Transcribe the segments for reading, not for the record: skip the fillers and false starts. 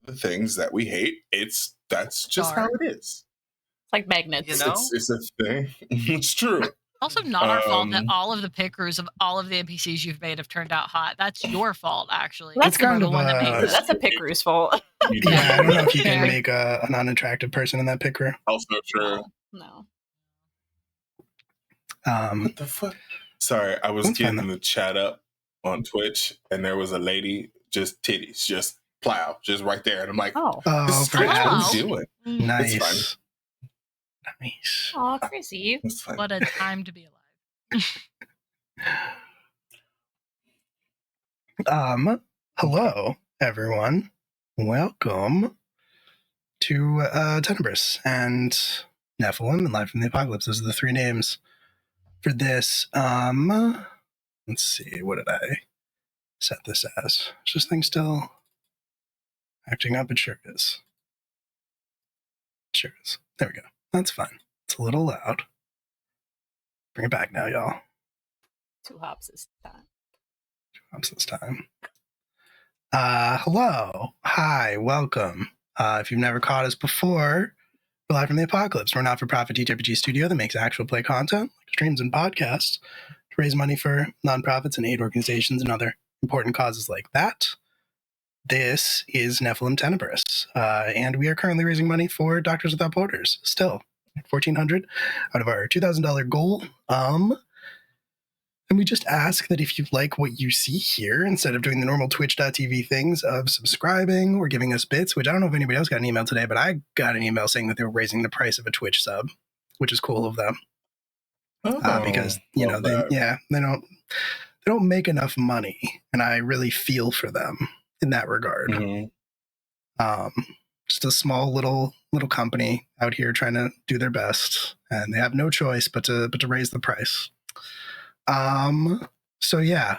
the things that we hate. That's just how it is. It's like magnets. You know? It's a thing. It's true. Also, not our fault that all of the pickers of all of the NPCs you've made have turned out hot. That's your fault, actually. That's You were kind the of one that made this. that's a picker's fault. Yeah, I don't know if you can make an unattractive person in that pick crew. Also true. No. What the fuck? Sorry, I was That's fine, getting the chat up on Twitch, and there was a lady, just titties, just plow, just right there, and I'm like, Oh. this is for what ads. I'm doing. Nice. It's Nice. Aw, Chrissy. It's fine. What a time to be alive. Hello, everyone. Welcome to Tenebris and Nephilim and Live from the Apocalypse. Those are the three names for this. Let's see, what did I set this as? Is this thing still acting up? It sure is. Sure is. There we go. That's fine. It's a little loud. Bring it back now, y'all. 2 hops this time. Hops this time. Hello. Hi. Welcome. If you've never caught us before, we're Live from the Apocalypse. We're a not-for-profit TTRPG studio that makes actual play content, like streams and podcasts, to raise money for nonprofits and aid organizations and other important causes like that. This is Nephilim Tenebris, and we are currently raising money for Doctors Without Borders, still. $1,400 out of our $2,000 goal. And we just ask that if you like what you see here, instead of doing the normal twitch.tv things of subscribing or giving us bits, which I don't know if anybody else got an email today, but I got an email saying that they were raising the price of a Twitch sub, which is cool of them. Because, you know, they don't make enough money, and I really feel for them in that regard. Mm-hmm. Just a small little company out here trying to do their best, and they have no choice but to raise the price. So yeah,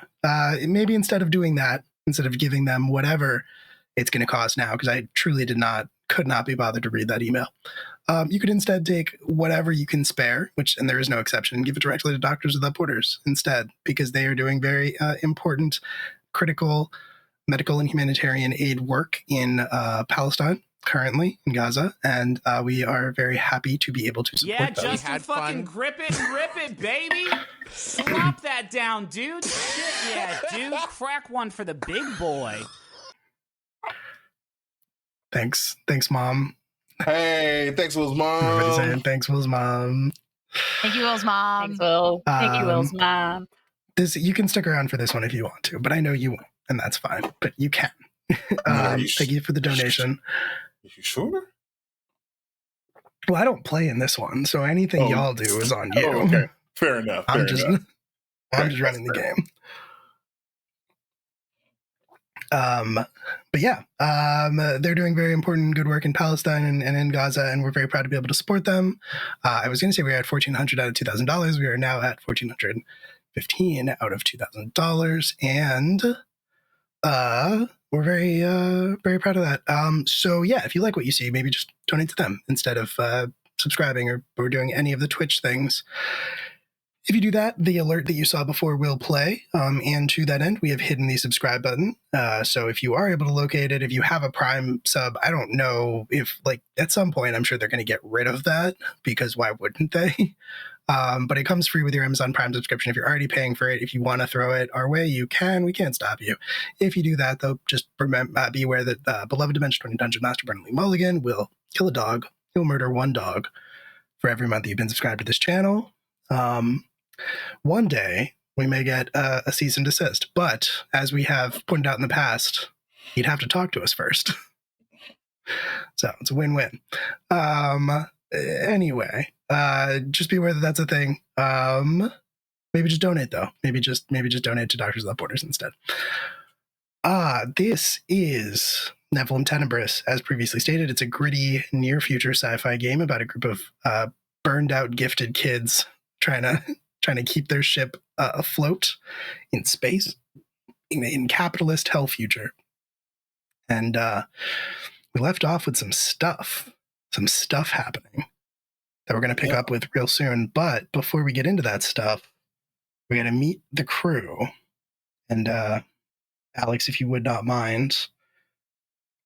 maybe instead of doing that, instead of giving them whatever it's going to cost now, because I truly could not be bothered to read that email. You could instead take whatever you can spare, and there is no exception, and give it directly to Doctors Without Borders instead, because they are doing very important, critical medical and humanitarian aid work in Palestine, currently in Gaza, and we are very happy to be able to support them. Yeah, Justin, fucking grip it and rip it, baby. Slop that down, dude. Shit, yeah, dude. Crack one for the big boy. Thanks, Mom. Hey, thanks, Will's Everybody mom. saying thanks, Will's mom. Thank you, Will's mom. Thanks, Will. Thank you, Will's mom. You can stick around for this one if you want to, but I know you won't, and that's fine. But you can. Thank you for the donation. Are you sure? Well, I don't play in this one, so anything y'all do is on you. Oh, okay. Fair enough. I'm just running the game. But yeah, they're doing very important good work in Palestine and in Gaza, and we're very proud to be able to support them. I was going to say we were at $1,400 out of $2,000. We are now at $1,415 out of $2,000, and we're very very proud of that. So yeah, if you like what you see, maybe just donate to them instead of subscribing or doing any of the Twitch things. If you do that, the alert that you saw before will play. And to that end, we have hidden the subscribe button. So if you are able to locate it, if you have a Prime sub, I don't know if, like, at some point, I'm sure they're going to get rid of that, because why wouldn't they? But it comes free with your Amazon Prime subscription. If you're already paying for it, if you want to throw it our way, you can. We can't stop you. If you do that, though, just be aware that beloved Dimension 20 Dungeon Master Burnley Mulligan will kill a dog. He'll murder one dog for every month that you've been subscribed to this channel. One day, we may get a cease and desist. But as we have pointed out in the past, he'd have to talk to us first. So it's a win-win. Anyway, just be aware that that's a thing. Maybe just donate, though. Maybe just donate to Doctors Without Borders instead. This is Nephilim Tenebris. As previously stated, it's a gritty, near-future sci-fi game about a group of burned-out, gifted kids trying to keep their ship afloat in space in capitalist hell future. And we left off with some stuff happening that we're going to pick up with real soon. But before we get into that stuff, we're going to meet the crew. And Alex, if you would not mind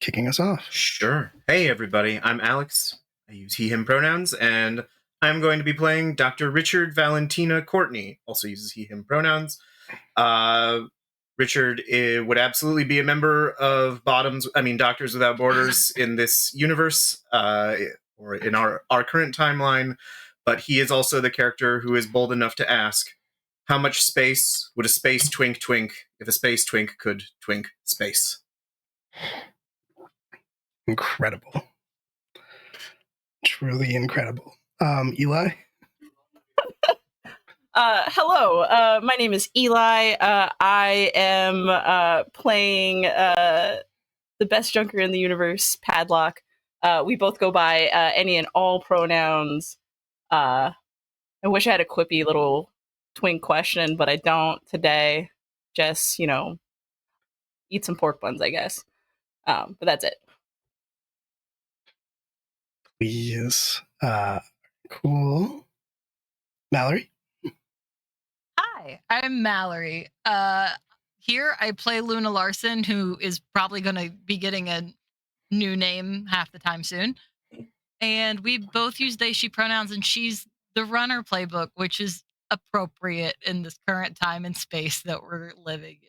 kicking us off? Sure. Hey, everybody. I'm Alex. I use he, him pronouns, and I'm going to be playing Dr. Richard Valentina Courtney, also uses he, him pronouns. Richard would absolutely be a member of Doctors Without Borders in this universe, or in our current timeline, but he is also the character who is bold enough to ask, how much space would a space twink if a space twink could twink space? Incredible. Truly incredible. Eli? Hello, my name is Eli. I am playing the best junker in the universe, Padlock. We both go by any and all pronouns. I wish I had a quippy little twink question, but I don't today. Just, eat some pork buns, I guess. But that's it. Please. Cool. Mallory? Hi, I'm Mallory. Here I play Luna Larson, who is probably going to be getting a new name half the time soon. And we both use they, she pronouns, and she's the runner playbook, which is appropriate in this current time and space that we're living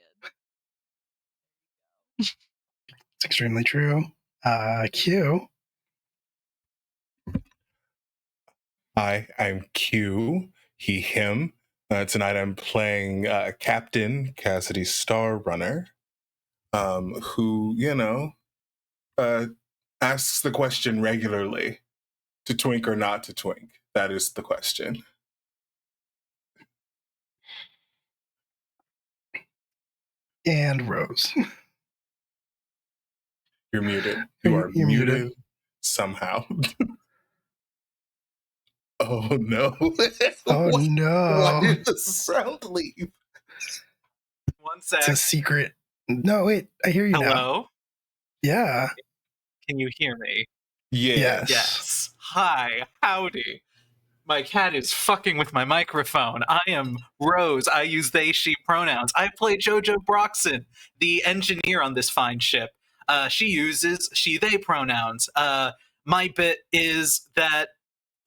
in. It's extremely true. Q? Hi, I'm Q, he, him. Tonight I'm playing Captain Cassidy Star Runner, who, asks the question regularly, to twink or not to twink. That is the question. And Rose. You're muted. You are You're muted somehow. Oh no. Oh no. Why did the sound leave? One sec. It's a secret. No, wait. I hear you now. Hello? Yeah. Can you hear me? Yeah. Yes. Yes. Hi. Howdy. My cat is fucking with my microphone. I am Rose. I use they, she pronouns. I play Jojo Broxson, the engineer on this fine ship. She uses she, they pronouns. My bit is that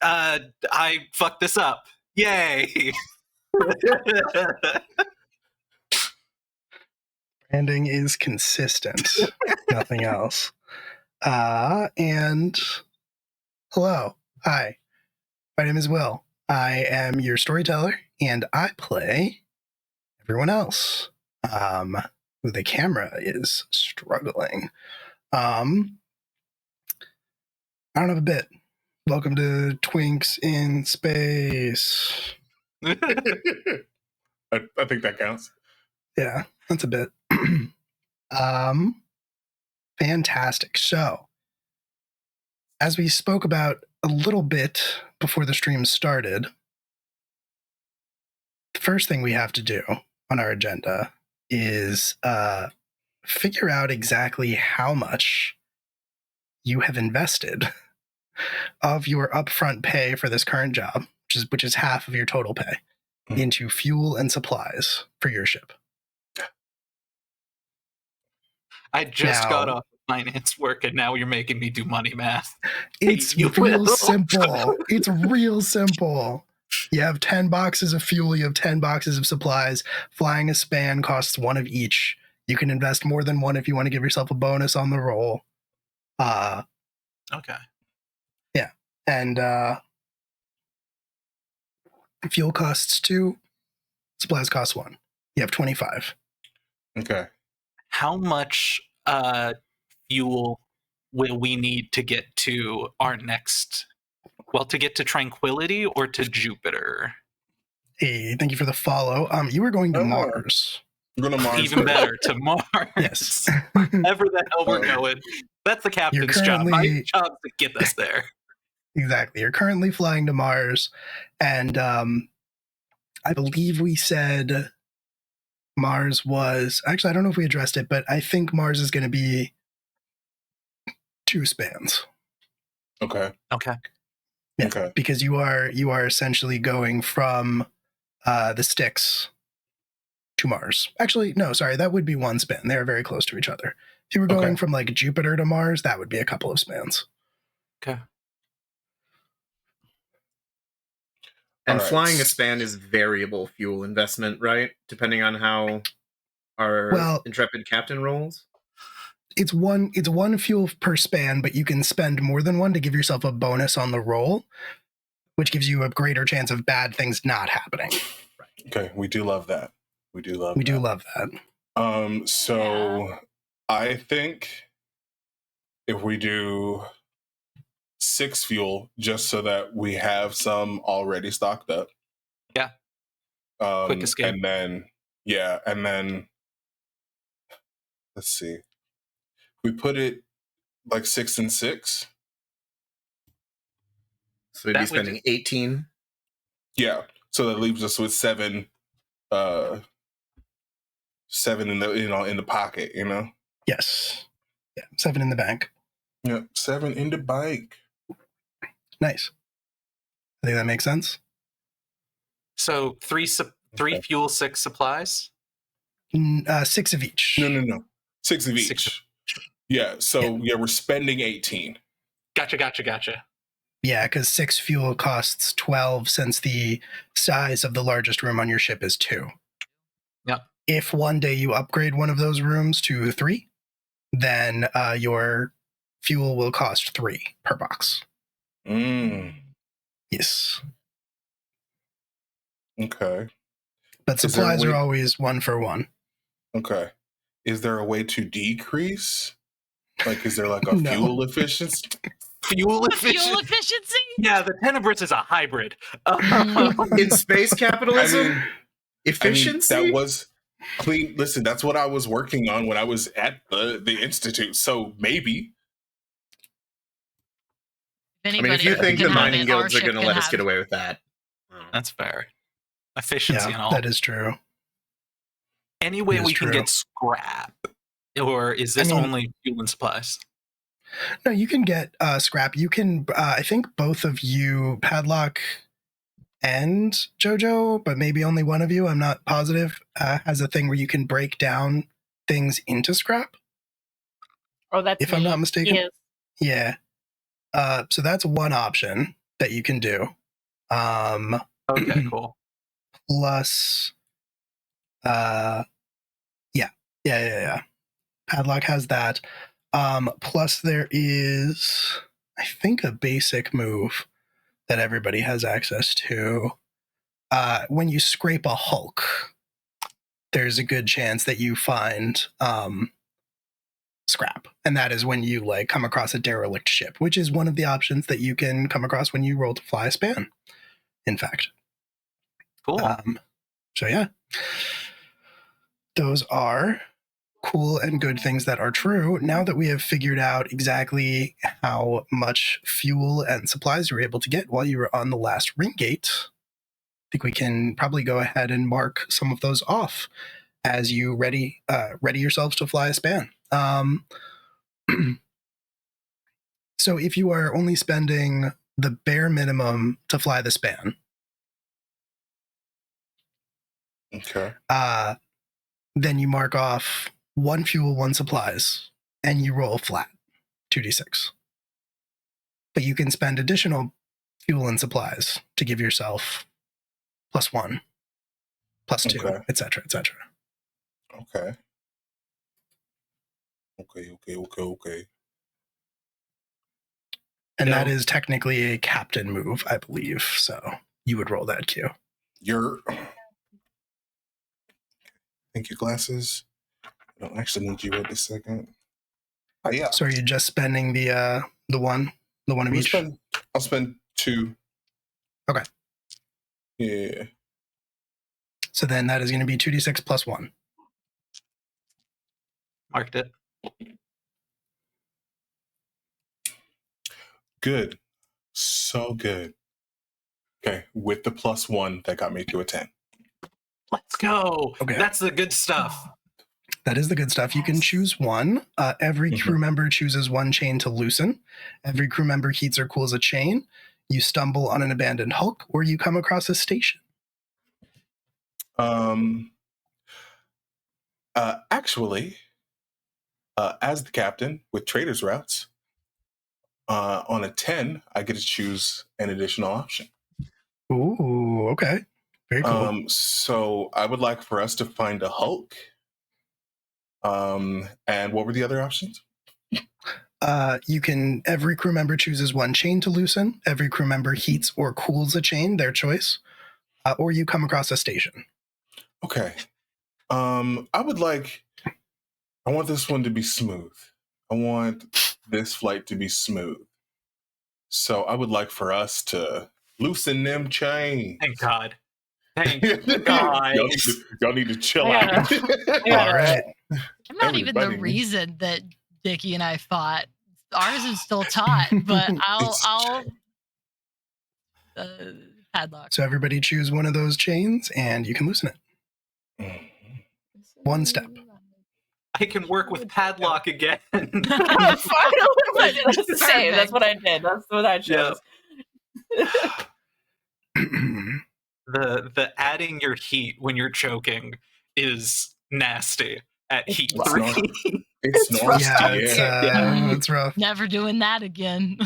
I fucked this up. Yay! Branding is consistent. Nothing else. And hello. Hi. My name is Will. I am your storyteller, and I play everyone else. Who the camera is struggling. I don't have a bit. Welcome to Twinks in Space. I think that counts. Yeah, that's a bit. Fantastic. So, as we spoke about a little bit before the stream started, the first thing we have to do on our agenda is figure out exactly how much you have invested of your upfront pay for this current job, which is half of your total pay, into fuel and supplies for your ship. I just got off finance work, and now you're making me do money math. It's real simple. It's real simple. You have 10 boxes of fuel, you have 10 boxes of supplies. Flying a span costs one of each. You can invest more than one if you want to give yourself a bonus on the roll. Okay. Yeah. And fuel costs 2, supplies cost 1. You have 25. Okay. How much fuel will we need to get to our next... Well, to get to Tranquility or to Jupiter? Hey, thank you for the follow. You were going to Mars. We're going to Mars. Even better, to Mars. Yes. Wherever the hell we're going. That's the captain's job. My job is to get us there. Exactly. You're currently flying to Mars. And I believe we said Mars was... Actually, I don't know if we addressed it, but I think Mars is going to be 2 spans. Okay. Okay. Yeah, okay. Because you are essentially going from the Styx to Mars. Actually, no, sorry, that would be 1 span. They are very close to each other. If you were going Okay. from like Jupiter to Mars, that would be a couple of spans. Okay. And All right. flying a span is variable fuel investment, right? Depending on how our intrepid captain rolls. It's one fuel per span, but you can spend more than one to give yourself a bonus on the roll, which gives you a greater chance of bad things not happening. Okay, we do love that. We do love that. So I think if we do 6 fuel, just so that we have some already stocked up. Yeah. Quick escape. And then let's see. We put it like 6 and 6. So we'd be spending 18. Yeah. So that leaves us with 7 7 in the pocket, Yes. Yeah, 7 in the bank. Yep, 7 in the bank. Nice. I think that makes sense. So 3 fuel, 6 supplies? 6 of each. No. 6 of each. Yeah, so we're spending 18. Gotcha. Yeah, because 6 fuel costs 12 since the size of the largest room on your ship is 2. Yep. If one day you upgrade one of those rooms to 3, then your fuel will cost 3 per box. Yes. Okay. But supplies are always 1 for 1. Okay. Is there a way to decrease? Like, is there like a fuel efficiency? Fuel efficiency? Yeah, the Tenebris is a hybrid. In space capitalism? Efficiency? That was clean. Listen, that's what I was working on when I was at the Institute. So maybe. If you think the mining guilds are going to let us get away with that. That's fair. Efficiency and all. That is true. Any way we can get scrap? Or is this only fuel and supplies? No, you can get scrap. You can, I think both of you, Padlock and JoJo, but maybe only one of you, I'm not positive, has a thing where you can break down things into scrap. Oh, that's if I'm not mistaken. Yes. Yeah. So that's one option that you can do. Okay, cool. Plus, yeah. Padlock has that. Plus there is, I think, a basic move that everybody has access to. When you scrape a hulk, there's a good chance that you find scrap. And that is when you come across a derelict ship, which is one of the options that you can come across when you roll to fly a span, in fact. Cool. So yeah. Those are cool and good things that are true. Now that we have figured out exactly how much fuel and supplies you were able to get while you were on the last ring gate, I think we can probably go ahead and mark some of those off as you ready yourselves to fly a span. So if you are only spending the bare minimum to fly the span, okay, then you mark off 1 fuel, 1 supplies, and you roll flat, 2d6. But you can spend additional fuel and supplies to give yourself +1, +2, etc., etc. Okay. And that is technically a captain move, I believe. So you would roll that Q. Thank you, glasses. I don't actually need you at this second. Oh, yeah. So are you just spending the one of each? I'll spend 2. Okay. Yeah. So then that is going to be 2d6 +1. Marked it. Good. So good. Okay, with the +1, that got me to a 10. Let's go. Okay. That's the good stuff. That is the good stuff. You can choose one. Every crew member chooses 1 chain to loosen. Every crew member heats or cools a chain. You stumble on an abandoned hulk, or you come across a station. Actually, As the captain with trader's routes, on a 10, I get to choose an additional option. Ooh, okay. Very cool. So I would like for us to find a Hulk. And what were the other options? Every crew member chooses one chain to loosen. Every crew member heats or cools a chain, their choice. Or you come across a station. Okay. I want this one to be smooth. I want this flight to be smooth. So I would like for us to loosen them chains. Thank God. Thank God. Y'all need to chill Yeah. out. Yeah. All right. I'm not even the Everybody. reason that Dickie and I fought. Ours is still taut, but I'll padlock. So everybody choose one of those chains, and you can loosen it. One step. I can work with padlock again. Finally, that's the same. That's what I did. That's what I chose. The adding your heat when you're choking is nasty at heat It's 3. It's nasty. Yeah, it's rough. Never doing that again.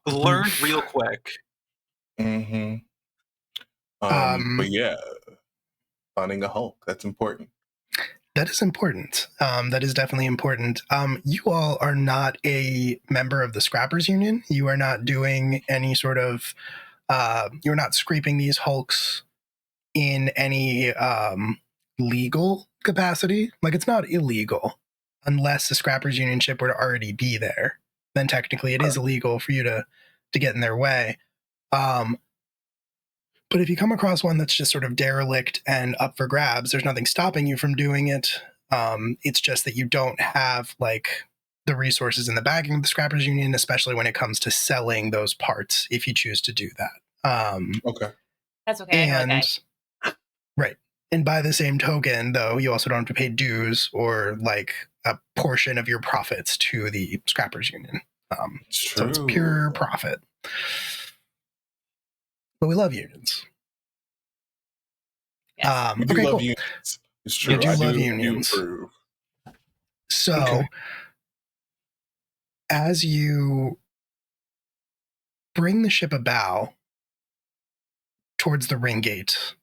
Learn real quick. Mm-hmm. But yeah, finding a Hulk, that's important. That is important. That is definitely important. You all are not a member of the Scrappers Union. You are not doing any sort of, you're not scraping these Hulks in any legal capacity. Like, it's not illegal unless the Scrappers Union ship were to already be there. Then technically it is illegal for you to get in their way. But if you come across one that's just sort of derelict and up for grabs, there's nothing stopping you from doing it. It's just that you don't have like the resources in the backing of the Scrappers Union, especially when it comes to selling those parts, if you choose to do that. Okay. That's okay. I know a guy. Right. And by the same token, though, you also don't have to pay dues or like a portion of your profits to the Scrappers Union. So it's pure profit. But we love unions. Yes. We do Okay, love cool. unions. It's true. We do I love do unions. approve. So, Okay. as you bring the ship abow towards the ring gate,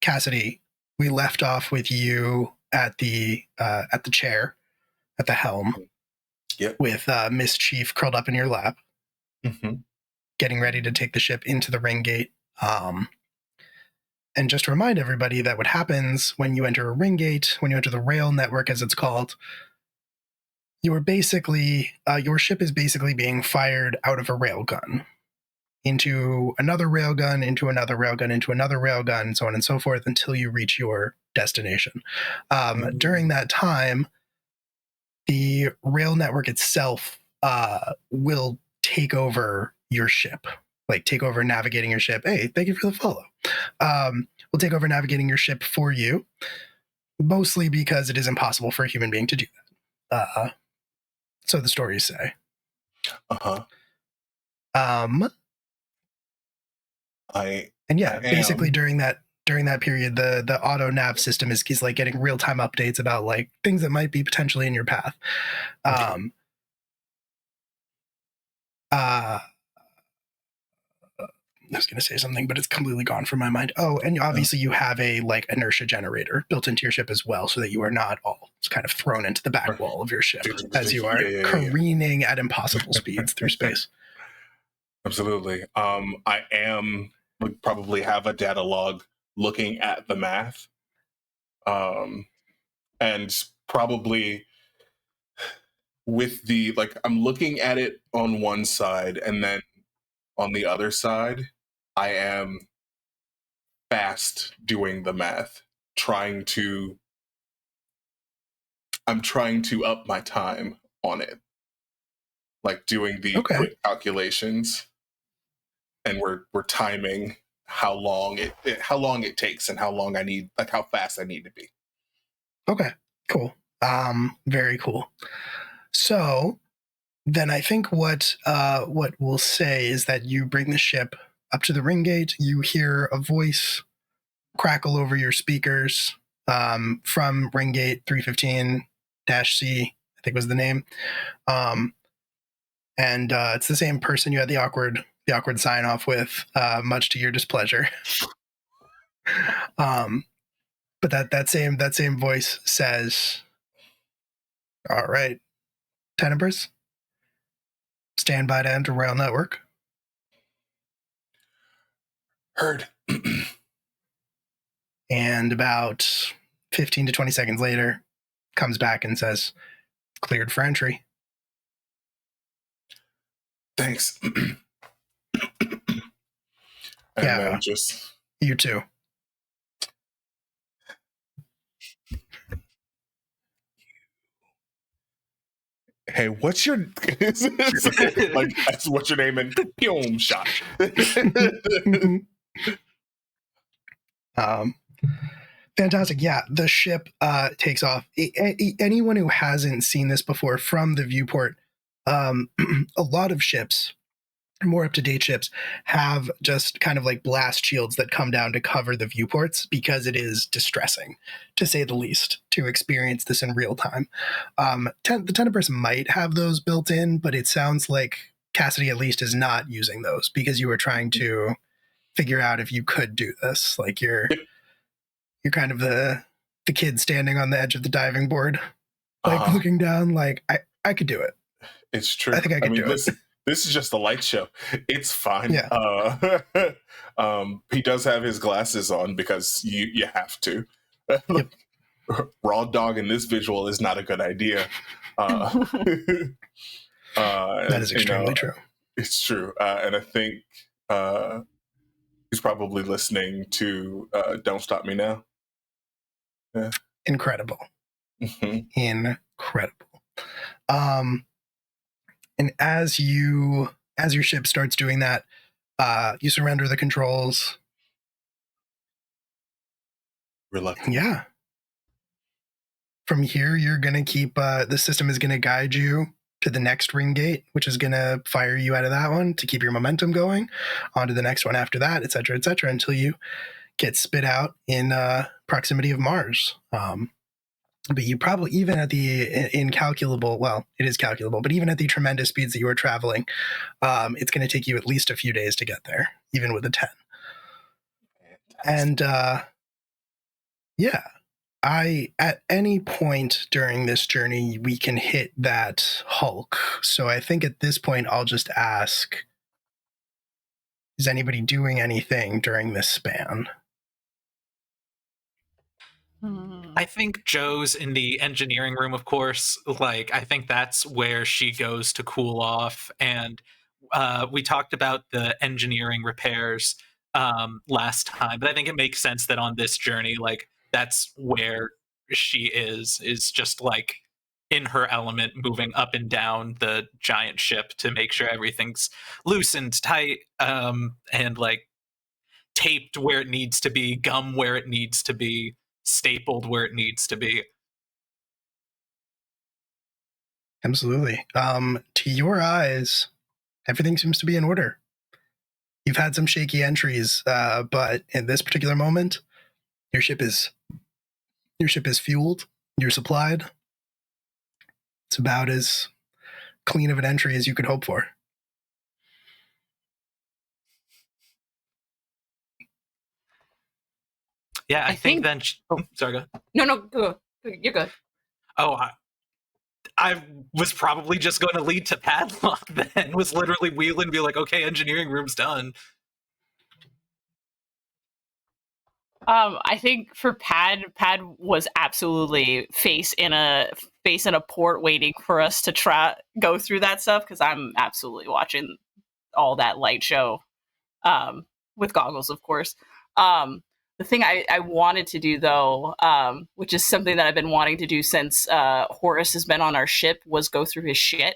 Cassidy, we left off with you at the chair, at the helm, Yep. with Miss Chief curled up in your lap, Mm-hmm. getting ready to take the ship into the ring gate. And just to remind everybody that what happens when you enter a ring gate, when you enter the rail network, as it's called, you are basically, your ship is basically being fired out of a rail gun into another rail gun, into another rail gun, into another rail gun, so on and so forth, until you reach your destination. During that time, the rail network itself will take over your ship, like take over navigating your ship. Hey, thank you for the follow. We'll take over navigating your ship for you, mostly because it is impossible for a human being to do that. So the stories say. Uh-huh. And yeah, basically during that period, the auto nav system is like getting real time updates about like things that might be potentially in your path. I was going to say something, but it's completely gone from my mind. Oh, and obviously you have a like inertia generator built into your ship as well, so that you are not all kind of thrown into the back wall of your ship as you are careening at impossible speeds through space. Absolutely. I am probably have a data log looking at the math, and probably with the like I'm looking at it on one side, and then on the other side, I am fast doing the math, I'm trying to up my time on it, like doing the quick calculations, and we're timing how long it takes and how long I need, like how fast I need to be. Okay, cool. Very cool. So then I think what we'll say is that you bring the ship up to the ring gate. You hear a voice crackle over your speakers from Ringgate 315-C, I think was the name. And it's the same person you had the awkward sign off with, much to your displeasure. But that same voice says, "All right, Tenebris, stand by to enter rail network." Heard. And about 15 to 20 seconds later, comes back and says, "Cleared for entry." Thanks. And Yeah. then just You too. hey, what's your like? That's what's your name and boom shot. Fantastic. Yeah, the ship takes off. Anyone who hasn't seen this before from the viewport, a lot of ships, more up-to-date ships, have just kind of like blast shields that come down to cover the viewports because it is distressing, to say the least, to experience this in real time. The Tenebris might have those built in, but it sounds like Cassidy at least is not using those because you were trying to figure out if you could do this. Like you're kind of the kid standing on the edge of the diving board, like looking down, like I could do it. It's true. I think I could do it. This is just a light show. It's fine. Yeah. He does have his glasses on because you have to. Yep. Raw dog in this visual is not a good idea. That is extremely true. It's true. And I think he's probably listening to Don't Stop Me Now. Yeah. Incredible. Mm-hmm. Incredible. And as your ship starts doing that, you surrender the controls. Reluctant. Yeah. From here, you're going to keep, the system is going to guide you to the next ring gate, which is going to fire you out of that one to keep your momentum going, onto the next one after that, et cetera, until you get spit out in proximity of Mars. But you probably, even at the incalculable, well, it is calculable, but even at the tremendous speeds that you are traveling, it's going to take you at least a few days to get there, even with a 10. And yeah, at any point during this journey, we can hit that Hulk. So I think at this point, I'll just ask, is anybody doing anything during this span? I think Joe's in the engineering room, of course. Like, I think that's where she goes to cool off. And we talked about the engineering repairs last time, but I think it makes sense that on this journey, like, that's where she is just like in her element, moving up and down the giant ship to make sure everything's loosened, tight, and like taped where it needs to be, gum where it needs to be, stapled where it needs to be. Absolutely. To your eyes, everything seems to be in order. You've had some shaky entries, but in this particular moment, your ship is fueled, you're supplied. It's about as clean of an entry as you could hope for. Yeah, I think then... sorry, go. No, go. You're good. Oh, I was probably just going to lead to Padlock then. Was literally wheeling and be like, okay, engineering room's done. I think for Pad was absolutely face in a port waiting for us to go through that stuff, because I'm absolutely watching all that light show with goggles, of course. The thing I wanted to do, though, which is something that I've been wanting to do since Horus has been on our ship, was go through his shit.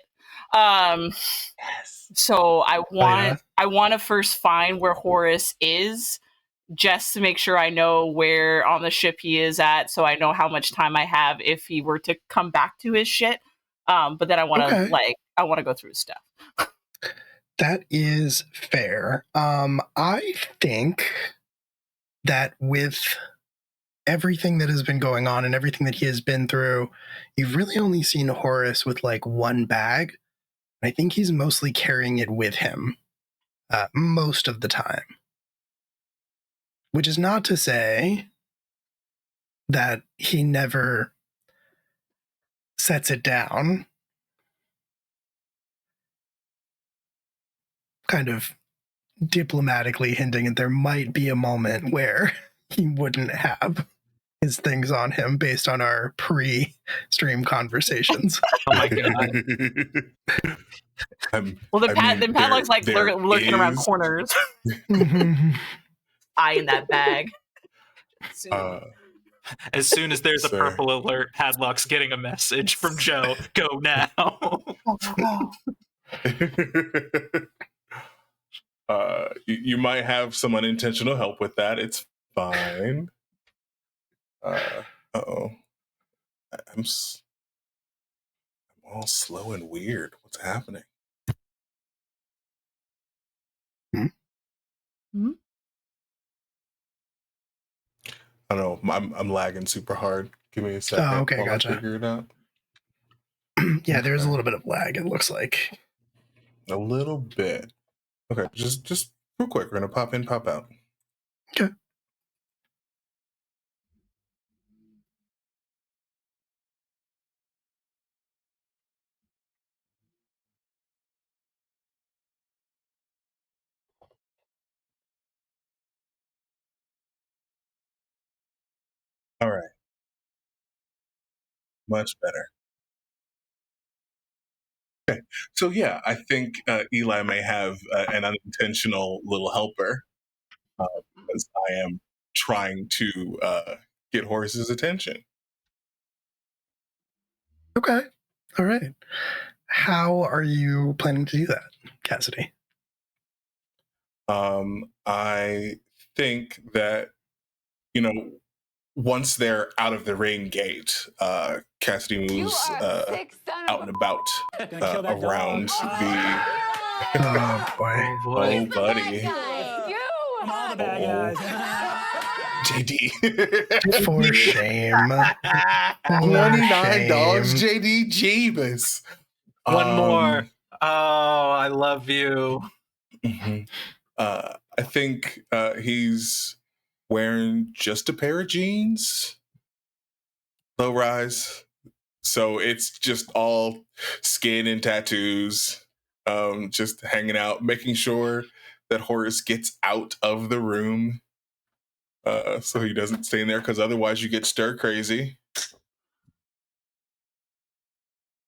Yes. So I want to first find where Horus is, just to make sure I know where on the ship he is at, so I know how much time I have if he were to come back to his shit. But then I want to go through his stuff. That is fair. I think that with everything that has been going on and everything that he has been through, you've really only seen Horace with like one bag. I think he's mostly carrying it with him most of the time. Which is not to say that he never sets it down. Kind of diplomatically hinting that there might be a moment where he wouldn't have his things on him based on our pre-stream conversations. Oh my god. Well, then Padlock's like lurking around corners, eyeing that bag. As soon as there's a purple alert, Padlock's getting a message from Joe. Go now. You might have some unintentional help with that. It's fine. Uh-oh. I'm all slow and weird. What's happening? Hmm? I don't know. I'm lagging super hard. Give me a second. Oh, okay, while gotcha. I figure it out. Yeah, there's a little bit of lag, it looks like. A little bit. Okay, just real quick. We're gonna pop in, pop out. Okay. All right. Much better. Okay. So yeah, I think Eli may have an unintentional little helper because I am trying to get Horace's attention. Okay. All right. How are you planning to do that, Cassidy? I think that, once they're out of the rain gate, Cassidy moves out and about around the... Oh, boy. Oh, buddy. I'm all the bad guys. JD. For shame. $29, JD. Jeebus. One more. Oh, I love you. Mm-hmm. I think he's wearing just a pair of jeans, low rise. So it's just all skin and tattoos, just hanging out, making sure that Horace gets out of the room so he doesn't stay in there, because otherwise you get stir crazy.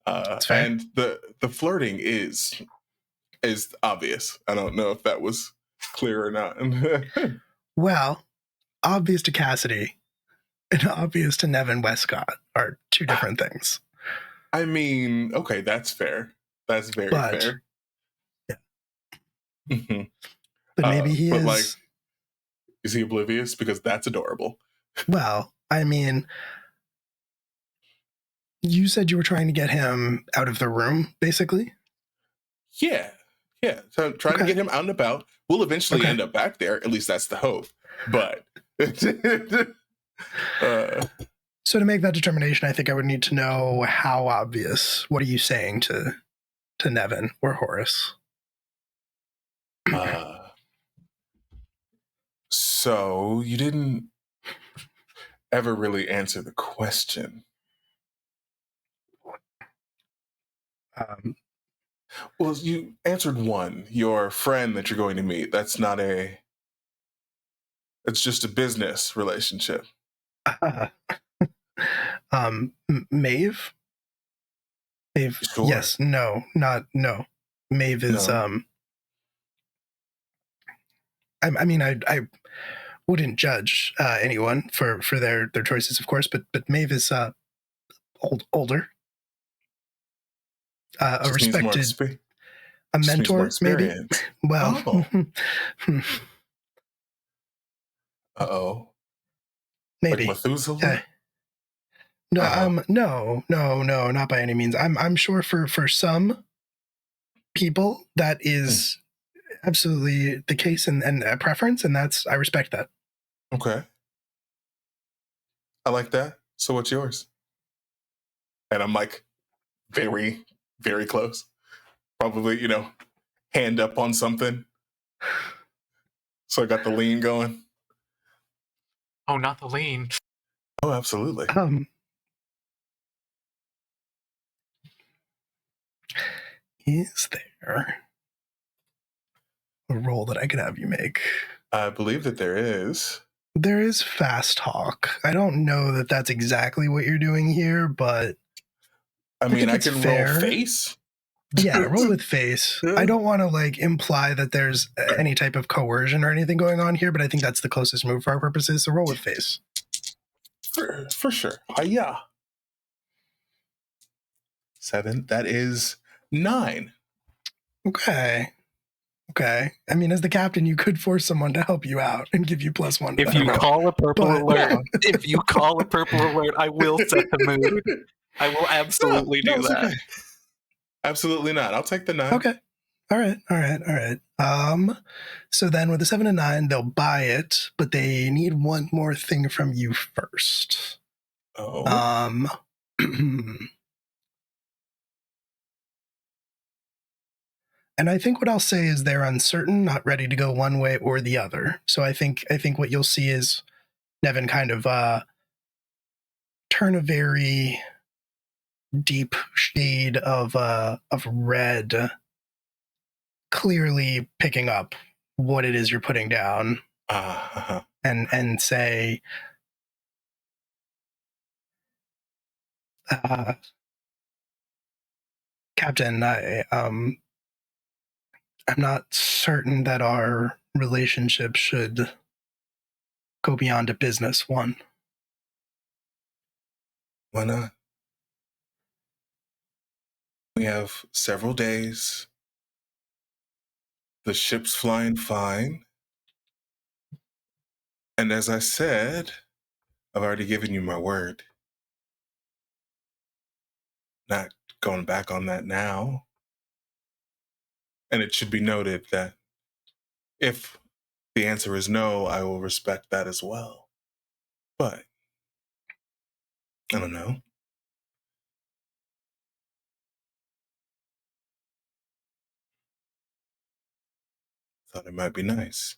And the flirting is obvious. I don't know if that was clear or not. Well, obvious to Cassidy and obvious to Nevin Westcott are two different things. I mean, okay, that's fair. That's very fair. Yeah. Mm-hmm. But maybe he is. Like, is he oblivious? Because that's adorable. Well, I mean, you said you were trying to get him out of the room, basically? Yeah. So trying to get him out and about. We'll eventually end up back there. At least that's the hope. But so to make that determination, I think I would need to know how obvious. What are you saying to Nevin or Horace? So you didn't ever really answer the question. Well, you answered one. Your friend that you're going to meet. That's not a... It's just a business relationship. Maeve? Maeve? Sure. Yes. No. Maeve is... No. I mean, I wouldn't judge anyone for their choices, of course, but Maeve is older. A respected... A mentor, maybe? Well... Uh-oh. Maybe. Like Methuselah? No, not by any means. I'm sure for some people that is absolutely the case and a preference, and I respect that. Okay. I like that. So what's yours? And I'm like very, very close. Probably, hand up on something. So I got the lean going. Oh, not the lean. Oh, absolutely. Is there a roll that I could have you make? I believe that there is. There is fast talk. I don't know that that's exactly what you're doing here, but I mean, I can fair. roll face. Yeah, roll with face. I don't want to imply that there's any type of coercion or anything going on here, but I think that's the closest move for our purposes. So roll with face. For sure. Hiya. 7. That is 9. Okay. I mean, as the captain, you could force someone to help you out and give you +1. If you call a purple alert, I will set the mood. I will absolutely do that. Okay. Absolutely not. I'll take the 9. Okay. All right. So then with the 7 and 9, they'll buy it, but they need one more thing from you first. Oh. And I think what I'll say is they're uncertain, not ready to go one way or the other. So I think what you'll see is Nevin kind of turn a very deep shade of red, clearly picking up what it is you're putting down, and say, Captain, I'm not certain that our relationship should go beyond a business one. Why not? We have several days. The ship's flying fine. And as I said, I've already given you my word. Not going back on that now. And it should be noted that if the answer is no, I will respect that as well. But, I don't know. Thought it might be nice.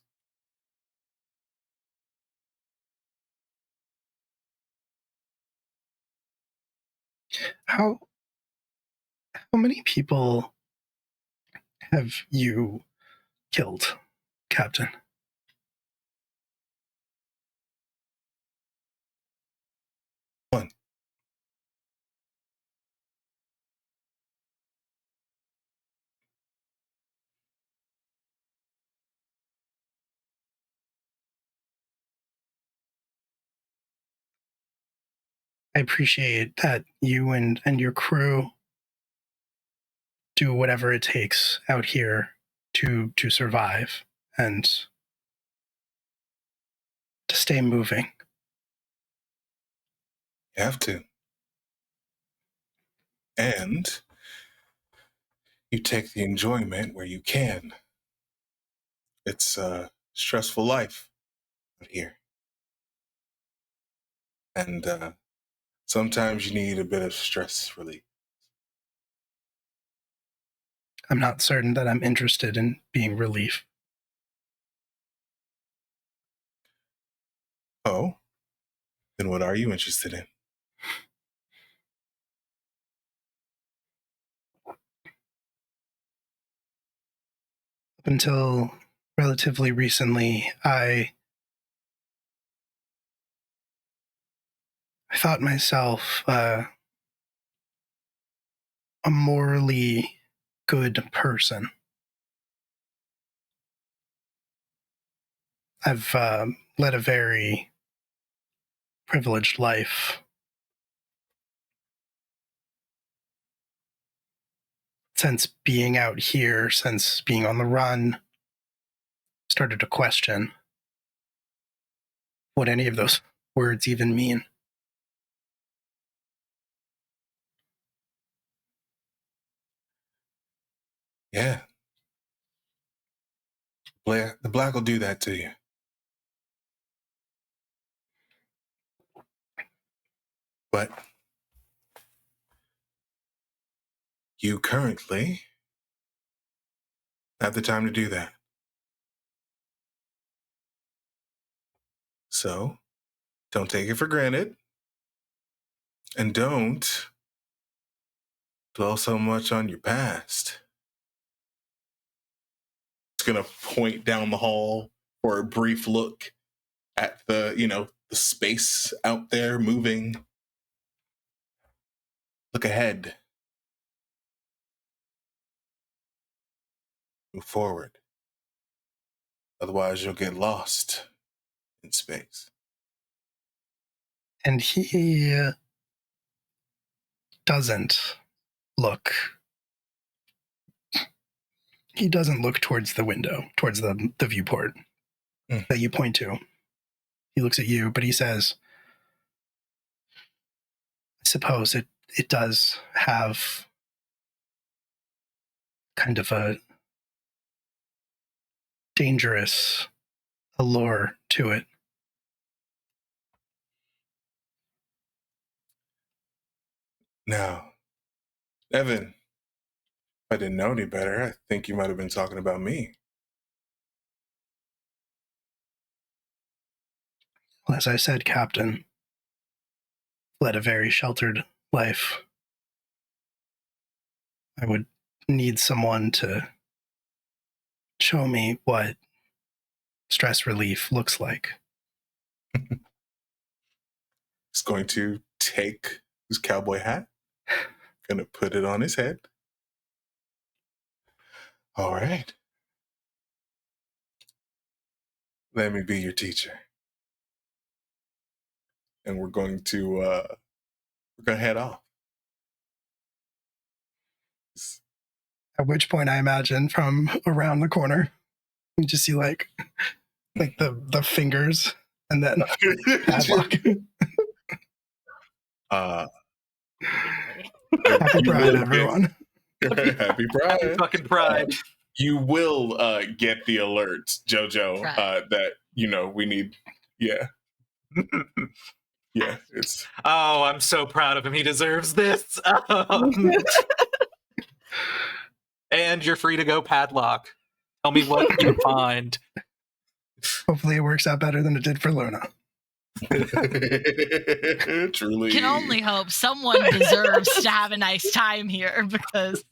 How many people have you killed, Captain? One. I appreciate that you and your crew do whatever it takes out here to survive and to stay moving. You have to. And you take the enjoyment where you can. It's a stressful life out here. And sometimes you need a bit of stress relief. I'm not certain that I'm interested in being relief. Oh? Then what are you interested in? Up until relatively recently, I thought myself a morally good person. I've led a very privileged life. Since being out here, since being on the run, started to question what any of those words even mean. Yeah. The black will do that to you. But you currently have the time to do that. So don't take it for granted. And don't dwell so much on your past. It's going to point down the hall for a brief look at the, the space out there moving. Look ahead. Move forward. Otherwise, you'll get lost in space. And he doesn't look. He doesn't look towards the window, towards the viewport that you point to. He looks at you, but he says, I suppose it does have kind of a dangerous allure to it. Now, Evan, if I didn't know any better, I think you might have been talking about me. Well, as I said, Captain, led a very sheltered life. I would need someone to show me what stress relief looks like. He's going to take his cowboy hat, gonna put it on his head. All right. Let me be your teacher. And we're going to head off. At which point, I imagine from around the corner, you just see like the fingers and then padlock. Happy Pride, everyone. Happy Pride. Happy fucking Pride. You will get the alert, Jojo, that, we need. Yeah. Yeah, it's. Oh, I'm so proud of him. He deserves this. And you're free to go, Padlock. Tell me what you find. Hopefully it works out better than it did for Luna. Truly. Can only hope someone deserves to have a nice time here because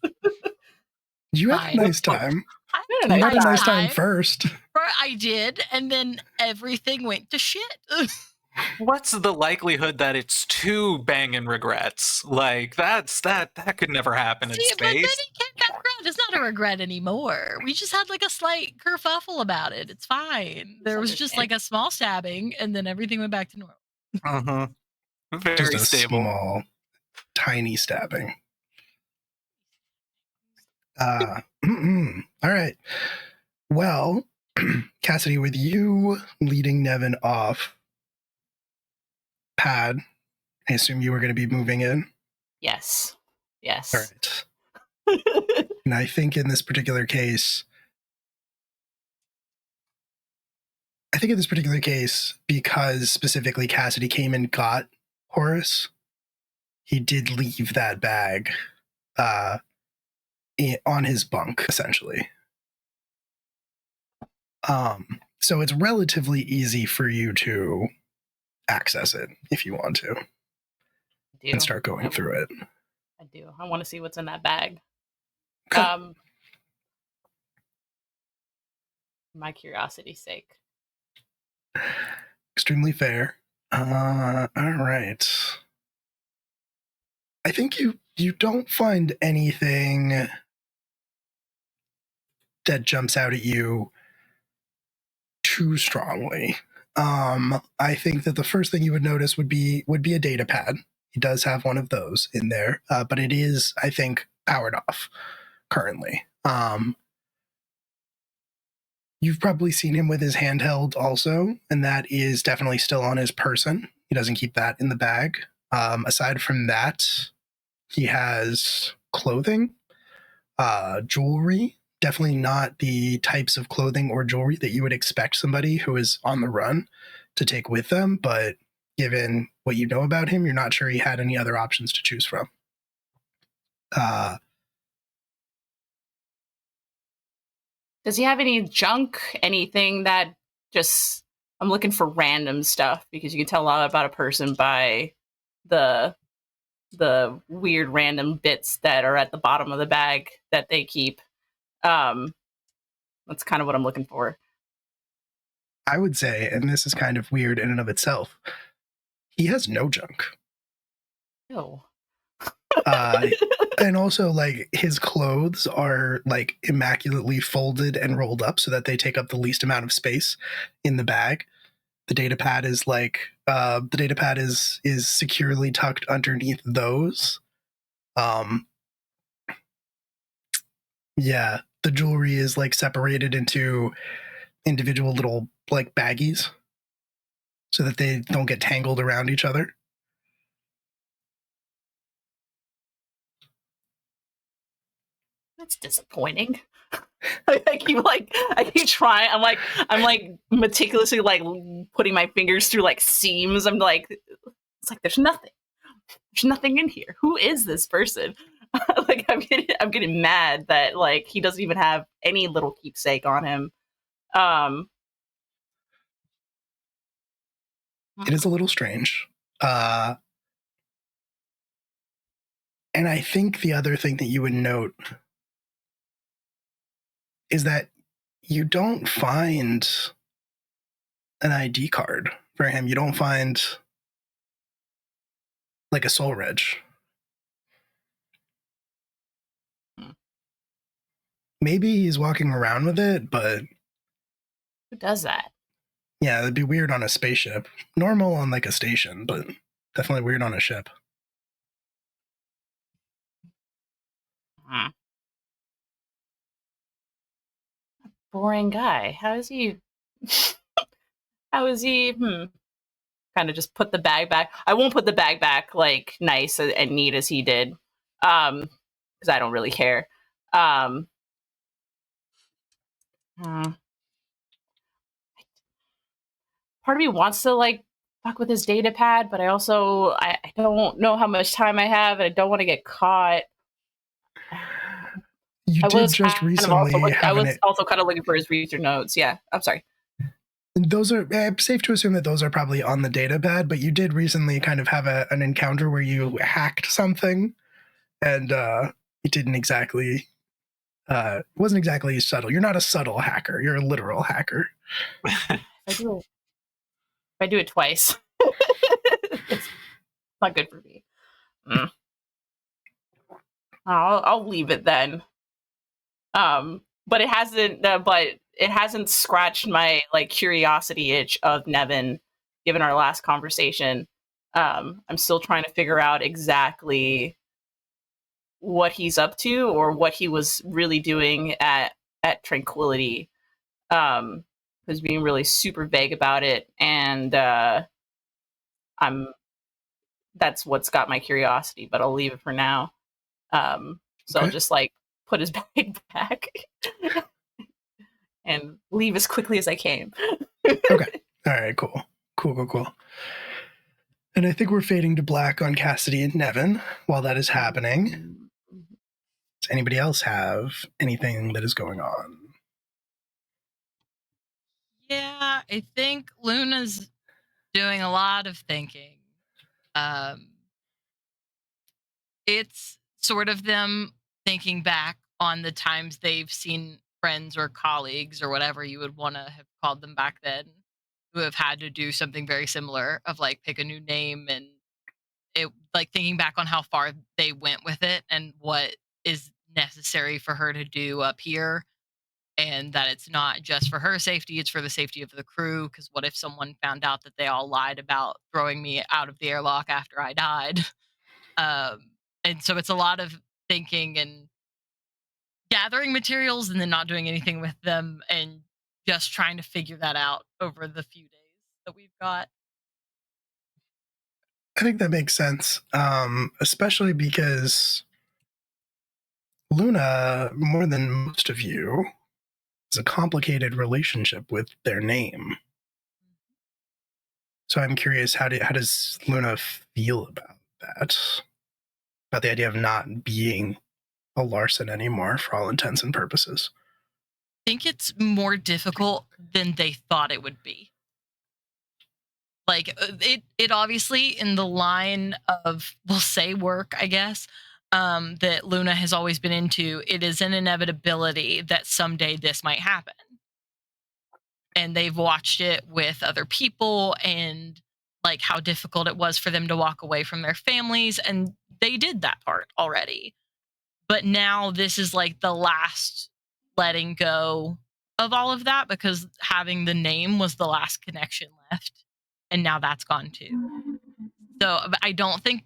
you had a nice time. You had a nice time first. I did, and then everything went to shit. What's the likelihood that it's two banging regrets? Like that could never happen in See, space. but then he can't regret. It's not a regret anymore. We just had like a slight kerfuffle about it. It's fine. There was just like a small stabbing, and then everything went back to normal. Uh-huh. Very Just a stable. small, tiny stabbing. All right. Well, Cassidy, with you leading Nevin off, Pad, I assume you were going to be moving in? Yes. All right. And I think in this particular case, because specifically Cassidy came and got Horace, he did leave that bag on his bunk, essentially. So it's relatively easy for you to access it if you want to and start going through it. I do. I want to see what's in that bag. Okay. My curiosity's sake. Extremely fair. All right. I think you don't find anything that jumps out at you too strongly. I think that the first thing you would notice would be a data pad. He does have one of those in there, but it is, I think, powered off currently. You've probably seen him with his handheld also, and that is definitely still on his person. He doesn't keep that in the bag. Aside from that, he has clothing, jewelry, definitely not the types of clothing or jewelry that you would expect somebody who is on the run to take with them, but given what you know about him, you're not sure he had any other options to choose from. Does he have any junk? Anything that just... I'm looking for random stuff, because you can tell a lot about a person by the weird random bits that are at the bottom of the bag that they keep. That's kind of what I'm looking for. I would say, and this is kind of weird in and of itself, he has no junk. Ew. And also, like, his clothes are like immaculately folded and rolled up so that they take up the least amount of space in the bag. The data pad is is securely tucked underneath those. Yeah, the jewelry is like separated into individual little like baggies so that they don't get tangled around each other. That's disappointing. I keep trying. I'm like meticulously like putting my fingers through like seams. I'm like, it's like there's nothing. There's nothing in here. Who is this person? Like I'm getting mad that like he doesn't even have any little keepsake on him. It is a little strange. And I think the other thing that you would note is that you don't find an ID card for him. You don't find like a soul reg. Maybe he's walking around with it, but Who does that? yeah, it'd be weird on a spaceship. Normal on like a station, but definitely weird on a ship. Boring guy. How is he? Kind of just put the bag back. I won't put the bag back like nice and neat as he did, because I don't really care. Part of me wants to like fuck with his data pad, but I don't know how much time I have, and I don't want to get caught. I was just recently also kind of looking for his reader notes. Yeah, I'm sorry. Those are safe to assume that those are probably on the data pad, but you did recently kind of have an encounter where you hacked something, and it didn't exactly. It wasn't exactly subtle. You're not a subtle hacker. You're a literal hacker. If I do it twice, it's not good for me. I'll leave it then. But it hasn't scratched my like curiosity itch of Nevin, given our last conversation. I'm still trying to figure out exactly what he's up to or what he was really doing at Tranquility. Was being really super vague about it, and that's what's got my curiosity, but I'll leave it for now. So I'll just like put his bag back and leave as quickly as I came. Okay. All right, cool. And I think we're fading to black on Cassidy and Nevin while that is happening. Does anybody else have anything that is going on? Yeah, I think Luna's doing a lot of thinking. It's sort of them thinking back on the times they've seen friends or colleagues or whatever you would want to have called them back then, who have had to do something very similar of like pick a new name, and it like thinking back on how far they went with it and what is necessary for her to do up here, and that it's not just for her safety, it's for the safety of the crew, because what if someone found out that they all lied about throwing me out of the airlock after I died? And so it's a lot of thinking and gathering materials and then not doing anything with them and just trying to figure that out over the few days that we've got. I think that makes sense, especially because Luna, more than most of you, has a complicated relationship with their name. So I'm curious, how does Luna feel about that? About the idea of not being a Larson anymore for all intents and purposes? I think it's more difficult than they thought it would be. Like it obviously, in the line of, we'll say, work, I guess, that Luna has always been into, it is an inevitability that someday this might happen. And they've watched it with other people, and like how difficult it was for them to walk away from their families, and they did that part already. But now this is like the last letting go of all of that, because having the name was the last connection left, and now that's gone too. So I don't think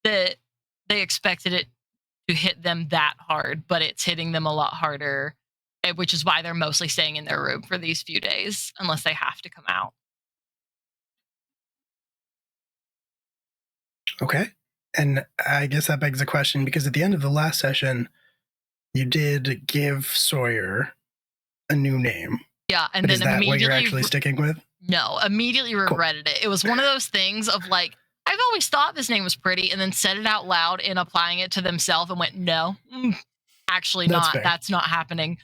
that they expected it to hit them that hard, but it's hitting them a lot harder, which is why they're mostly staying in their room for these few days, unless they have to come out. Okay. And I guess that begs the question, because at the end of the last session, you did give Sawyer a new name. Yeah, and but then is that what you're immediately actually sticking with? No, immediately regretted it. It was one of those things of like, I've always thought this name was pretty, and then said it out loud in applying it to themselves and went, no, actually That's not. fair. That's not happening.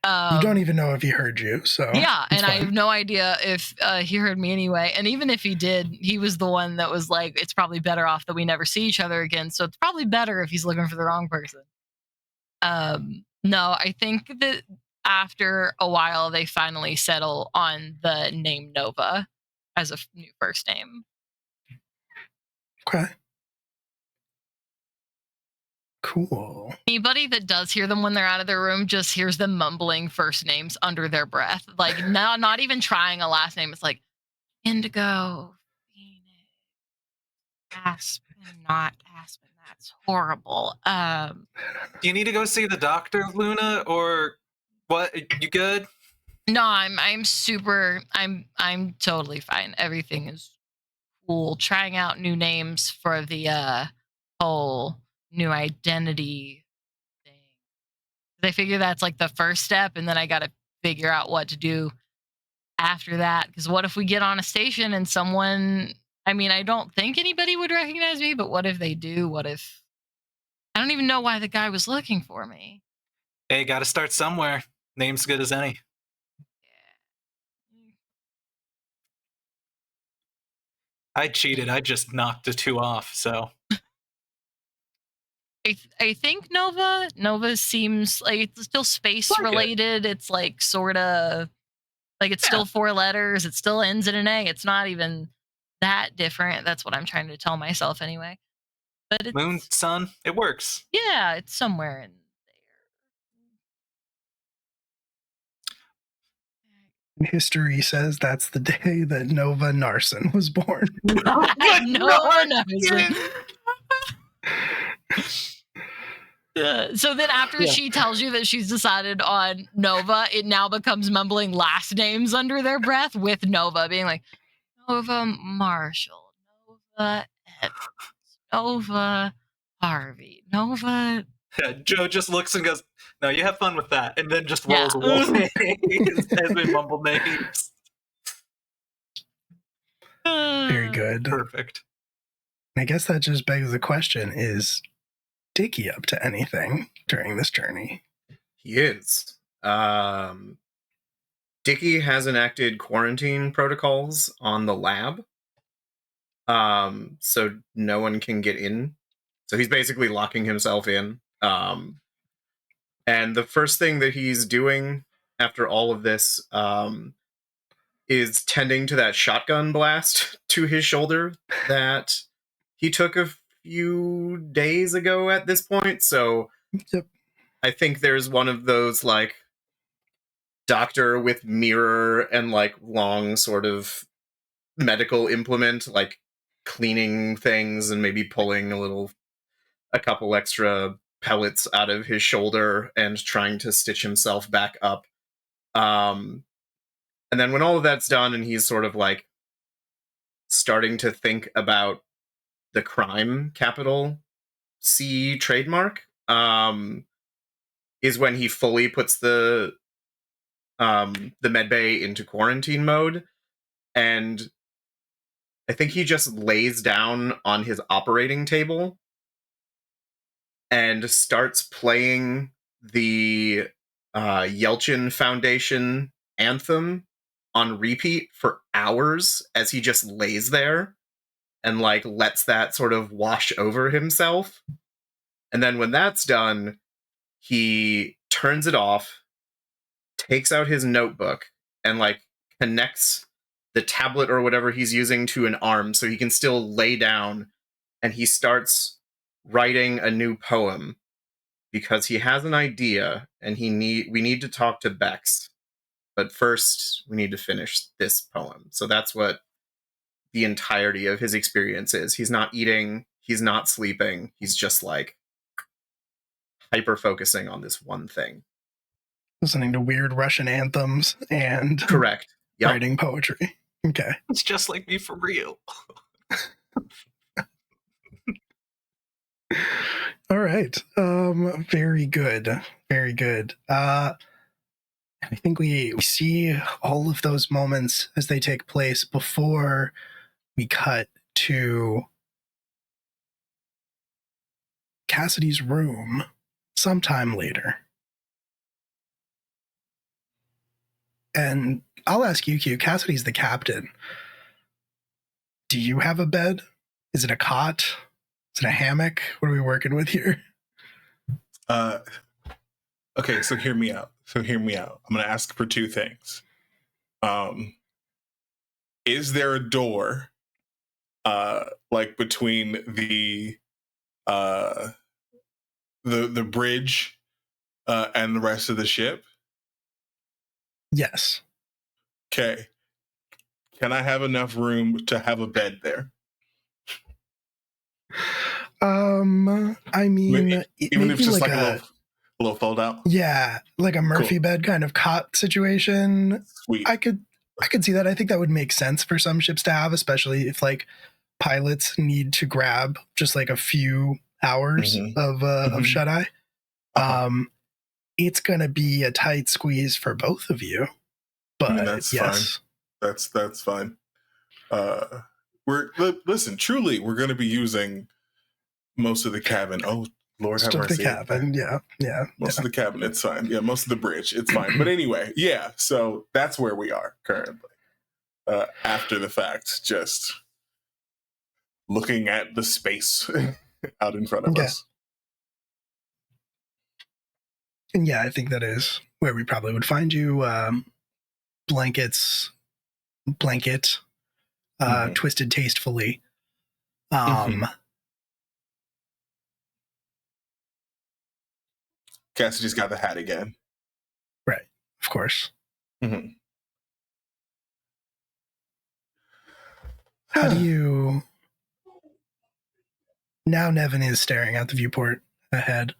You don't even know if he heard you, so Yeah, and fine. I have no idea if he heard me anyway. And even if he did, he was the one that was like, it's probably better off that we never see each other again. So it's probably better if he's looking for the wrong person. No, I think that after a while, they finally settle on the name Nova as a new first name. Okay. Cool. Anybody that does hear them when they're out of their room just hears them mumbling first names under their breath. Like, not even trying a last name. It's like Indigo, Phoenix, Aspen, not Aspen. That's horrible. Do you need to go see the doctor, Luna, or what? You good? No, I'm super. I'm totally fine. Everything is cool. Trying out new names for the whole new identity thing. I figure that's like the first step, and then I got to figure out what to do after that. Because what if we get on a station and someone? I mean, I don't think anybody would recognize me, but what if they do? What if I don't even know why the guy was looking for me? Hey, got to start somewhere. Name's good as any. I cheated. I just knocked the 2 off. So I think Nova seems like it's still space related. It's like sort of like it's still 4 letters. It still ends in an A. It's not even that different. That's what I'm trying to tell myself anyway. But it's, moon, sun, it works. Yeah, it's somewhere in And history says that's the day that Nova Narson was born. there. Nova Narson. So then after she tells you that she's decided on Nova, it now becomes mumbling last names under their breath, with Nova being like, Nova Marshall, Nova Evans, Nova Harvey, Nova. Yeah, Joe just looks and goes, no, you have fun with that. And then just rolls away as we mumble names. Very good. Perfect. I guess that just begs the question, is Dickie up to anything during this journey? He is. Dickie has enacted quarantine protocols on the lab. So no one can get in. So he's basically locking himself in. And the first thing that he's doing after all of this is tending to that shotgun blast to his shoulder that he took a few days ago at this point. So Yep. I think there's one of those like doctor with mirror and like long sort of medical implement, like cleaning things and maybe pulling a couple extra pellets out of his shoulder and trying to stitch himself back up. And then when all of that's done and he's sort of like starting to think about the crime capital C trademark, is when he fully puts the med bay into quarantine mode, and I think he just lays down on his operating table and starts playing the Yelchin Foundation anthem on repeat for hours as he just lays there and like lets that sort of wash over himself. And then when that's done, he turns it off, takes out his notebook, and like connects the tablet or whatever he's using to an arm so he can still lay down, and he starts writing a new poem because he has an idea and we need to talk to Bex. But first we need to finish this poem. So that's what the entirety of his experience is. He's not eating, he's not sleeping, he's just like hyper focusing on this one thing. Listening to weird Russian anthems and Correct. Yep. Writing poetry. Okay. It's just like me for real. All right. Very good. Very good. I think we see all of those moments as they take place before we cut to Cassidy's room sometime later. And I'll ask you, Q. Cassidy's the captain. Do you have a bed? Is it a cot? Is it a hammock? What are we working with here? Okay, so hear me out. I'm going to ask for two things. Is there a door, like between the bridge and the rest of the ship? Yes. Okay. Can I have enough room to have a bed there? I mean, even if it's just like a little fold out. Yeah, like a Murphy bed kind of cot situation. Sweet. I could see that. I think that would make sense for some ships to have, especially if like pilots need to grab just like a few hours of shut eye. It's gonna be a tight squeeze for both of you, but I mean, that's yes, fine. That's fine. Listen. Truly, we're going to be using most of the cabin. Oh, Lord have mercy. The cabin, yeah. Most of the cabin, it's fine. Yeah, most of the bridge, it's fine. But anyway, yeah. So that's where we are currently. After the fact, just looking at the space out in front of us. And yeah, I think that is where we probably would find you. Blanket, twisted tastefully. Cassidy's got the hat again. Right, of course. How do you... Now Nevin is staring out the viewport ahead.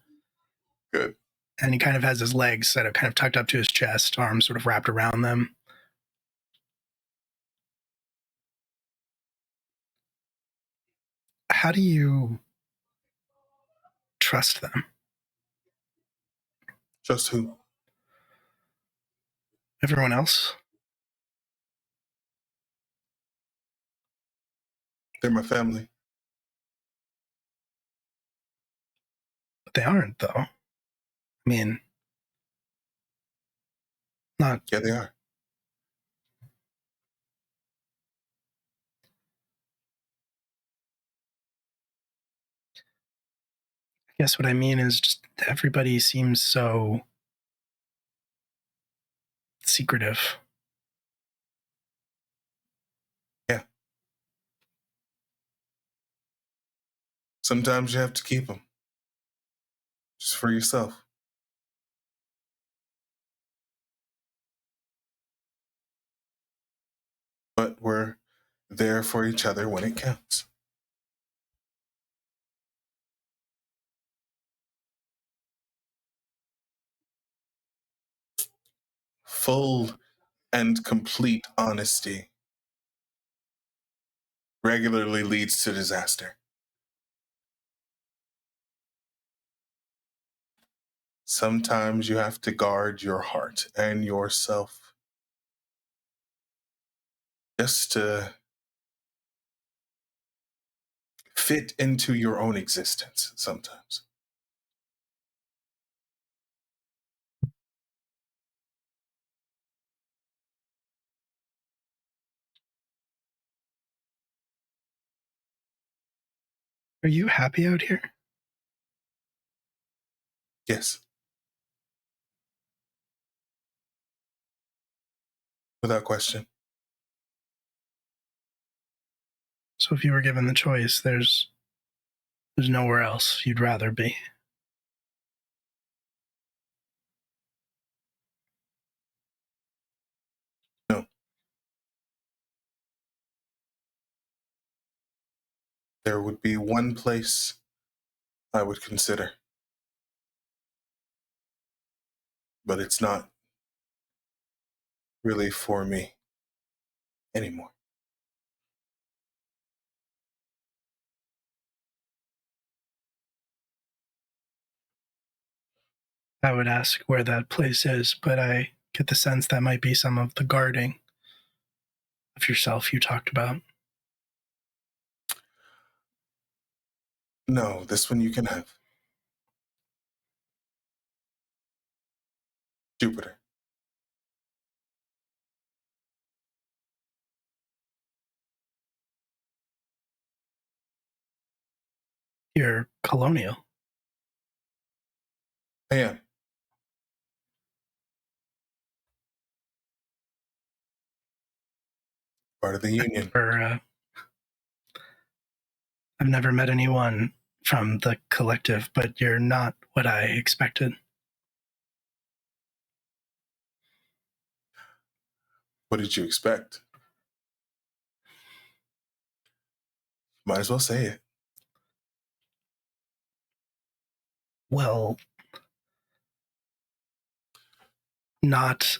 Good. And he kind of has his legs that are kind of tucked up to his chest, arms sort of wrapped around them. How do you trust them? Trust who? Everyone else? They're my family. But they aren't, though. I mean, not... Yeah, they are. I guess what I mean is just everybody seems so secretive. Yeah. Sometimes you have to keep them. Just for yourself. But we're there for each other when it counts. Full and complete honesty regularly leads to disaster. Sometimes you have to guard your heart and yourself just to fit into your own existence sometimes. Are you happy out here? Yes. Without question. So if you were given the choice, there's nowhere else you'd rather be. No. There would be one place I would consider. But it's not really for me anymore. I would ask where that place is, but I get the sense that might be some of the guarding of yourself you talked about. No, this one you can have. Jupiter. You're colonial. I am. Part of the Union. I've never met anyone from the collective, but you're not what I expected. What did you expect? Might as well say it. Well, not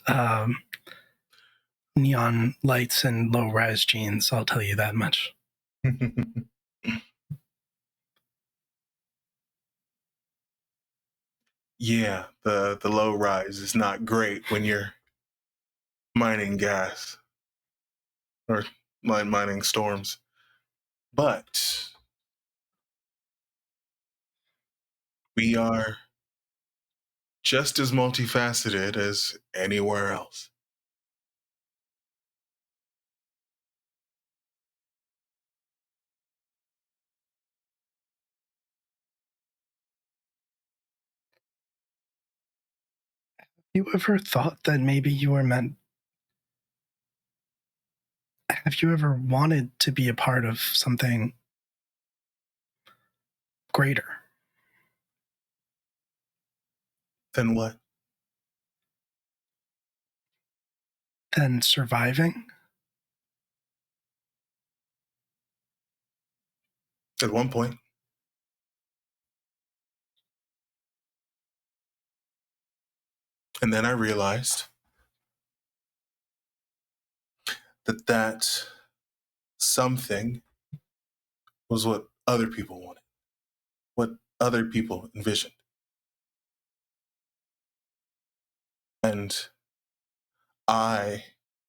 neon lights and low-rise jeans, I'll tell you that much. Yeah, the low rise is not great when you're mining gas or mining storms. But we are just as multifaceted as anywhere else. You ever thought that maybe you were meant... Have you ever wanted to be a part of something greater? Then what? Than surviving? At one point. And then I realized that something was what other people wanted, what other people envisioned. And I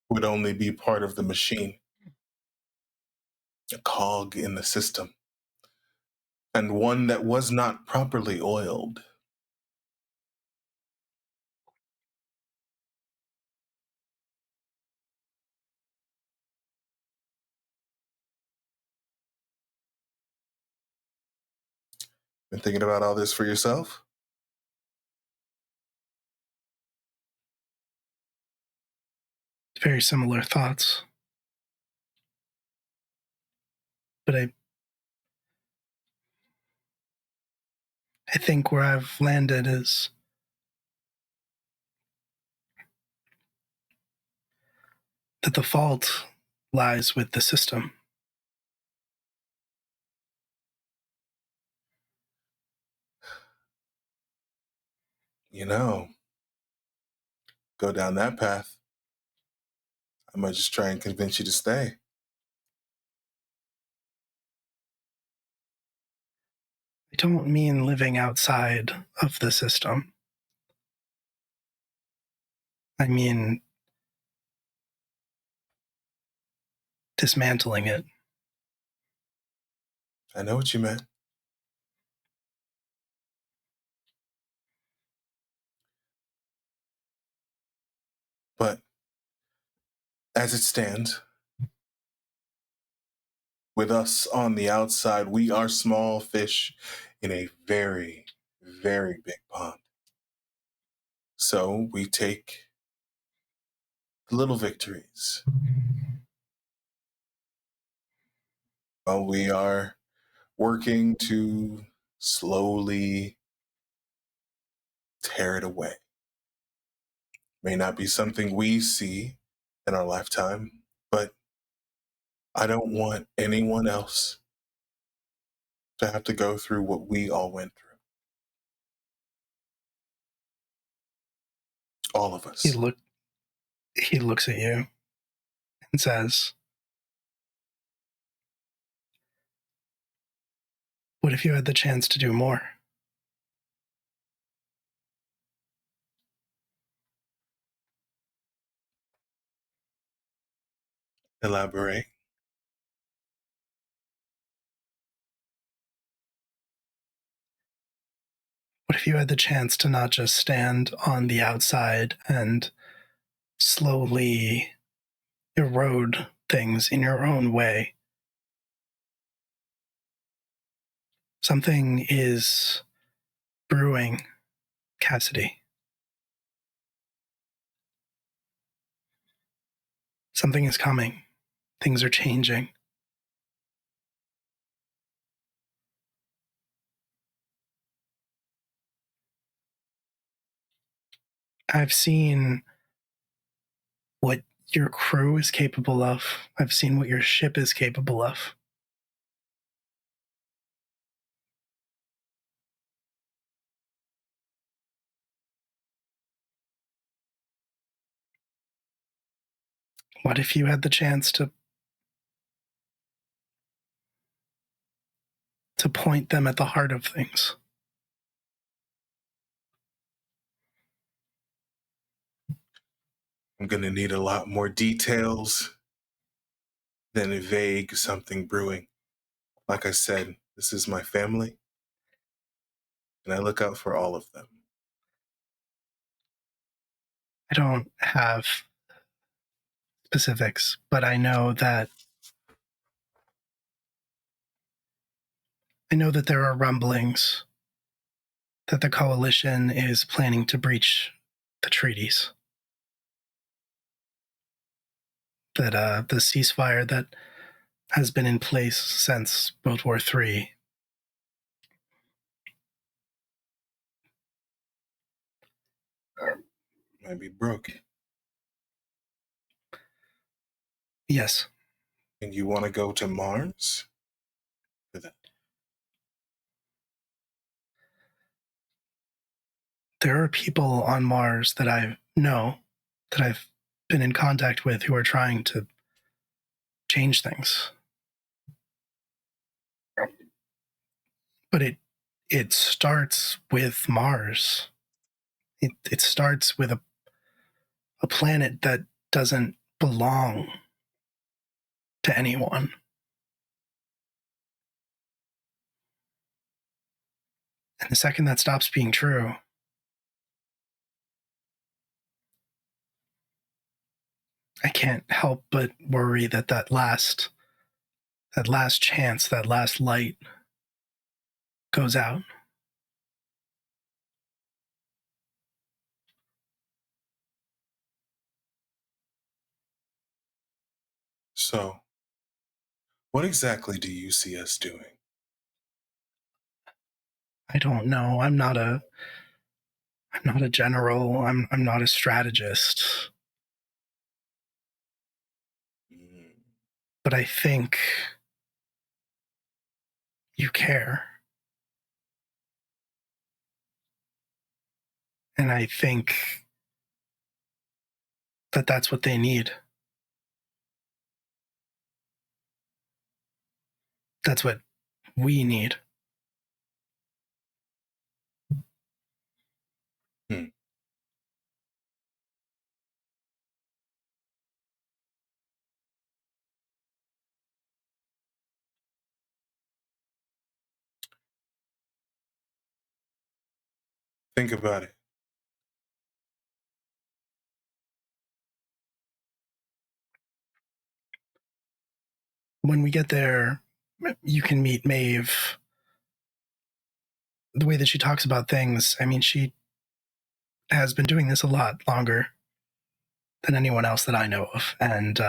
would only be part of the machine, a cog in the system, and one that was not properly oiled. Been thinking about all this for yourself? Very similar thoughts. But I think where I've landed is that the fault lies with the system. You know, go down that path. I might just try and convince you to stay. I don't mean living outside of the system. I mean dismantling it. I know what you meant. But as it stands, with us on the outside, we are small fish in a very, very big pond. So we take little victories. While we are working to slowly tear it away. May not be something we see in our lifetime, but I don't want anyone else to have to go through what we all went through. All of us. He looks at you and says, "What if you had the chance to do more?" Elaborate. What if you had the chance to not just stand on the outside and slowly erode things in your own way? Something is brewing, Cassidy. Something is coming. Things are changing. I've seen what your crew is capable of. I've seen what your ship is capable of. What if you had the chance to point them at the heart of things? I'm going to need a lot more details than a vague something brewing. Like I said, this is my family, and I look out for all of them. I don't have specifics, but I know that there are rumblings that the coalition is planning to breach the treaties. That the ceasefire that has been in place since World War III Might be broke. Yes. And you want to go to Mars for that? There are people on Mars that I know, that I've been in contact with, who are trying to change things. But it starts with Mars. It starts with a planet that doesn't belong to anyone. And the second that stops being true, I can't help but worry that that last chance, that last light goes out. So, what exactly do you see us doing? I don't know. I'm not a general. I'm not a strategist. But I think you care. And I think that that's what they need. That's what we need. Think about it. When we get there, you can meet Maeve. The way that she talks about things, I mean, she has been doing this a lot longer than anyone else that I know of. And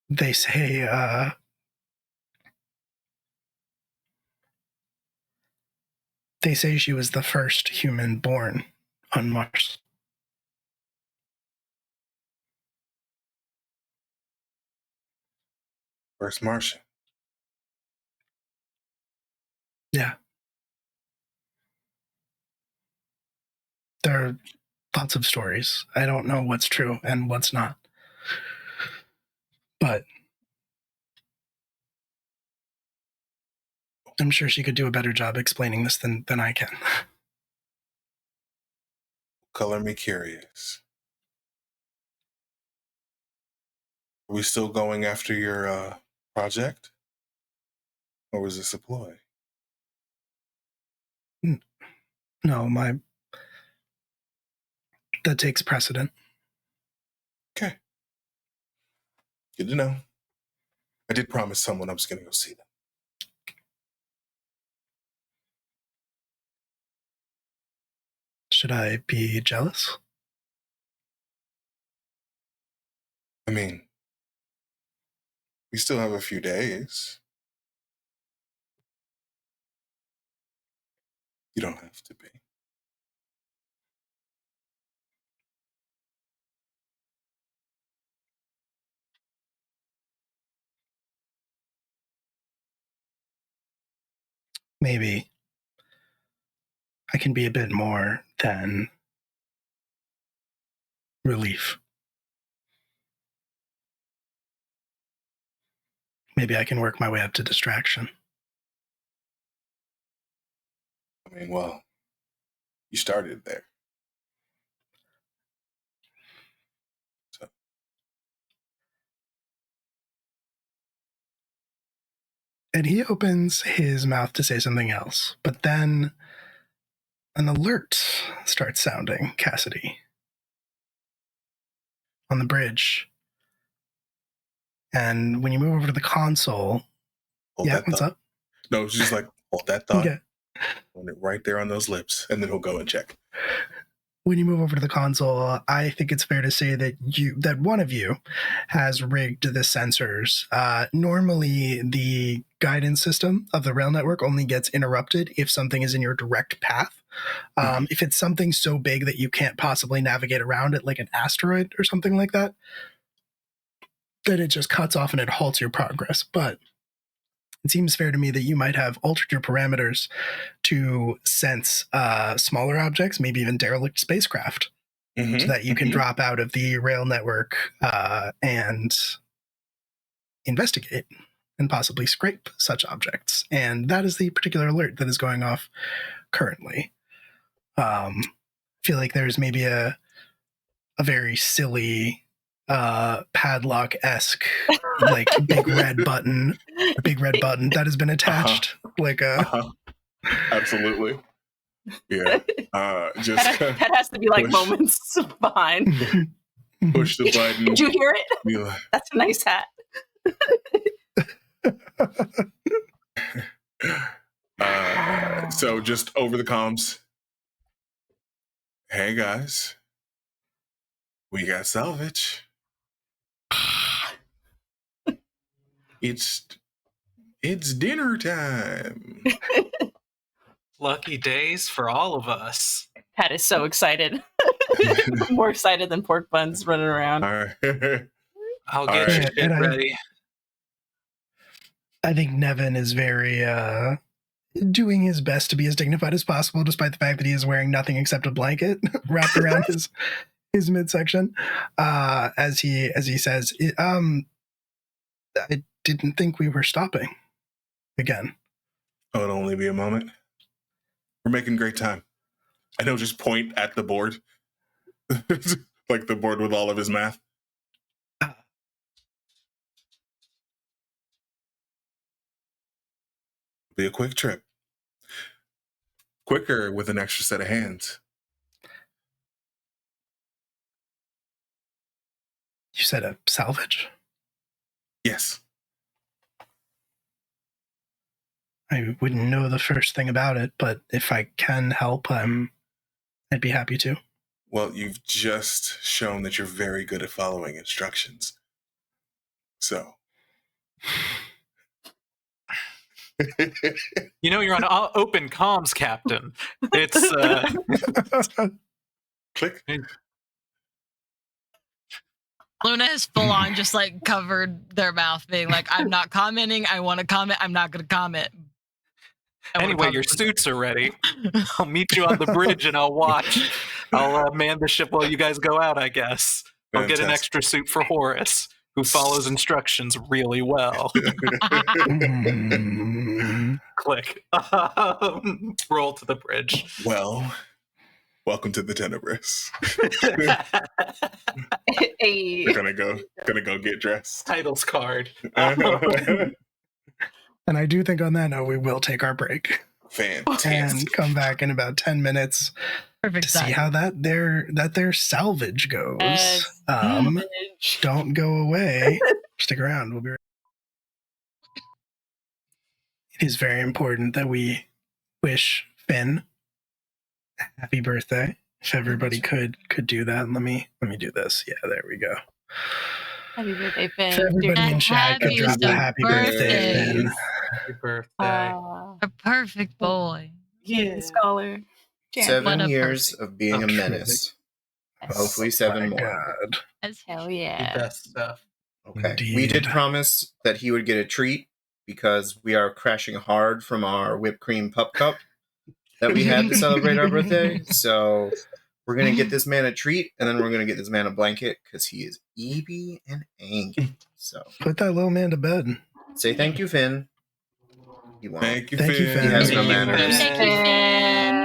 they say she was the first human born on Mars. First Martian. Yeah. There are lots of stories. I don't know what's true and what's not. But I'm sure she could do a better job explaining this than I can. Color me curious. Are we still going after your project? Or was this a ploy? No, that takes precedent. Okay. Good to know. I did promise someone I was going to go see them. Should I be jealous? I mean, we still have a few days. You don't have to be. Maybe I can be a bit more than relief. Maybe I can work my way up to distraction. I mean, well, you started there. So. And he opens his mouth to say something else, but then an alert starts sounding, Cassidy, on the bridge. And when you move over to the console, Hold what's up? No, it's just like, hold that thought. Okay. Hold it right there on those lips, and then we'll go and check. When you move over to the console, I think it's fair to say that one of you has rigged the sensors. Normally, the guidance system of the rail network only gets interrupted if something is in your direct path. If it's something so big that you can't possibly navigate around it, like an asteroid or something like that, then it just cuts off and it halts your progress. But it seems fair to me that you might have altered your parameters to sense smaller objects, maybe even derelict spacecraft, so that you can drop out of the rail network and investigate and possibly scrape such objects. And that is the particular alert that is going off currently. I feel like there's maybe a very silly padlock-esque like big red button that has been attached absolutely, yeah. Just that has to be like moments behind. Push the button. Did you hear it? That's a nice hat. So just over the comms, hey guys, we got salvage. It's dinner time. Lucky days for all of us. Pat is so excited. More excited than pork buns running around. All right. I'll get your shit ready. I think Nevin is very doing his best to be as dignified as possible, despite the fact that he is wearing nothing except a blanket wrapped around his midsection. As he says, I didn't think we were stopping again. Oh, it'll only be a moment. We're making great time. And he'll just point at the board. Like the board with all of his math. be a quick trip. Quicker with an extra set of hands. You said a salvage? Yes. I wouldn't know the first thing about it, but if I can help, I'd be happy to. Well, you've just shown that you're very good at following instructions. So. You know, you're on open comms, Captain. It's Click. Luna has full on just like covered their mouth, being like, I'm not commenting. I want to comment. I'm not going to comment. Anyway, your suits are ready. I'll meet you on the bridge and I'll watch. I'll man the ship while you guys go out, I guess. I'll get an extra suit for Horace, who follows instructions really well. Click. Roll to the bridge. Well, welcome to the Tenebris. Hey. We're gonna go get dressed. Titles card. And I do think on that note, we will take our break. Fantastic. And come back in about 10 minutes Perfect to see how their salvage goes. Don't go away. Stick around. We'll be right. It is very important that we wish Finn a happy birthday. If everybody could do that. Let me do this. Yeah, there we go. Happy birthday, Finn. If everybody in chat could drop a happy birthday, Finn. Happy birthday. A perfect boy. Yeah, scholar. 7 years of being a menace. Hopefully 7 more. God. Hell The yeah. best stuff. Okay. Indeed. We did promise that he would get a treat because we are crashing hard from our whipped cream pup cup that we had to celebrate our birthday. So we're going to get this man a treat, and then we're going to get this man a blanket because he is eeby and angry. So Put that little man to bed. say thank you, Finn. He won't. Thank you, Thank you, Finn. Finn. He has no Thank you, manners. Finn.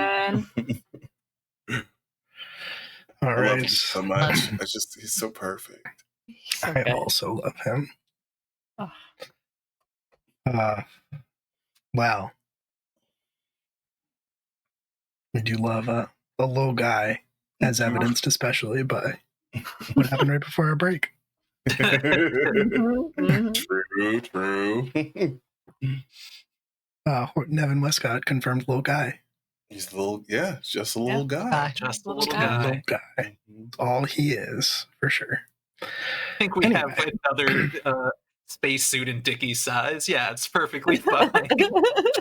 All I love him right. so much. He's so perfect. So I good. also love him. Oh. Wow. We do love a low guy, as evidenced especially by what happened right before our break. True. Nevin Westcott confirmed low guy. He's a little, just a little guy. Just a Little little guy. Low guy. guy. All he is, for sure. I think we have Anyway. another spacesuit in Dickie's size. Yeah, it's perfectly fine.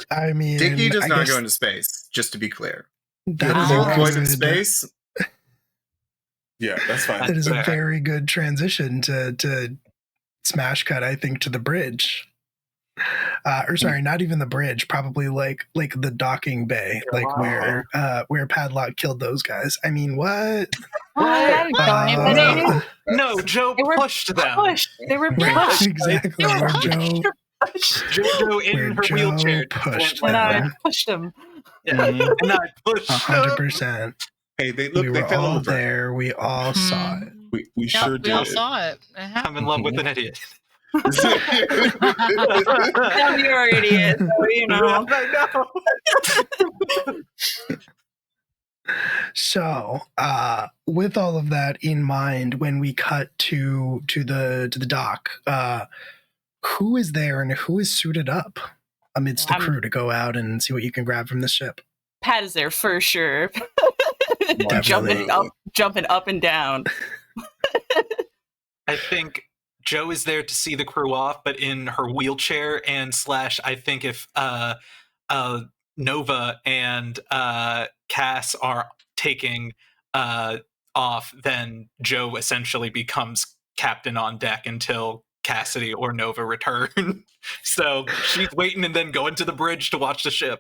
I mean, Dickie does I not guess go into space, just to be clear. that The is whole a point of good- space. Yeah, that's fine. That is a Fair. very good transition to smash cut, I think, to the bridge. Or sorry, not even the bridge, probably like the docking bay, like where Padlock killed those guys. I mean, what? What? No, Joe They were pushed them. Pushed. They were Right, pushed. exactly. Where Joe JoJo in where her Joe wheelchair pushed went And like I them. pushed him. that. Yeah. And I pushed 100%. Hey, they We were fell all over. there. We all saw it. We sure we did. all saw it. It happened. I'm in love with an idiot. Now you're an idiot, so you know. I know. So, with all of that in mind, when we cut to the dock, who is there and who is suited up amidst the crew to go out and see what you can grab from the ship? Pat is there for sure. Definitely. jumping up and down. I think Joe is there to see the crew off, but in her wheelchair and / I think if Nova and Cass are taking off, then Joe essentially becomes captain on deck until Cassidy or Nova return. So she's waiting and then going to the bridge to watch the ship.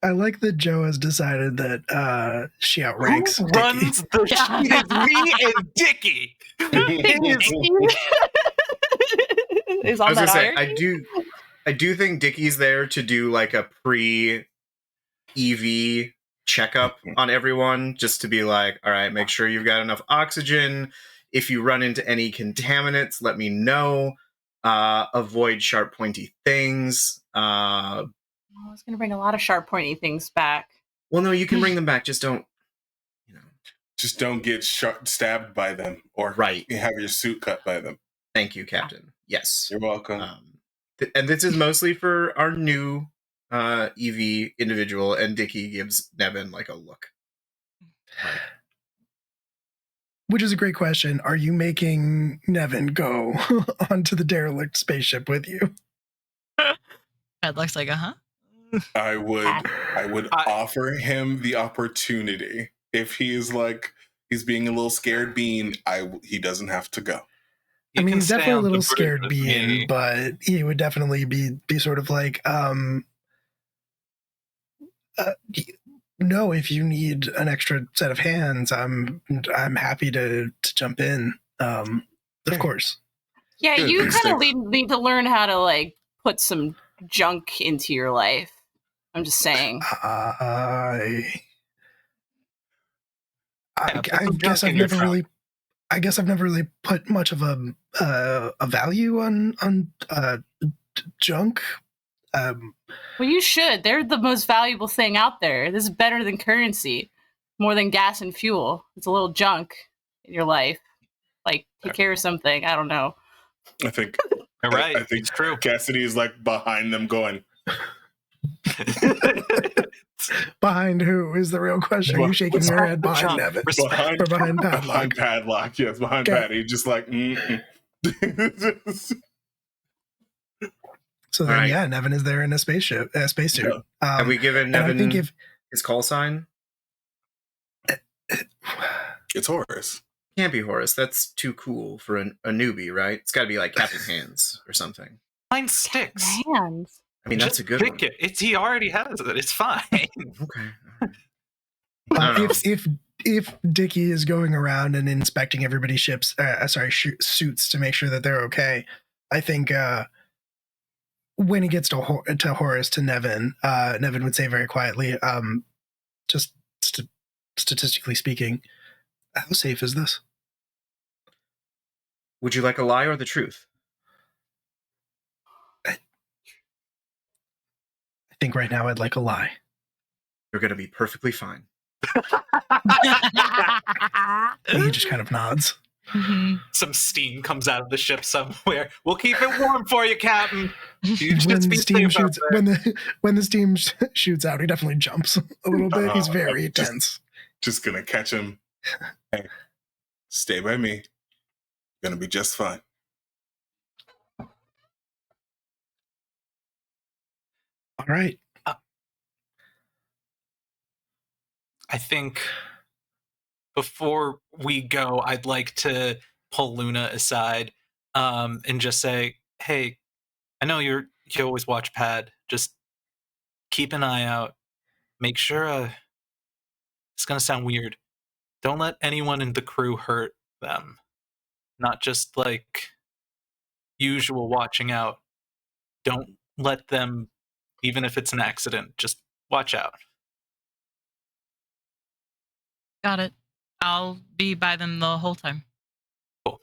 I like that Joe has decided that she outranks Who Dickie. runs the ship? It is me and Dickie. It is Is I on was that gonna say, iron? I do think Dickie's there to do like a pre-EV checkup on everyone, just to be like, all right, make sure you've got enough oxygen. If you run into any contaminants, let me know. Avoid sharp, pointy things. I was going to bring a lot of sharp, pointy things back. Well, no, you can bring them back. Just don't, Just don't get stabbed by them or Right. have your suit cut by them. Thank you, Captain. Yes. You're welcome. And this is mostly for our new EV individual, and Dickie gives Nevin like a look. Which is a great question. Are you making Nevin go onto the derelict spaceship with you? That looks like I would offer him the opportunity. If he is like he's being a little scared bean, he doesn't have to go. I mean, he's definitely a little scared being, but he would definitely be sort of like, no, if you need an extra set of hands, I'm happy to jump in. Of course. Yeah, good. You kind of need to learn how to like put some junk into your life. I'm just saying. I guess I've never really put much of a value on junk. Well, you should. They're the most valuable thing out there. This is better than currency, more than gas and fuel. It's a little junk in your life. Like, take care of something. I don't know. I think. You're right. I think it's true. Cassidy is like behind them going. Behind who is the real question? Are you shaking your head behind Nevin? Behind Padlock? Behind Padlock, yes, behind Patty. Just like, So then, yeah, Nevin is there in a spacesuit. Yeah. Have we given Nevin his call sign? It's Horus. Can't be Horus. That's too cool for a newbie, right? It's got to be like Captain Hands or something. Mine sticks. Hands. I mean, that's a good one. He already has it. It's fine. Okay. If Dickie is going around and inspecting everybody's suits to make sure that they're okay, I think when he gets to Horus, to Nevin, Nevin would say very quietly, just statistically speaking, how safe is this? Would you like a lie or the truth? I think right now I'd like a lie. You're going to be perfectly fine. He just kind of nods. Mm-hmm. Some steam comes out of the ship somewhere. We'll keep it warm for you, Captain. When the steam shoots out, he definitely jumps a little bit. He's very tense. Just gonna catch him. Hey, stay by me. You're gonna be just fine. All right. I think before we go, I'd like to pull Luna aside and just say, hey, I know you always watch Pad. Just keep an eye out. Make sure, it's going to sound weird. Don't let anyone in the crew hurt them. Not just like usual watching out. Don't let them, even if it's an accident, just watch out. Got it. I'll be by them the whole time. Cool.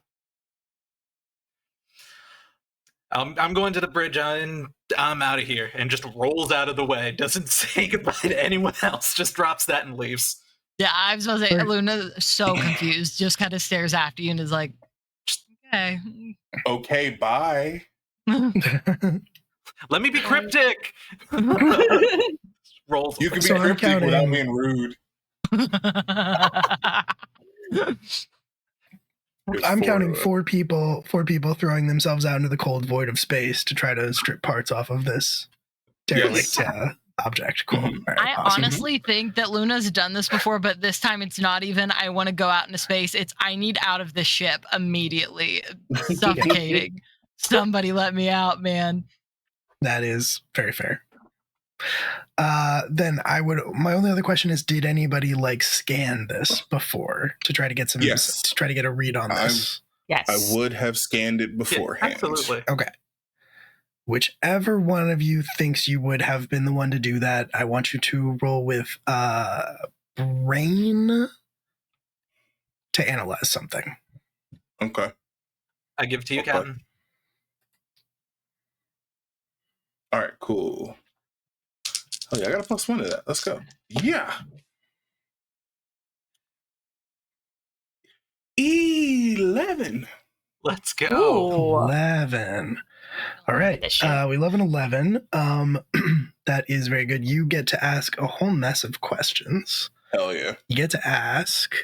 I'm going to the bridge and I'm out of here, and just rolls out of the way. Doesn't say goodbye to anyone else. Just drops that and leaves. Yeah, I was supposed to say, Luna's so confused. Just kind of stares after you and is like, okay. Okay, bye. Let me be cryptic. Rolls. You can be cryptic without being rude. I'm counting four people throwing themselves out into the cold void of space to try to strip parts off of this derelict object. Cool. Right, I honestly think that Luna's done this before, but this time it's not even I want to go out into space. It's I need out of this ship immediately. Suffocating. Somebody let me out, man. That is very fair. Then my only other question is, did anybody like scan this before to try to get to try to get a read on this? Yes. I would have scanned it beforehand. Yeah, absolutely. Okay. Whichever one of you thinks you would have been the one to do that, I want you to roll with brain to analyze something. Okay. I give it to you, Captain. All right, cool. Oh yeah, I got a +1 to that. Let's go. Yeah. 11. Let's go. Ooh. 11. All right. This shit. We love an 11. That is very good. You get to ask a whole mess of questions. Hell yeah. You get to ask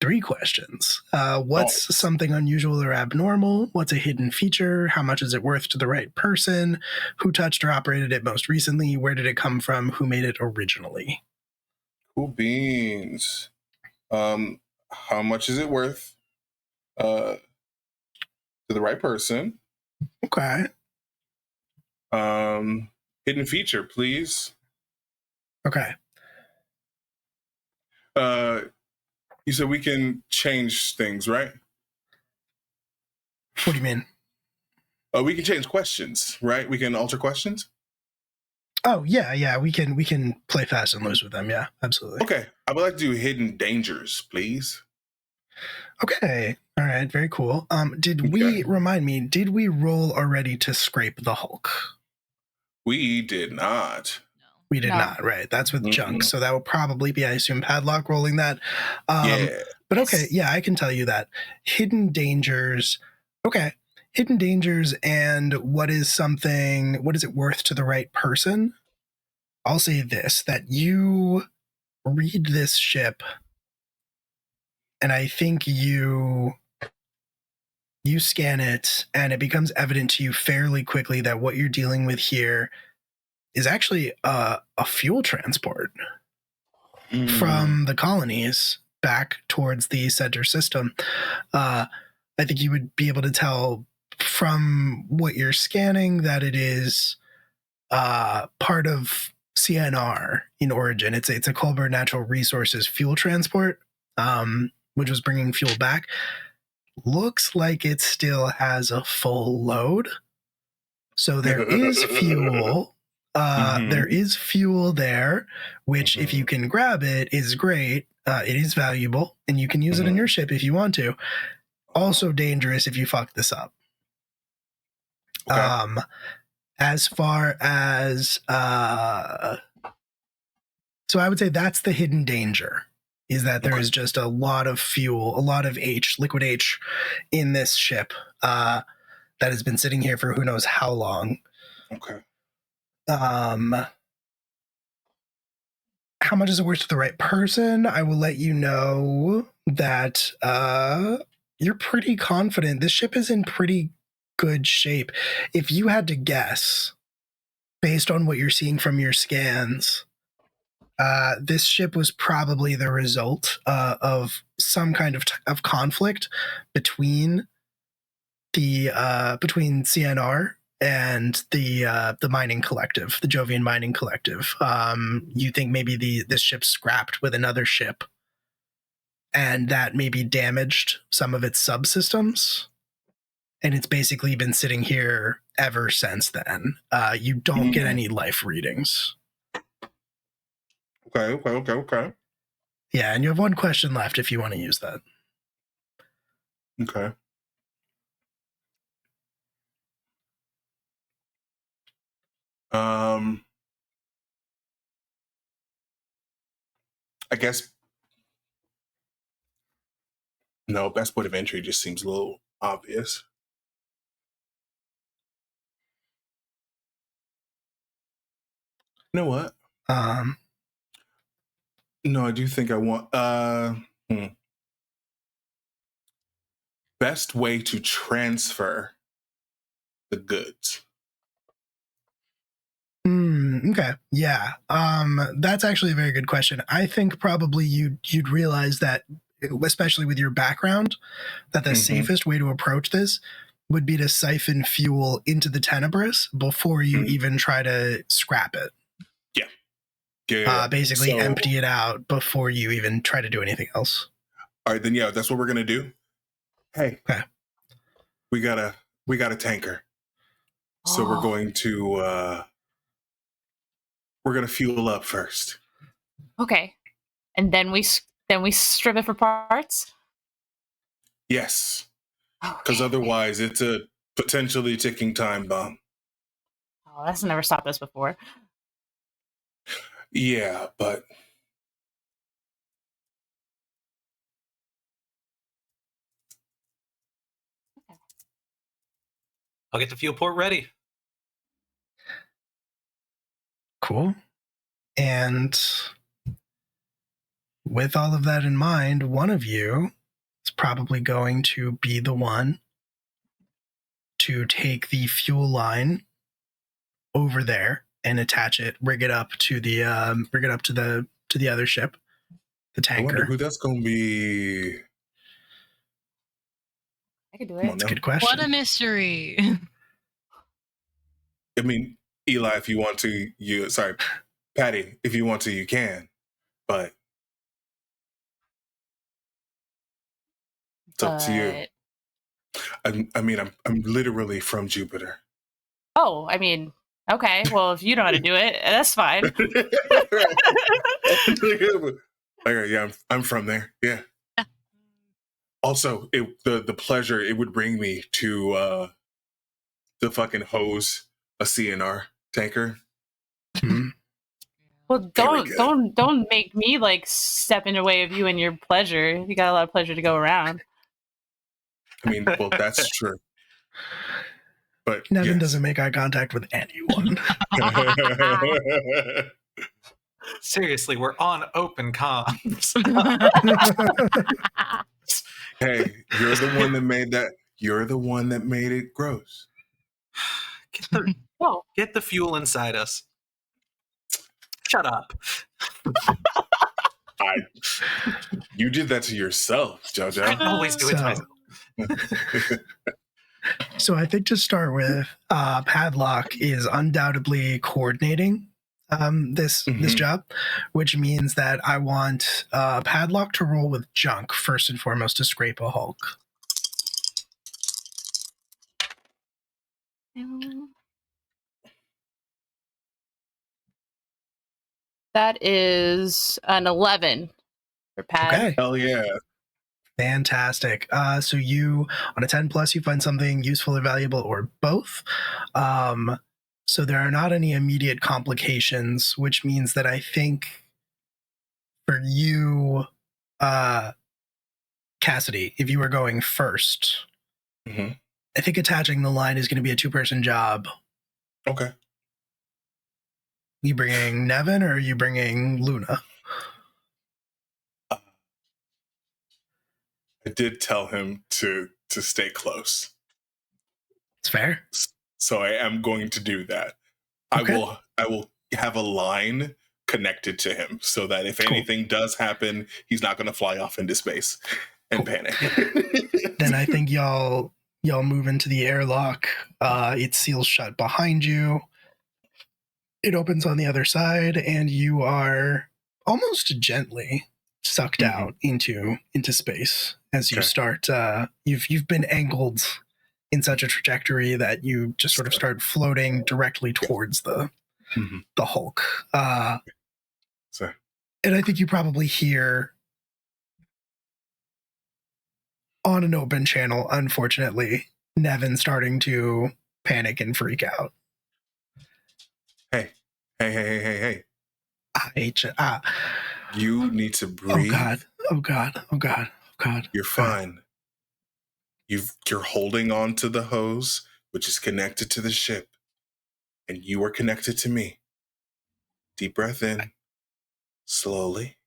3 questions. What's something unusual or abnormal? What's a hidden feature? How much is it worth to the right person? Who touched or operated it most recently? Where did it come from? Who made it originally? Cool beans. How much is it worth? To the right person. Okay. Hidden feature, please. Okay. You said we can change things, right? What do you mean? We can change questions, right? We can alter questions. Oh yeah. We can play fast and loose with them. Yeah, absolutely. Okay, I would like to do hidden dangers, please. Okay. All right. Very cool. Did we roll already to scrape the Hulk? We did not. We did No. not, right? That's with Mhm. junk. So that will probably be, I assume, Padlock rolling that. Yeah. But okay, yeah, I can tell you that. Hidden dangers. Okay. Hidden dangers and what is it worth to the right person? I'll say this, that you read this ship and I think you scan it and it becomes evident to you fairly quickly that what you're dealing with here is actually a fuel transport from the colonies back towards the center system. I think you would be able to tell from what you're scanning that it is part of CNR in origin. It's a Colbert Natural Resources fuel transport, which was bringing fuel back. Looks like it still has a full load. So there is fuel. There is fuel there, which if you can grab it is great. It is valuable and you can use it in your ship if you want to. Also dangerous if you fuck this up. Okay. As far as so I would say that's the hidden danger, is that there is just a lot of fuel, a lot of liquid H in this ship that has been sitting here for who knows how long. Okay. How much is it worth to the right person? I will let you know that you're pretty confident. This ship is in pretty good shape. If you had to guess, based on what you're seeing from your scans, this ship was probably the result of some kind of conflict between between CNR and the mining collective, the Jovian mining collective. You think maybe this ship scrapped with another ship, and that maybe damaged some of its subsystems, and it's basically been sitting here ever since then. You don't get any life readings. Okay. Yeah, and you have 1 question left if you want to use that. Okay. I guess no, best point of entry just seems a little obvious. You know what? No, I do think I want best way to transfer the goods. Okay. Yeah. That's actually a very good question. I think probably you'd realize that, especially with your background, that the safest way to approach this would be to siphon fuel into the Tenebris before you even try to scrap it. Yeah. Basically empty it out before you even try to do anything else. All right, then yeah, that's what we're gonna do. Hey, okay. We got a tanker, so we're going to fuel up first. Okay, and then we strip it for parts. Yes, because otherwise it's a potentially ticking time bomb. Oh, that's never stopped us before. Yeah, but I'll get the fuel port ready. Cool. And with all of that in mind, one of you is probably going to be the one to take the fuel line over there and attach it, rig it up to the other ship, the I wonder tanker. who that's going to be. I could do Come on it. That's a now. good question. What a mystery. I mean, Eli, if you want to, sorry, Patty, if you want to, you can, but it's up to you. I'm literally from Jupiter. Oh, I mean, okay. Well, if you know how to do it, that's fine. Okay, yeah, I'm from there. Yeah. Also, the pleasure it would bring me to fucking hose a CNR tanker. Hmm. Well, Very good. don't make me like step in the way of you and your pleasure. You got a lot of pleasure to go around. I mean, well, that's true. But Nevin yes. doesn't make eye contact with anyone. Seriously, we're on open comms. Hey, you're the one that made that. You're the one that made it gross. Oh, Get the fuel inside us. Shut up. You did that to yourself, I JoJo. always do it to myself. So I think to start with, Padlock is undoubtedly coordinating this job, which means that I want Padlock to roll with junk first and foremost to scrape a Hulk. that is an 11 for Pad. Okay. Hell yeah. Fantastic. So you, on a 10 plus, you find something useful or valuable or both. So there are not any immediate complications, which means that I think for you, Cassidy, if you were going first, Mm-hmm. I think attaching the line is going to be a 2-person job. Okay. You bringing Nevin or are you bringing Luna? I did tell him to stay close. It's fair. So I am going to do that. Okay. I will have a line connected to him so that if anything does happen, he's not going to fly off into space and panic. Then I think y'all move into the airlock. It seals shut behind you. It opens on the other side, and you are almost gently sucked out into space as you start. You've been angled in such a trajectory that you just sort of start floating directly towards the Hulk. And I think you probably hear on an open channel, unfortunately, Nevin starting to panic and freak out. Hey. You need to breathe. Oh God. You're fine. You're holding on to the hose, which is connected to the ship, and you are connected to me. Deep breath in, slowly.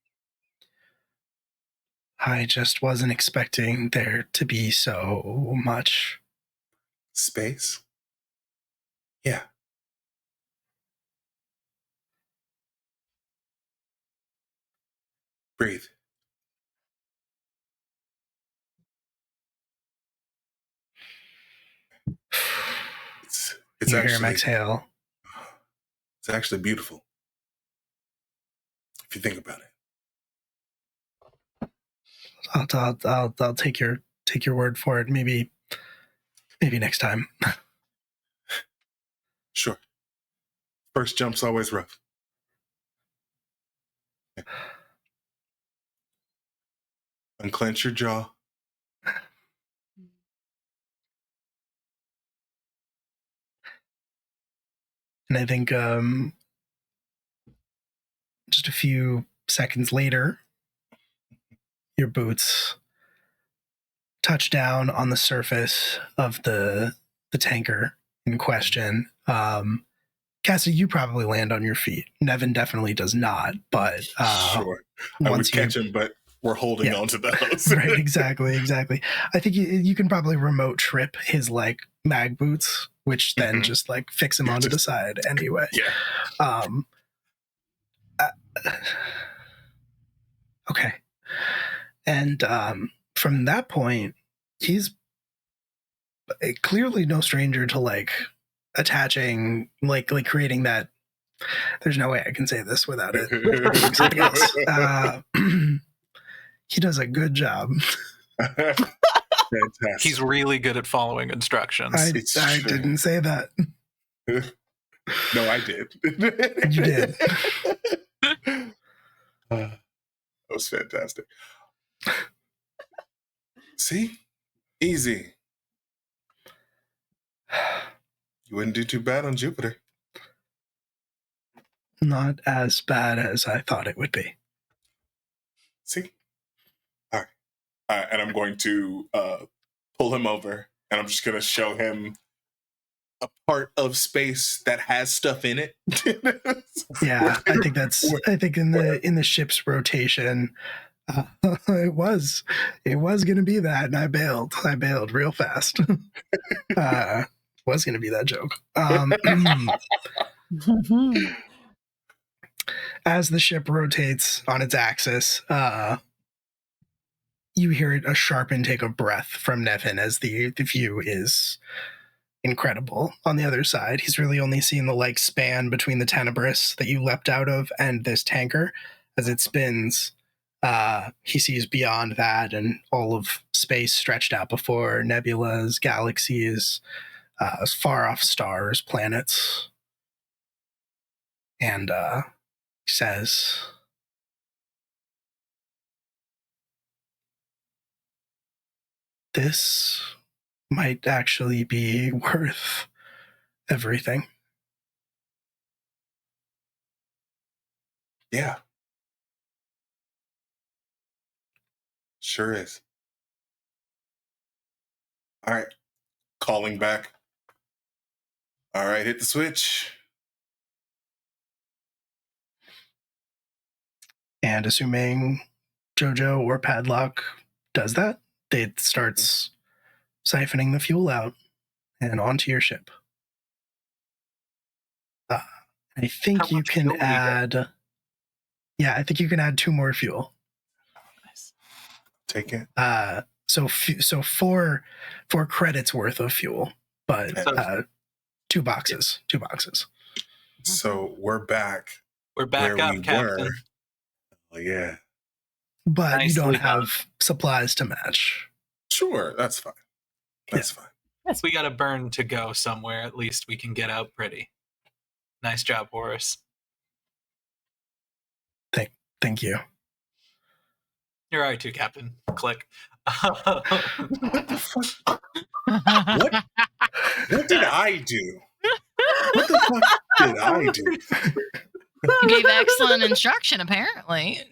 I just wasn't expecting there to be so much space. Yeah. Breathe. It's you actually, hear him exhale. It's actually beautiful. If you think about it. I'll take your word for it. Maybe next time. Sure. First jump's always rough. Okay. Unclench your jaw. And I think just a few seconds later, your boots touch down on the surface of the tanker in question. Cassie, you probably land on your feet. Nevin definitely does not, but sure. I would catch him, but we're holding on to those. Right, exactly. I think you can probably remote trip his like mag boots, which then just like fix him onto the side anyway. Yeah. Okay. And from that point, he's clearly no stranger to like attaching, like creating that. There's no way I can say this without it. He does a good job. Fantastic. He's really good at following instructions. I didn't say that. No, I did. You did. That was fantastic. See? Easy. You wouldn't do too bad on Jupiter. Not as bad as I thought it would be. See? All right. And I'm going to pull him over, and I'm just going to show him a part of space that has stuff in it. Yeah, I think in the ship's rotation, it was going to be that, and I bailed real fast. Was going to be that joke. As the ship rotates on its axis, you hear a sharp intake of breath from Nevin as the view is incredible. On the other side, he's really only seen the like span between the Tenebris that you leapt out of and this tanker. As it spins, he sees beyond that and all of space stretched out before, nebulas, galaxies, far off stars, planets. And he says, this might actually be worth everything. Yeah. Sure is. All right. Calling back. All right, hit the switch. And assuming Jojo or Padlock does that, it starts siphoning the fuel out and onto your ship. I think you can add... Yeah, I think you can add 2 more fuel. Nice. Take it. So 4 credits worth of fuel, but 2 boxes. 2 boxes. So we're back. We're back up, Captain. Oh, yeah. But Nicely you don't done. have supplies to match. Sure, that's fine. That's fine. Yes, we got a burn to go somewhere. At least we can get out pretty. Nice job, Horace. Thank you. You're all right too, Captain. Click. What the fuck? What did I do? What the fuck did I do? You gave excellent instruction, apparently.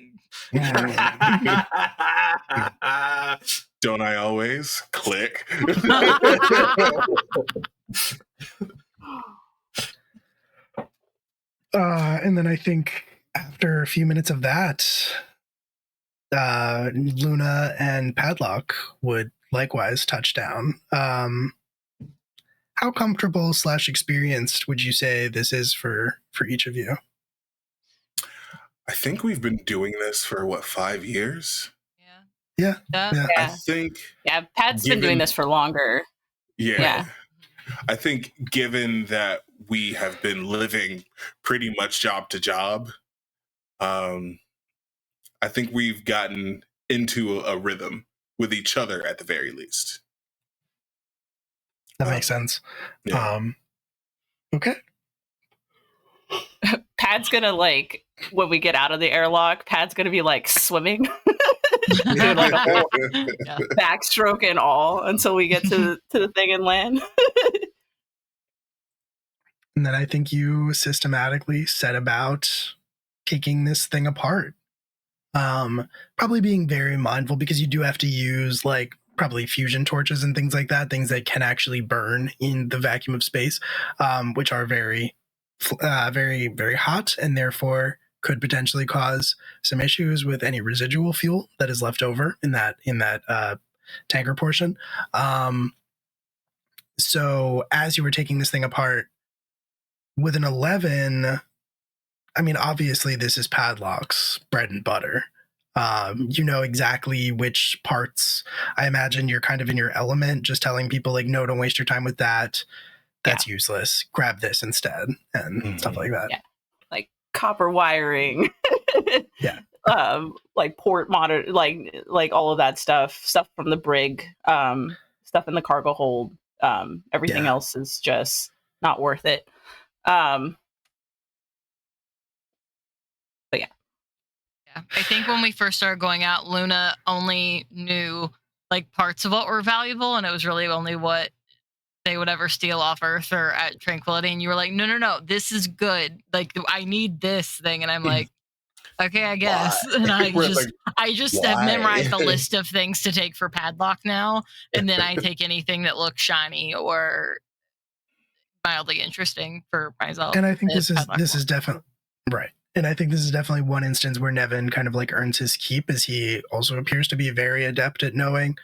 Don't I always? Click. And then I think after a few minutes of that, Luna and Padlock would likewise touch down. How comfortable / experienced would you say this is for each of you? I think we've been doing this for 5 years? Yeah. I think. Yeah, Pad's been doing this for longer. Yeah. I think given that we have been living pretty much job to job, I think we've gotten into a rhythm with each other at the very least. That makes sense. Yeah. Okay. Pad's gonna when we get out of the airlock, Pad's gonna be swimming, doing a backstroke and all until we get to the thing and land. And then I think you systematically set about taking this thing apart. Probably being very mindful because you do have to use like probably fusion torches and things like that, things that can actually burn in the vacuum of space, which are very, very hot and therefore could potentially cause some issues with any residual fuel that is left over in that tanker portion. So as you were taking this thing apart with an 11, I mean, obviously this is Padlock's bread and butter. You know exactly which parts. I imagine you're kind of in your element, just telling people like, no, don't waste your time with that. That's useless. Grab this instead and stuff like that. Yeah. Like copper wiring. Yeah. Like port monitor, like all of that stuff from the brig, stuff in the cargo hold. Everything else is just not worth it. But yeah. Yeah. I think when we first started going out, Luna only knew like parts of what were valuable, and it was really only what they would ever steal off Earth or at Tranquility. And you were like, no, this is good. Like, I need this thing. And I'm like, okay, I guess. Why? And I just have why? memorized a list of things to take for Padlock now. And then I take anything that looks shiny or mildly interesting for myself. And I think this is definitely right. And I think this is definitely one instance where Nevin kind of like earns his keep, as he also appears to be very adept at knowing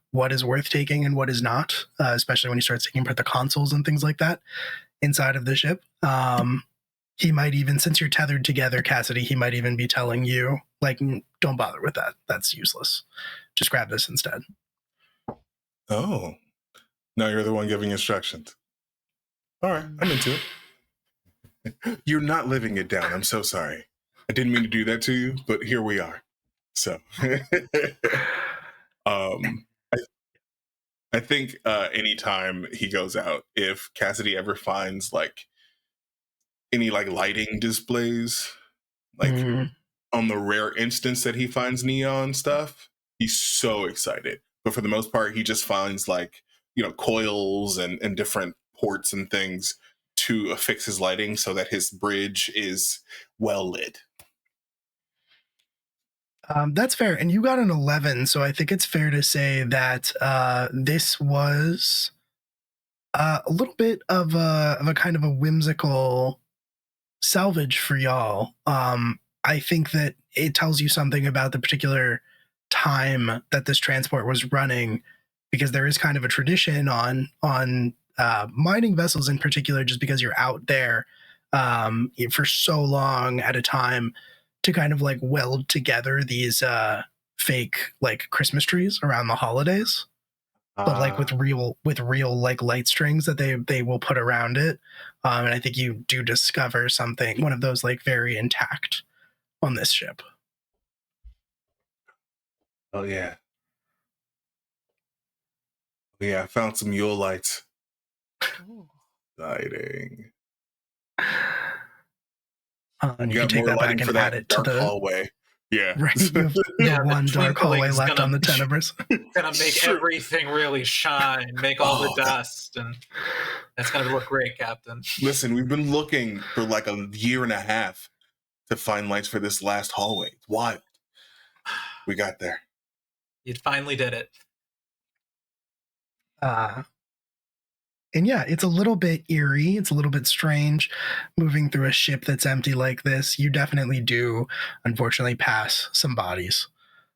what is worth taking and what is not, especially when he starts taking apart the consoles and things like that inside of the ship. He might even, since you're tethered together, Cassidy, he might even be telling you, like, don't bother with that. That's useless. Just grab this instead. Oh, now you're the one giving instructions. All right, I'm into it. You're not living it down. I'm so sorry. I didn't mean to do that to you, but here we are. So, I think anytime he goes out, if Cassidy ever finds like any like lighting displays, like on the rare instance that he finds neon stuff, he's so excited. But for the most part, he just finds like, you know, coils and different ports and things to affix his lighting so that his bridge is well lit. That's fair. And you got an 11, so I think it's fair to say that this was a little bit of a kind of a whimsical salvage for y'all. I think that it tells you something about the particular time that this transport was running, because there is kind of a tradition on mining vessels in particular, just because you're out there for so long at a time, to kind of like weld together these fake like Christmas trees around the holidays, but like with real like light strings that they will put around it. And I think you do discover something, one of those like very intact on this ship. Oh yeah. Yeah, I found some Yule lights. Exciting. And you can take that back and add it to the hallway. Yeah. Right. You have one dark hallway left on the Tenebris. Gonna make everything really shine, make all the dust, and that's gonna look great, Captain. Listen, we've been looking for like a year and a half to find lights for this last hallway. It's wild. We got there. You finally did it. And yeah, it's a little bit eerie. It's a little bit strange moving through a ship that's empty like this. You definitely do, unfortunately, pass some bodies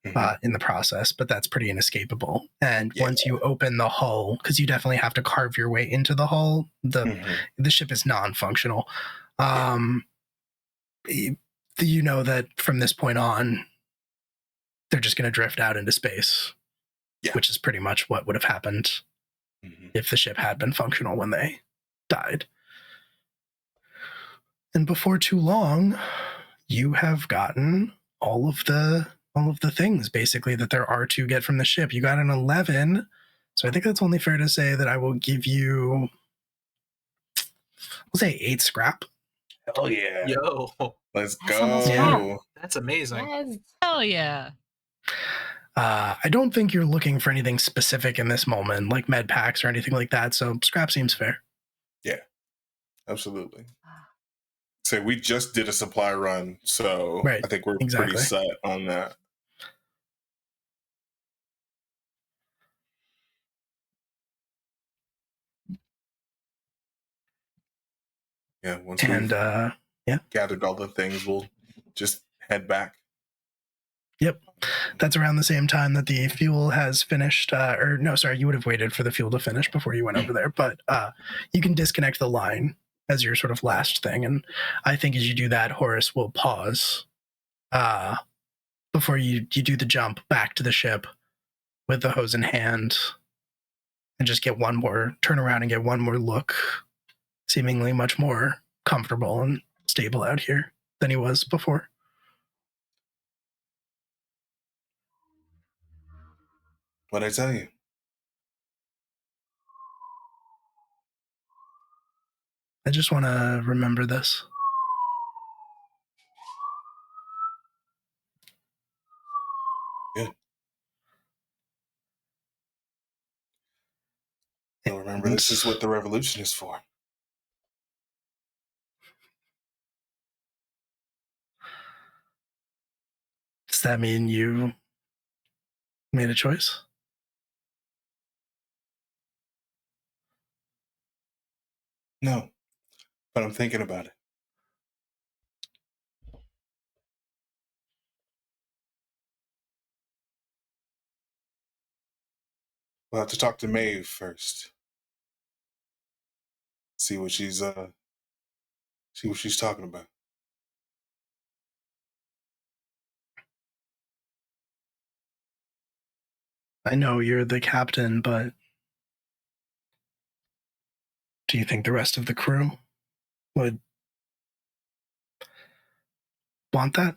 in the process, but that's pretty inescapable. And once you open the hull, because you definitely have to carve your way into the hull, the ship is non-functional. You know that from this point on, they're just going to drift out into space, which is pretty much what would have happened if the ship had been functional when they died. And before too long, you have gotten all of the things basically that there are to get from the ship. You got an 11, so I think that's only fair to say that I will give you, we'll say 8 scrap. Hell yeah. Yo. Let's That's go. That's amazing. Yes. Hell yeah. I don't think you're looking for anything specific in this moment, like med packs or anything like that, so scrap seems fair. Yeah, absolutely. So we just did a supply run, so Right, I think we're exactly. pretty set on that. Yeah, once we've gathered all the things, we'll just head back. Yep. That's around the same time that the fuel has finished. Or no, sorry, you would have waited for the fuel to finish before you went over there. But you can disconnect the line as your sort of last thing. And I think as you do that, Horace will pause before you do the jump back to the ship with the hose in hand and just get one more, turn around and get one more look, seemingly much more comfortable and stable out here than he was before. What'd I tell you? I just want to remember this. Yeah. You'll remember this is what the revolution is for. Does that mean you made a choice? No, but I'm thinking about it. We'll have to talk to Maeve first. See what she's talking about. I know you're the captain, but do you think the rest of the crew would want that?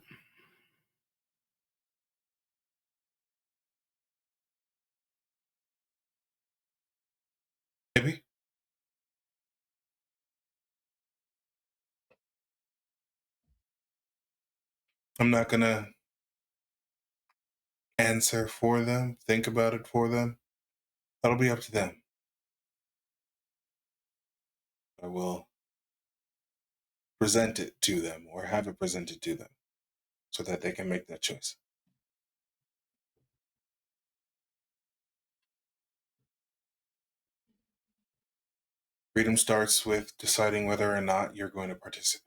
Maybe. I'm not gonna answer for them, think about it for them. That'll be up to them. I will present it to them or have it presented to them so that they can make that choice. Freedom starts with deciding whether or not you're going to participate.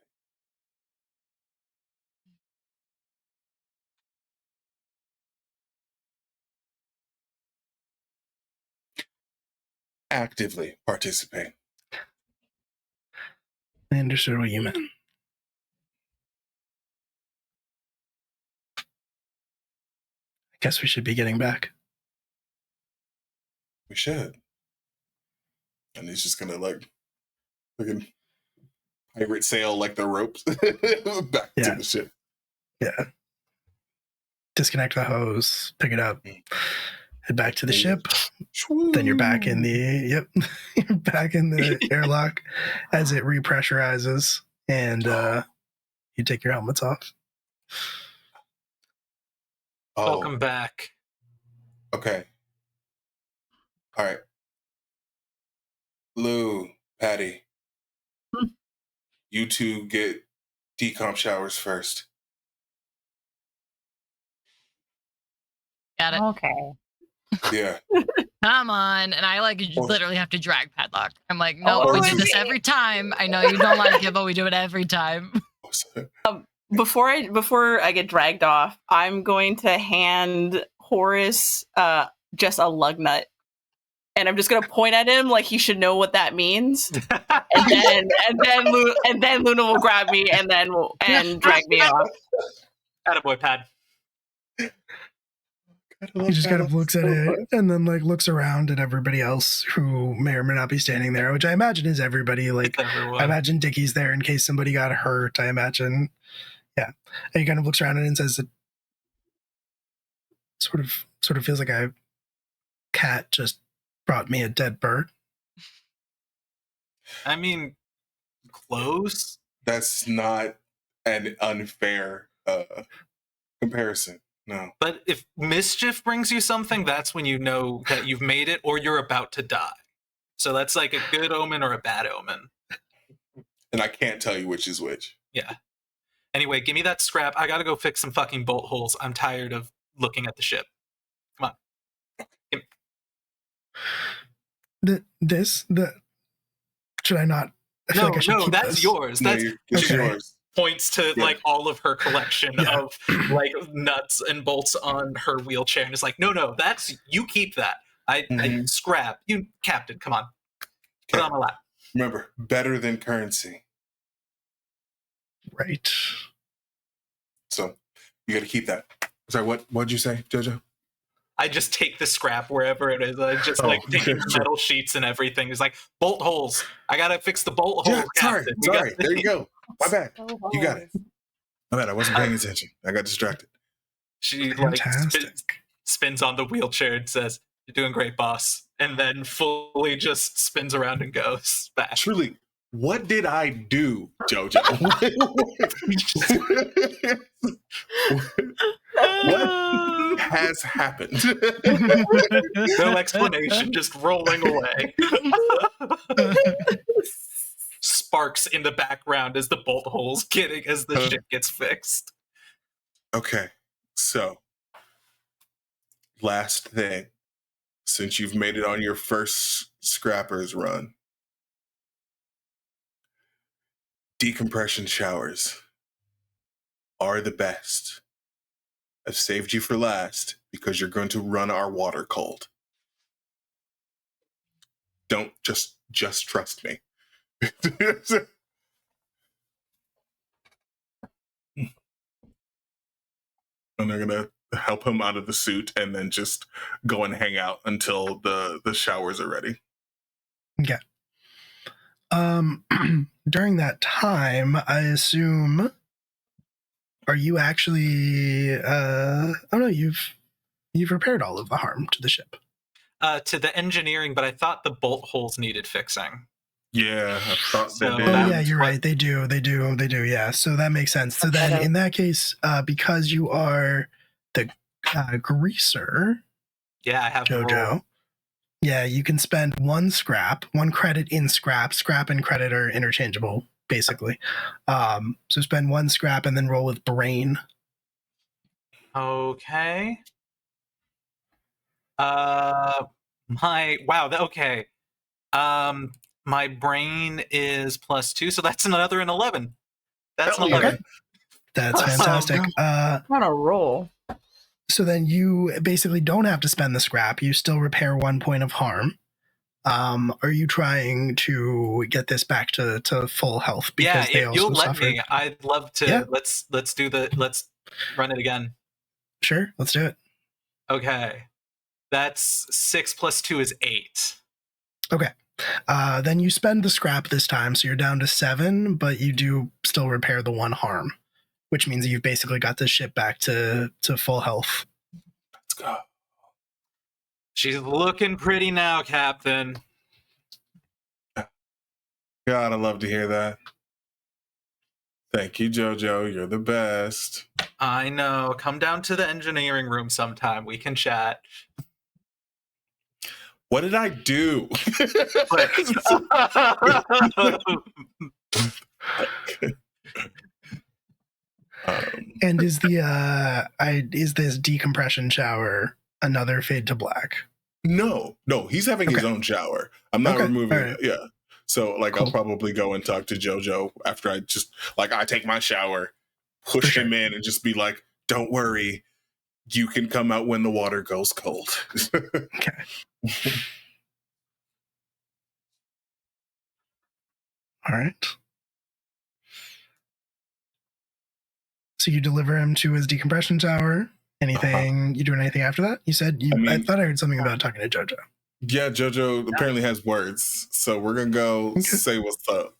Actively participate. I understood what you meant. I guess we should be getting back. We should. And he's just gonna fucking pirate sail like the ropes back to the ship. Yeah. Disconnect the hose, pick it up, head back to the ship. Then you're back in the you're back in the airlock as it repressurizes, and you take your helmets off. Welcome back. Okay. All right. Lou, Patty, you two get decomp showers first. Got it. Okay. Yeah. Come on. And I literally have to drag Padlock. I'm like, no, we do this every time. I know you don't like it, but we do it every time. Before I get dragged off, I'm going to hand Horace just a lug nut. And I'm just gonna point at him like he should know what that means, and then Luna will grab me and drag me off. Attaboy, Pad. He just kind of looks at it and then looks around at everybody else who may or may not be standing there, which I imagine is everybody. I imagine Dickie's there in case somebody got hurt. I imagine, yeah. And he kind of looks around and says, "It sort of feels like a cat just brought me a dead bird." I mean, close. That's not an unfair comparison. No. But if mischief brings you something, that's when you know that you've made it or you're about to die. So that's like a good omen or a bad omen. And I can't tell you which is which. Yeah. Anyway, give me that scrap. I gotta go fix some fucking bolt holes. I'm tired of looking at the ship. Come on. Should I not? I feel like I should keep that's this. yours. No, That's it's Okay. yours. points to Yeah. like all of her collection Yeah. of like nuts and bolts on her wheelchair, and it's like, no, that's you keep that. I Mhm. scrap. You captain, come on. Put it on my lap. Remember, better than currency. Right. So you got to keep that. Sorry, what'd you say, Jojo? I just take the scrap wherever it is. I just Oh, like taking sure. metal sheets and everything. It's like bolt holes. I gotta fix the bolt holes. Yeah, sorry. Captain. We got- There you go. My bad. So You got it. hard. My bad. I wasn't paying attention. I got distracted. She Fantastic. spins on the wheelchair and says, "You're doing great, boss," and then fully just spins around and goes back. Truly, what did I do, Jojo? What has happened? No explanation, just rolling away. Sparks in the background as the bolt holes as the ship gets fixed. Okay, so last thing, since you've made it on your first scrappers run, decompression showers are the best. I've saved you for last because you're going to run our water cold. Don't just trust me. And they're gonna help him out of the suit and then just go and hang out until the showers are ready. Okay. During that time, I assume, are you actually? Oh no, you've repaired all of the harm to the ship. To the engineering, but I thought the bolt holes needed fixing. Yeah, I thought So they Oh did. that- yeah, you're what- right. They do. Yeah, so that makes sense. So then, in that case, because you are the greaser, Yeah, I have the roll. Jojo. Yeah, you can spend one credit in scrap. Scrap and credit are interchangeable, basically. So spend one scrap and then roll with brain. Okay. Okay. My brain is +2, so that's another 11. That's an Hell yeah. 11. That's fantastic. I'm on a roll. So then you basically don't have to spend the scrap. You still repair 1 point of harm. Are you trying to get this back to full health? Yeah, Because they if also you'll let suffered. me, I'd love to. Yeah. Let's run it again. Sure, let's do it. Okay. That's 6 + 2 is 8. Okay. Then you spend the scrap this time, so you're down to 7, but you do still repair the 1 harm, which means you've basically got this ship back to full health. Let's go. She's looking pretty now, Captain. God, I love to hear that. Thank you, Jojo. You're the best. I know. Come down to the engineering room sometime. We can chat. What did I do? And is this decompression shower another fade to black? No, he's having his Okay. own shower. I'm not Okay, removing all right. it. Yeah. So Cool. I'll probably go and talk to Jojo after I just I take my shower, push For him in and just be like, don't worry, you can come out when the water goes cold. Okay. All right. So you deliver him to his decompression tower. Anything? You doing anything after that? You said you. I thought I heard something about talking to Jojo. Yeah, Jojo apparently has words. So we're gonna go say what's up.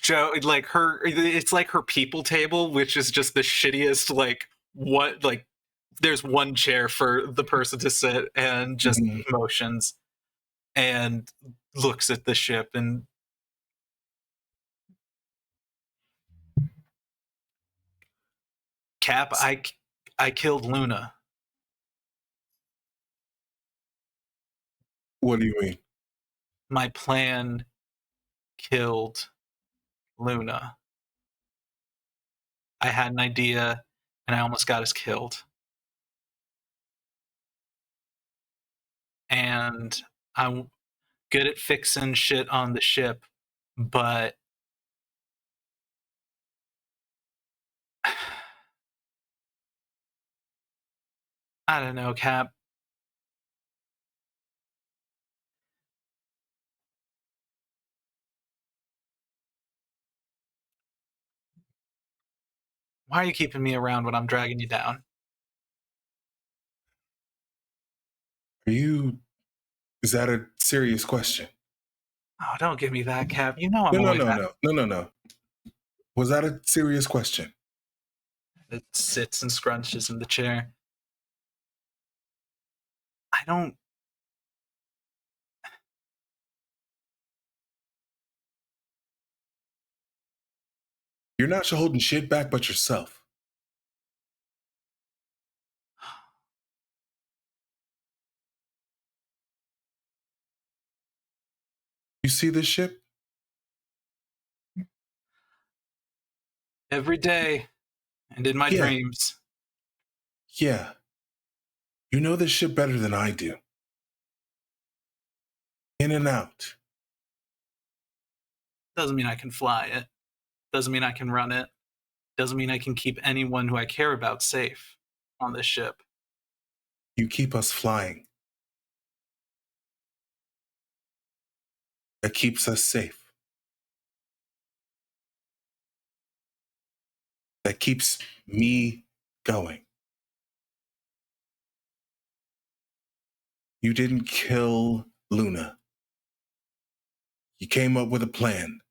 Joe, it's like her people table, which is just the shittiest, there's one chair for the person to sit and just motions and looks at the ship and Cap, I killed Luna. What do you mean? My plan killed Luna. I had an idea, and I almost got us killed. And I'm good at fixing shit on the ship, but I don't know, Cap. Why are you keeping me around when I'm dragging you down? Is that a serious question? Oh, don't give me that, Cap. You know I'm No. always Was that a serious question? It sits and scrunches in the chair. I don't... You're not holding shit back but yourself. You see this ship? Every day, and in my dreams. Yeah. You know this ship better than I do. In and out. Doesn't mean I can fly it. Doesn't mean I can run it. Doesn't mean I can keep anyone who I care about safe on this ship. You keep us flying. That keeps us safe. That keeps me going. You didn't kill Luna. You came up with a plan.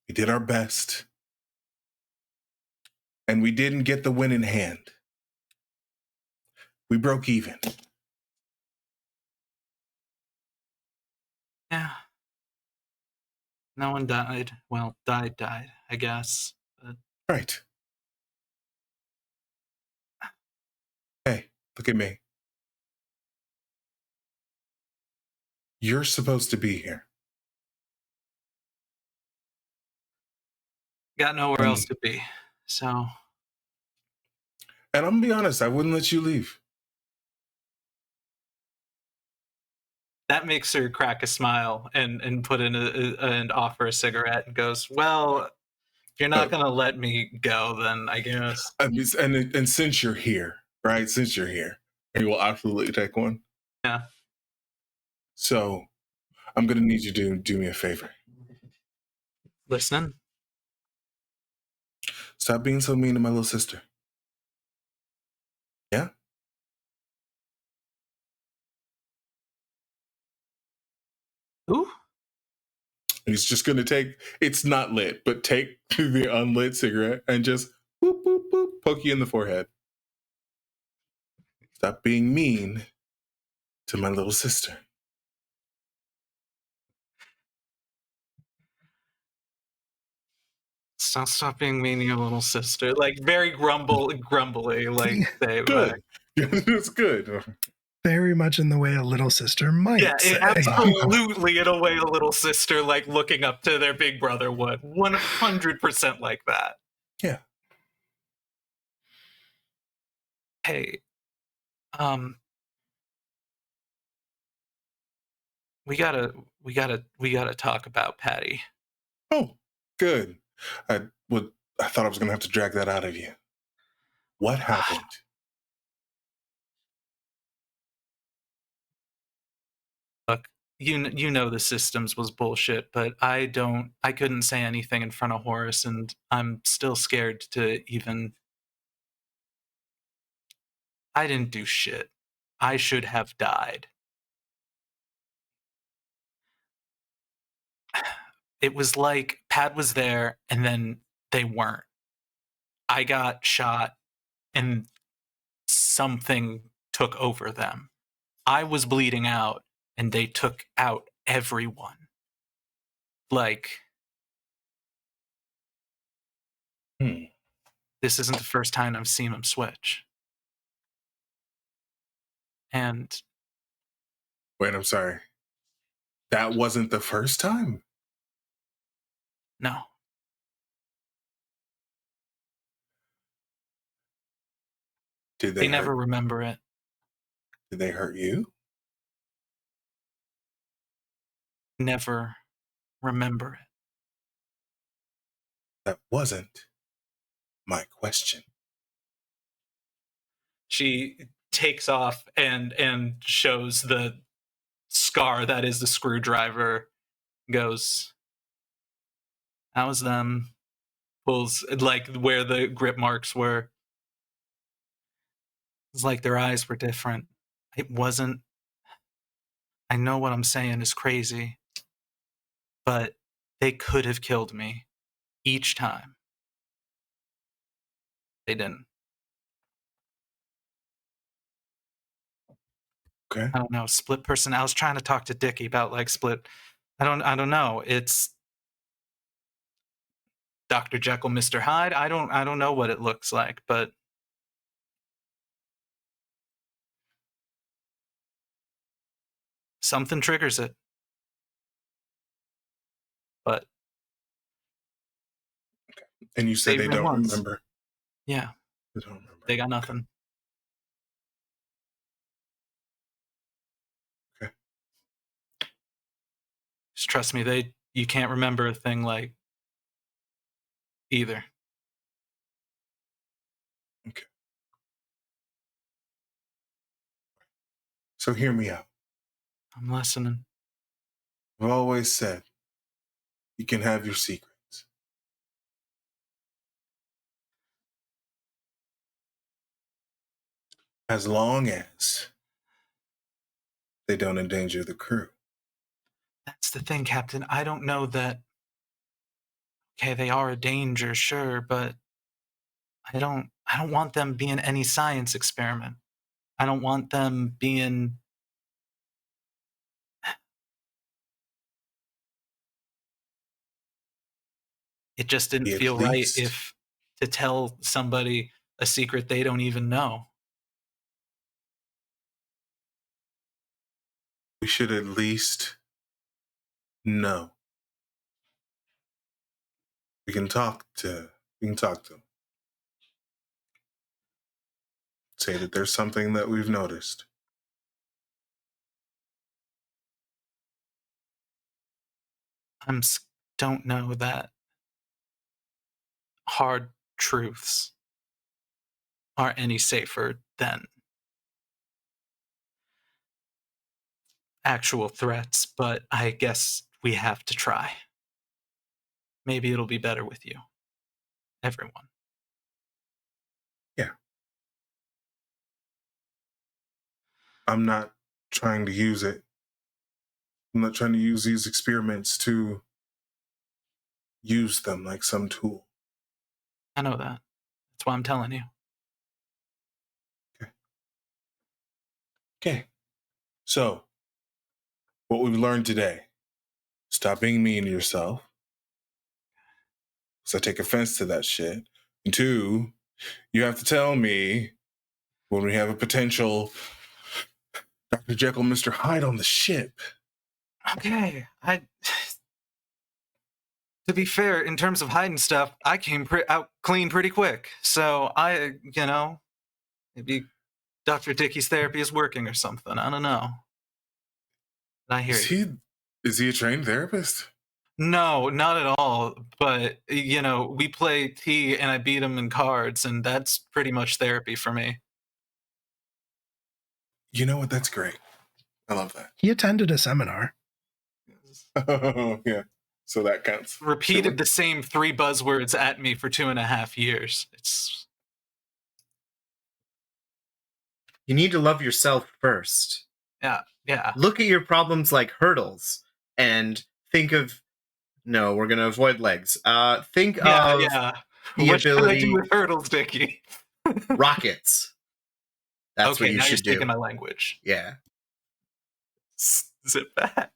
We did our best. And we didn't get the win in hand. We broke even. Yeah. No one died. Well, died, I guess. But... Right. Hey, look at me. You're supposed to be here. Got nowhere else to be, so... And I'm gonna be honest, I wouldn't let you leave. That makes her crack a smile and put in and offer a cigarette and goes, well, if you're not gonna let me go, then I guess. And since you're here, right? Since you're here, you will absolutely take one. Yeah. So I'm gonna need you to do me a favor. Listening. Stop being so mean to my little sister. Yeah? Who? He's just gonna take, it's not lit, but take the unlit cigarette and just boop, boop, boop, poke you in the forehead. Stop being mean to my little sister. Stop being mean to your little sister. Like, very grumbly, like, say, good. It's good. Very much in the way a little sister might say. Absolutely in a way a little sister, like, looking up to their big brother would. 100% like that. Yeah. Hey, we gotta talk about Patty. Oh, good. I thought I was gonna have to drag that out of you. What happened? Look, you know the systems was bullshit, but I couldn't say anything in front of Horace, and I'm still scared to even... I didn't do shit. I should have died. It was like Pat was there, and then they weren't. I got shot, and something took over them. I was bleeding out, and they took out everyone. Like, this isn't the first time I've seen them switch. And... Wait, I'm sorry. That wasn't the first time? No. Did They never remember it. Did they hurt you? Never remember it. That wasn't my question. She takes off and shows the scar that is the screwdriver. Goes, that was them. Pulls, like, where the grip marks were. It's like their eyes were different. It wasn't. I know what I'm saying is crazy, but they could have killed me each time. They didn't. Okay. I don't know. Split person. I was trying to talk to Dickie about like split. I don't know. It's Dr. Jekyll, Mr. Hyde. I don't know what it looks like, but something triggers it. But And you said they don't remember. Yeah. They don't remember. They got nothing. Okay. Just trust me, you can't remember a thing like either. Okay. So hear me out. I'm listening. I've always said you can have your secrets. As long as they don't endanger the crew. That's the thing, Captain. I don't know that. Okay, they are a danger, sure, but I don't want them being any science experiment. I don't want them being. It just didn't feel right if to tell somebody a secret they don't even know. We should at least know. We can talk to them. Say that there's something that we've noticed. Don't know that hard truths are any safer than actual threats, but I guess we have to try. Maybe it'll be better with you. Everyone. Yeah. I'm not trying to use it. I'm not trying to use these experiments to use them like some tool. I know that. That's why I'm telling you. Okay. So, what we've learned today, stop being mean to yourself. Because I take offense to that shit. And 2, you have to tell me when we have a potential Dr. Jekyll, Mr. Hyde on the ship. Okay. To be fair, in terms of hiding stuff, I came out clean pretty quick. So maybe Dr. Dickey's therapy is working or something. I don't know. I hear you. Is he a trained therapist? No, not at all. But, we play T and I beat him in cards, and that's pretty much therapy for me. You know what? That's great. I love that. He attended a seminar. Oh, yeah. So that counts. Repeated the same 3 buzzwords at me for 2.5 years. You need to love yourself first. Yeah. Look at your problems like hurdles and think of, no, we're going to avoid legs. Think of the what ability. should I do with hurdles, Dickie? Rockets. That's what you now should you're do. speaking my language. Yeah. Sit back.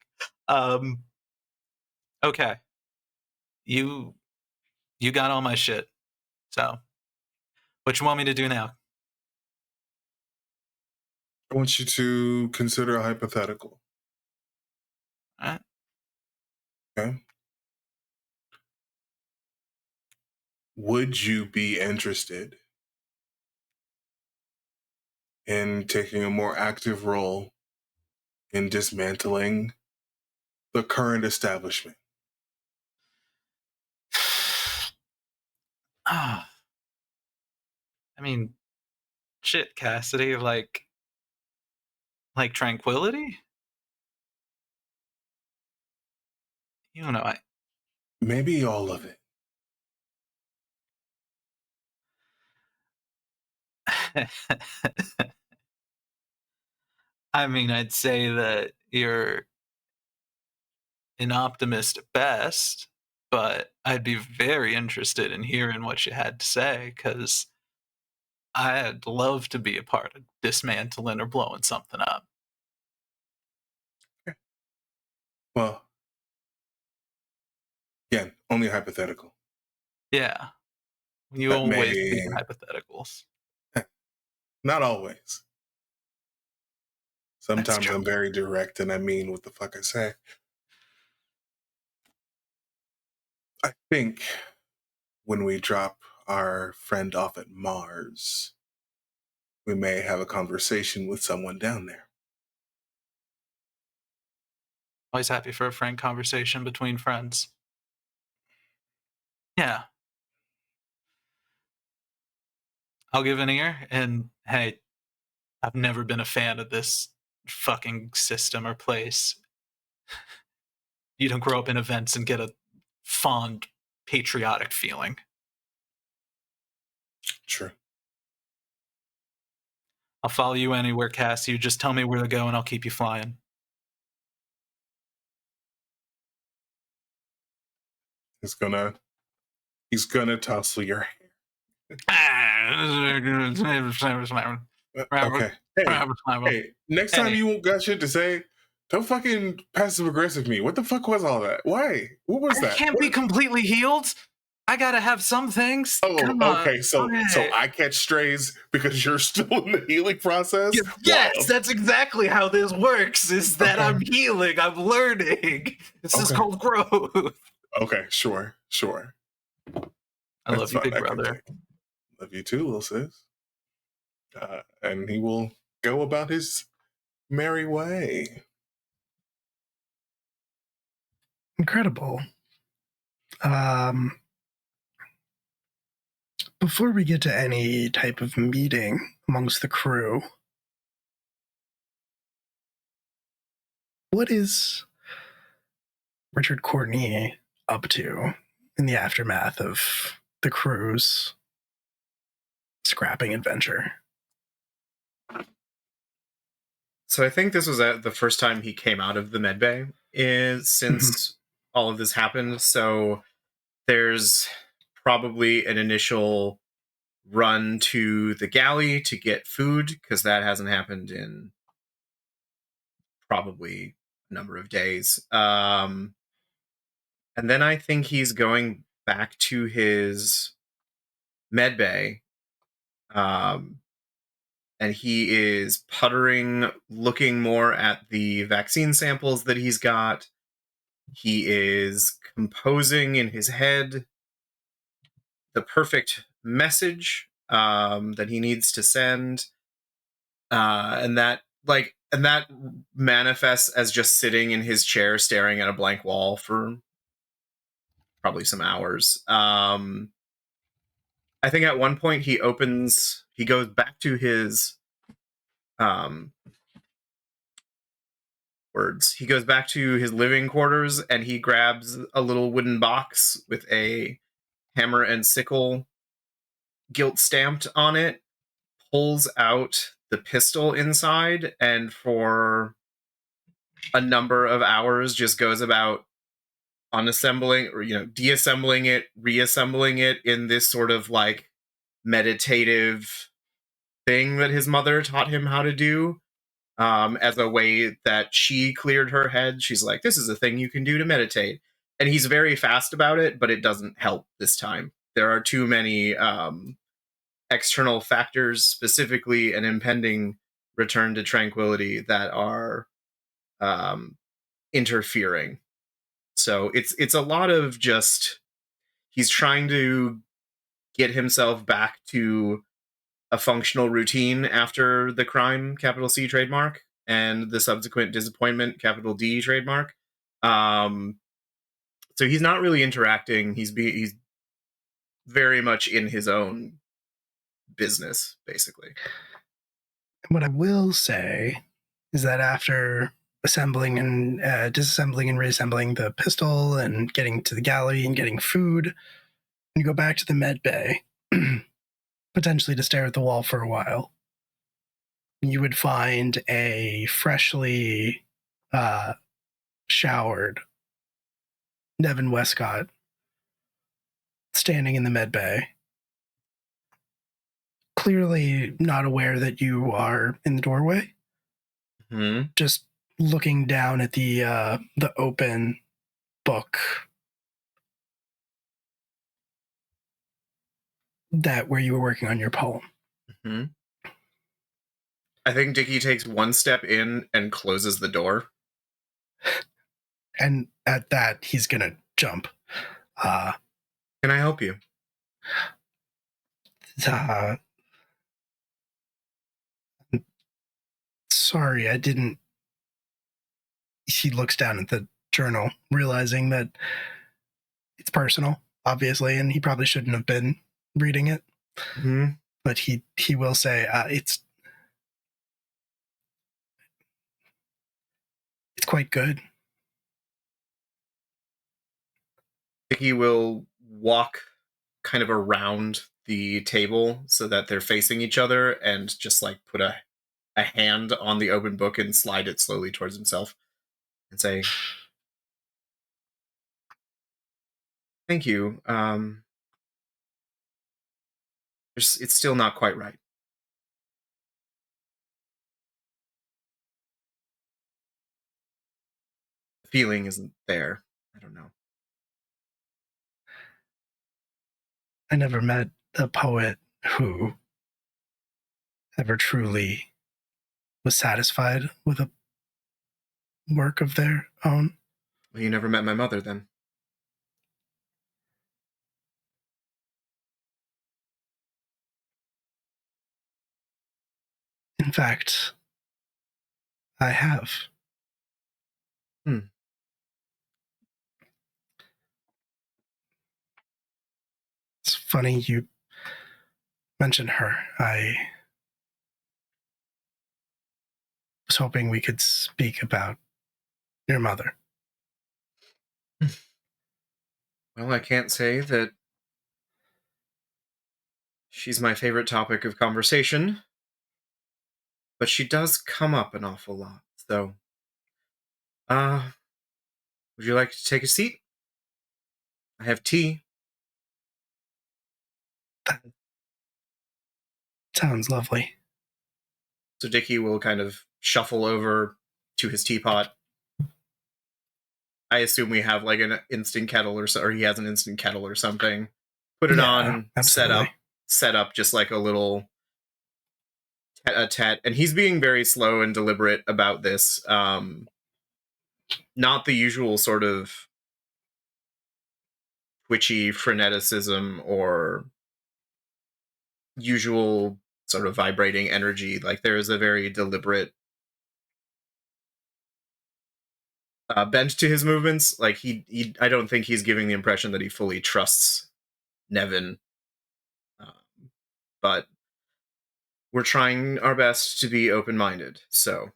Okay. You got all my shit. So, what you want me to do now? I want you to consider a hypothetical. All right. Okay. would you be interested in taking a more active role in dismantling the current establishment? I mean, shit, Cassidy, like tranquility? You know, Maybe all of it. I mean, I'd say that you're an optimist at best, but I'd be very interested in hearing what you had to say, because I'd love to be a part of dismantling or blowing something up. Well, again, only hypothetical. Yeah. You But always maybe think in hypotheticals. not always. Sometimes true. I'm very direct and I mean what the fuck I say. I think when we drop our friend off at Mars, we may have a conversation with someone down there. Always happy for a frank conversation between friends. Yeah. I'll give an ear, and hey, I've never been a fan of this fucking system or place. You don't grow up in events and get a fond, patriotic feeling. True. I'll follow you anywhere, Cass. You just tell me where to go, and I'll keep you flying. He's gonna tussle your hair. Okay. Hey, next time you won't got shit to say, don't fucking passive aggressive me. What the fuck was all that? Why? What was that? I can't be completely healed. I gotta have some things. Oh, Come okay. on. So I catch strays because you're still in the healing process? Yes, Wild. that's exactly how this works, is that I'm healing, I'm learning. This is called growth. Okay, sure. I love you, big brother. Love you too, little sis. And he will go about his merry way. Incredible. Before we get to any type of meeting amongst the crew, what is Richard Courtney up to in the aftermath of the crew's scrapping adventure? So I think this was the first time he came out of the medbay since all of this happened. So there's probably an initial run to the galley to get food, because that hasn't happened in probably a number of days. And then I think he's going back to his medbay. And he is puttering, looking more at the vaccine samples that he's got. He is composing in his head the perfect message that he needs to send, and that manifests as just sitting in his chair staring at a blank wall for probably some hours. I think at one point he goes back to his he goes back to his living quarters, and he grabs a little wooden box with a hammer and sickle guilt stamped on it, pulls out the pistol inside, and for a number of hours just goes about unassembling or deassembling it, reassembling it in this sort of like meditative thing that his mother taught him how to do. As a way that she cleared her head. She's like, this is a thing you can do to meditate. And he's very fast about it, but it doesn't help this time. There are too many external factors, specifically an impending return to tranquility, that are interfering. So it's a lot of just, he's trying to get himself back to a functional routine after the crime, capital C trademark, and the subsequent disappointment, capital D trademark. So he's not really interacting. He's very much in his own business, basically. What I will say is that after assembling and disassembling and reassembling the pistol and getting to the galley and getting food, and you go back to the med bay, potentially to stare at the wall for a while, you would find a freshly showered Nevin Westcott standing in the med bay, clearly not aware that you are in the doorway. Mm-hmm. Just looking down at the open book that where you were working on your poem. Mm-hmm. I think Dickie takes one step in and closes the door. And at that, he's gonna jump. Can I help you? Sorry, I didn't. He looks down at the journal, realizing that it's personal, obviously, and he probably shouldn't have been reading it. Mm-hmm. But he will say, it's quite good. Dickie will walk kind of around the table so that they're facing each other and just like put a hand on the open book and slide it slowly towards himself and say, thank you. It's still not quite right. The feeling isn't there. I don't know. I never met a poet who ever truly was satisfied with a work of their own. Well, you never met my mother then. In fact, I have. It's funny you mentioned her. I was hoping we could speak about your mother. Well, I can't say that she's my favorite topic of conversation, but she does come up an awful lot. So, would you like to take a seat? I have tea. That sounds lovely. So Dickie will kind of shuffle over to his teapot. I assume we have like an instant kettle or he has an instant kettle or something. Put it on, absolutely. set up just like a little tete-a-tete. And he's being very slow and deliberate about this. Not the usual sort of twitchy freneticism or usual sort of vibrating energy. Like there is a very deliberate bent to his movements. Like he I don't think he's giving the impression that he fully trusts Nevin. But we're trying our best to be open-minded. So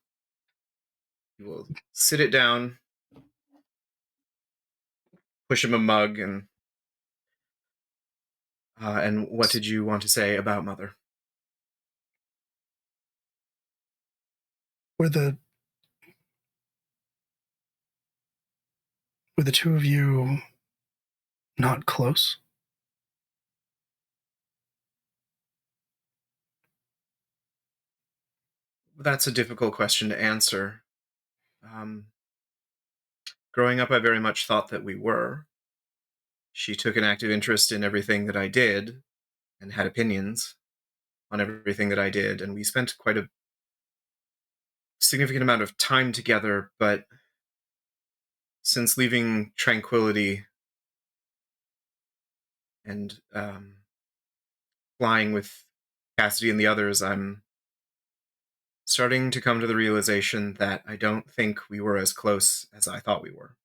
we will sit it down, push him a mug, and what did you want to say about Mother? Were the two of you not close? That's a difficult question to answer. Growing up, I very much thought that we were. She took an active interest in everything that I did and had opinions on everything that I did, and we spent quite a significant amount of time together, but since leaving Tranquility and flying with Cassidy and the others, I'm starting to come to the realization that I don't think we were as close as I thought we were.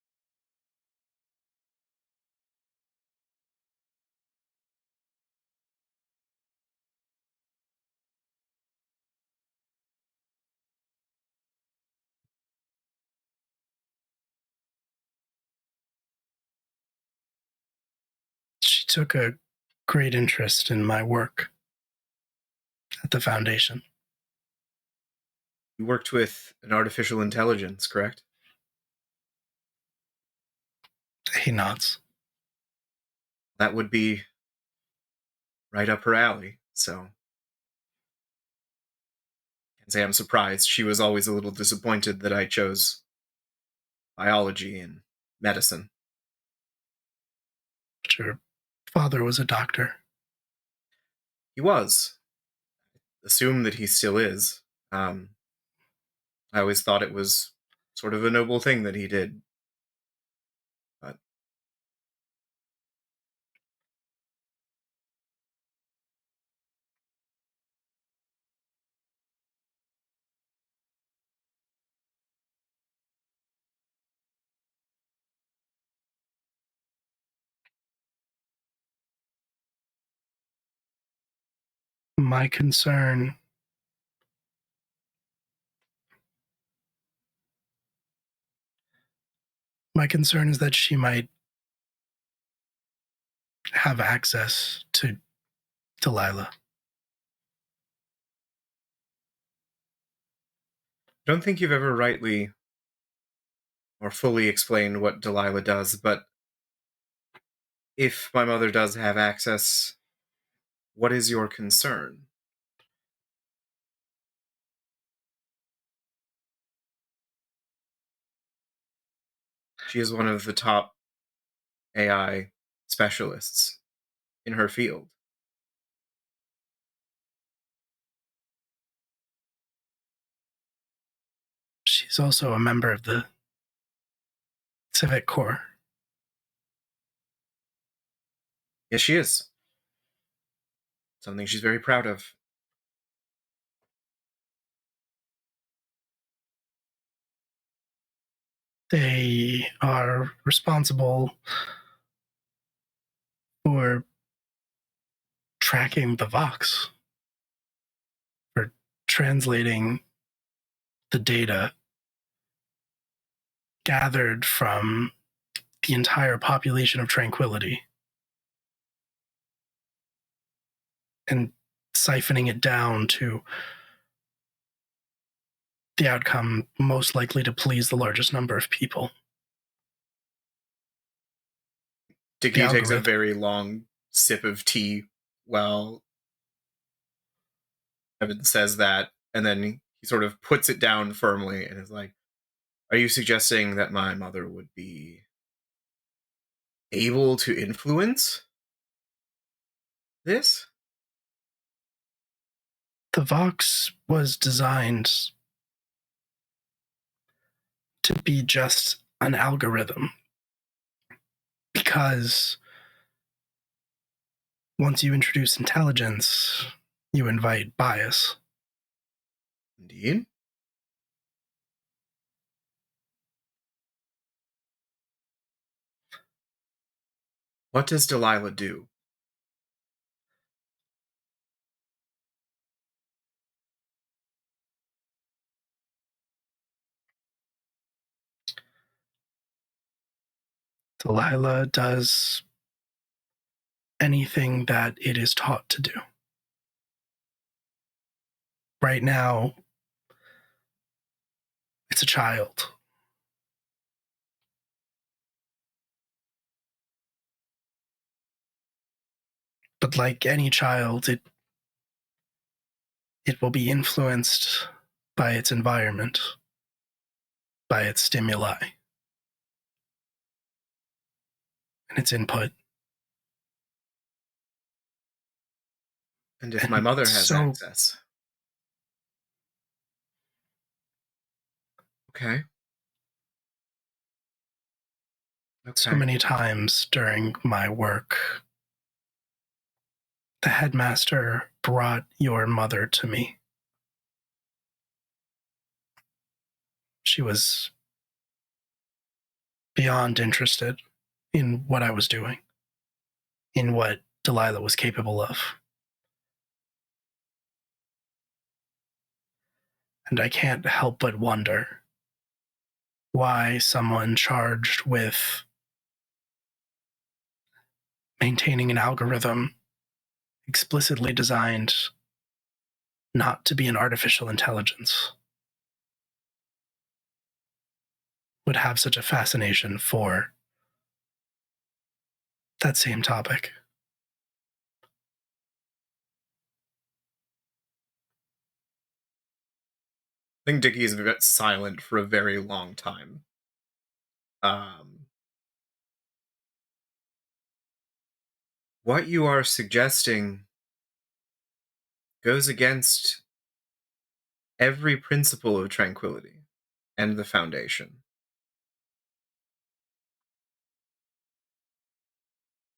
She took a great interest in my work at the Foundation. You worked with an artificial intelligence, correct? He nods. That would be right up her alley, so I can say I'm surprised. She was always a little disappointed that I chose biology and medicine. But your father was a doctor. He was. Assume that he still is. I always thought it was sort of a noble thing that he did. But My concern is that she might have access to Delilah. I don't think you've ever rightly or fully explained what Delilah does, but if my mother does have access, what is your concern? She is one of the top AI specialists in her field. She's also a member of the Civic Corps. Yes, she is. Something she's very proud of. They are responsible for tracking the Vox, for translating the data gathered from the entire population of Tranquility and siphoning it down to the outcome most likely to please the largest number of people. Dickie takes a very long sip of tea while Evan says that, and then he sort of puts it down firmly and is like, are you suggesting that my mother would be able to influence this? The Vox was designed to be just an algorithm because once you introduce intelligence, you invite bias. Indeed. What does Delilah do? Delilah does anything that it is taught to do. Right now, it's a child. But like any child, it will be influenced by its environment, by its stimuli, and its input. And if my mother has access? Okay. So many times during my work, The headmaster brought your mother to me. She was beyond interested in what I was doing, in what Delilah was capable of. And I can't help but wonder why someone charged with maintaining an algorithm explicitly designed not to be an artificial intelligence would have such a fascination for that same topic. I think Dickie is a bit silent for a very long time. What you are suggesting goes against every principle of tranquility and the Foundation.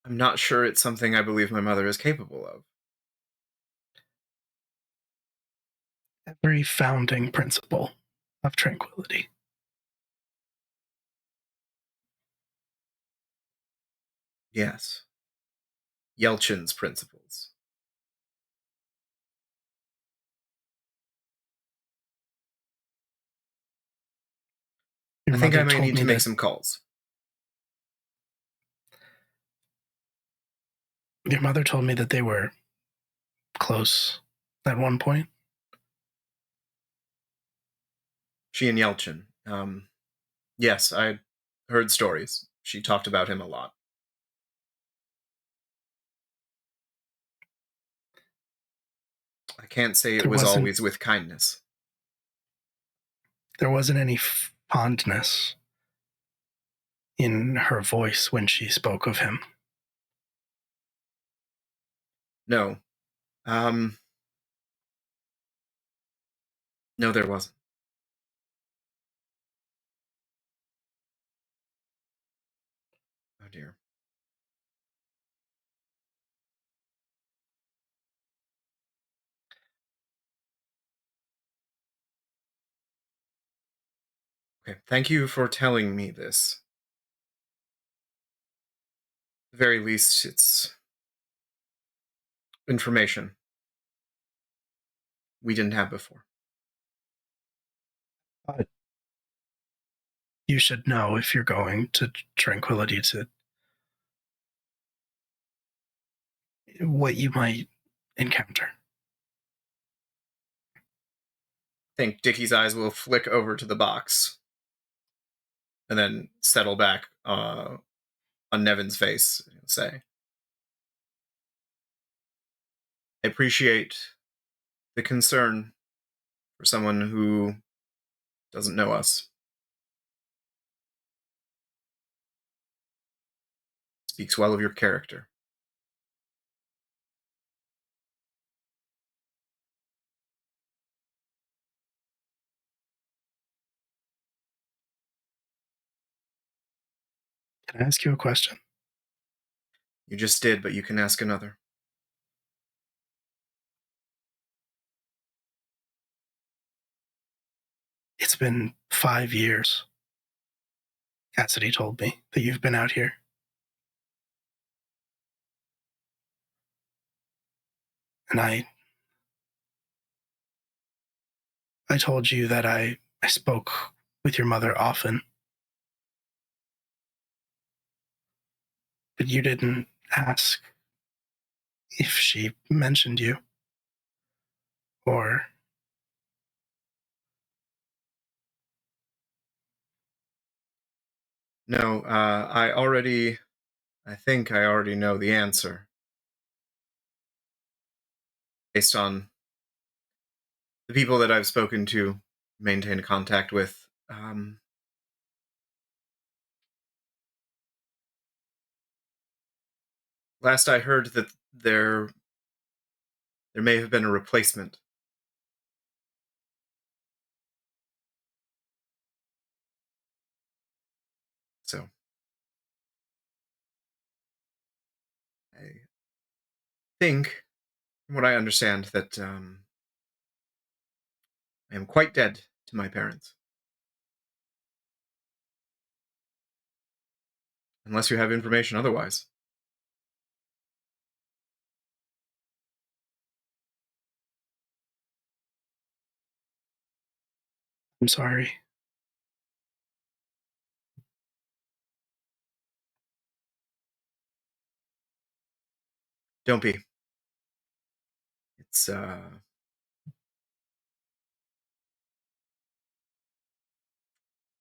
I'm not sure it's something I believe my mother is capable of. Every founding principle of tranquility. Yes. Yelchin's principles. I think I may need to make some calls. Your mother told me that they were close at one point. She and Yelchin. Yes, I heard stories. She talked about him a lot. I can't say it was always with kindness. There wasn't any fondness in her voice when she spoke of him. No. No, there wasn't. Oh dear. Okay, thank you for telling me this. At the very least, it's information we didn't have before. But you should know if you're going to Tranquility to what you might encounter. I think Dickie's eyes will flick over to the box and then settle back on Nevin's face and say, I appreciate the concern for someone who doesn't know us. Speaks well of your character. Can I ask you a question? You just did, but you can ask another. It's been 5 years, Cassidy told me, that you've been out here. And I told you that I spoke with your mother often. But you didn't ask if she mentioned you. Or No, I think I already know the answer. Based on the people that I've spoken to, maintained contact with. Last I heard that there may have been a replacement. So I think From what I understand, that I am quite dead to my parents. Unless you have information otherwise. I'm sorry. Don't be. It's, I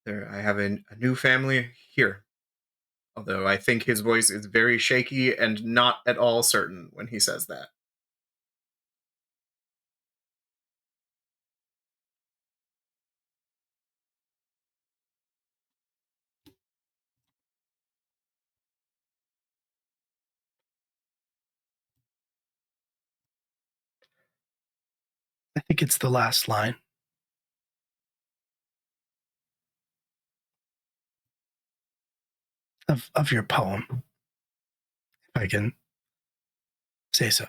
have a new family here. Although I think his voice is very shaky and not at all certain when he says that. I think it's the last line of your poem, if I can say so.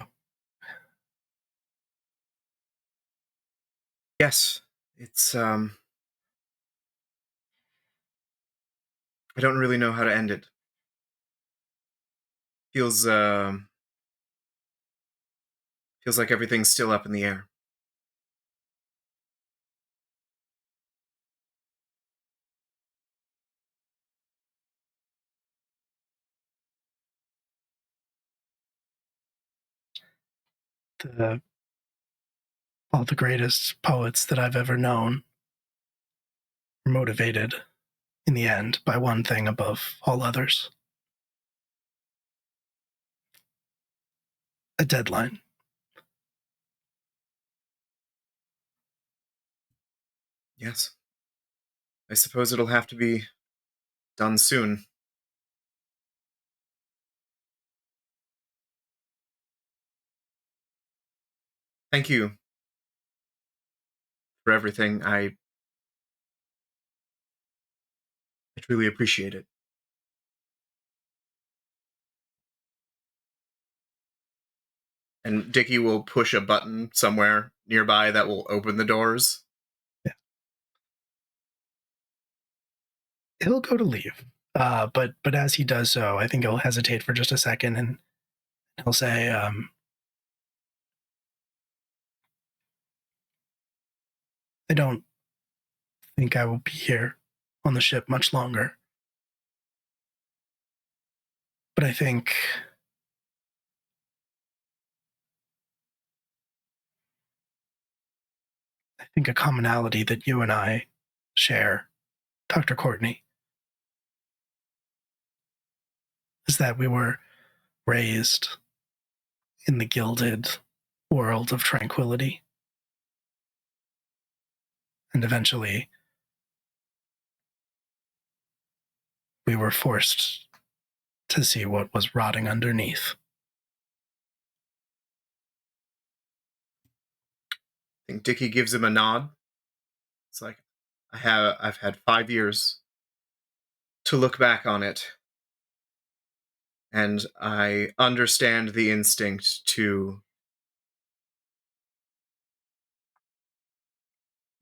Yes, it's, I don't really know how to end it. Feels like everything's still up in the air. All the greatest poets that I've ever known were motivated in the end by one thing above all others: a deadline. Yes. I suppose it'll have to be done soon. Thank you for everything. I truly appreciate it. And Dickie will push a button somewhere nearby that will open the doors. Yeah. He'll go to leave. But as he does so, I think he'll hesitate for just a second and he'll say, I don't think I will be here on the ship much longer. But I think a commonality that you and I share, Dr. Courtney, is that we were raised in the gilded world of tranquility. And eventually, we were forced to see what was rotting underneath. I think Dickie gives him a nod. It's like, I've had 5 years to look back on it. And I understand the instinct to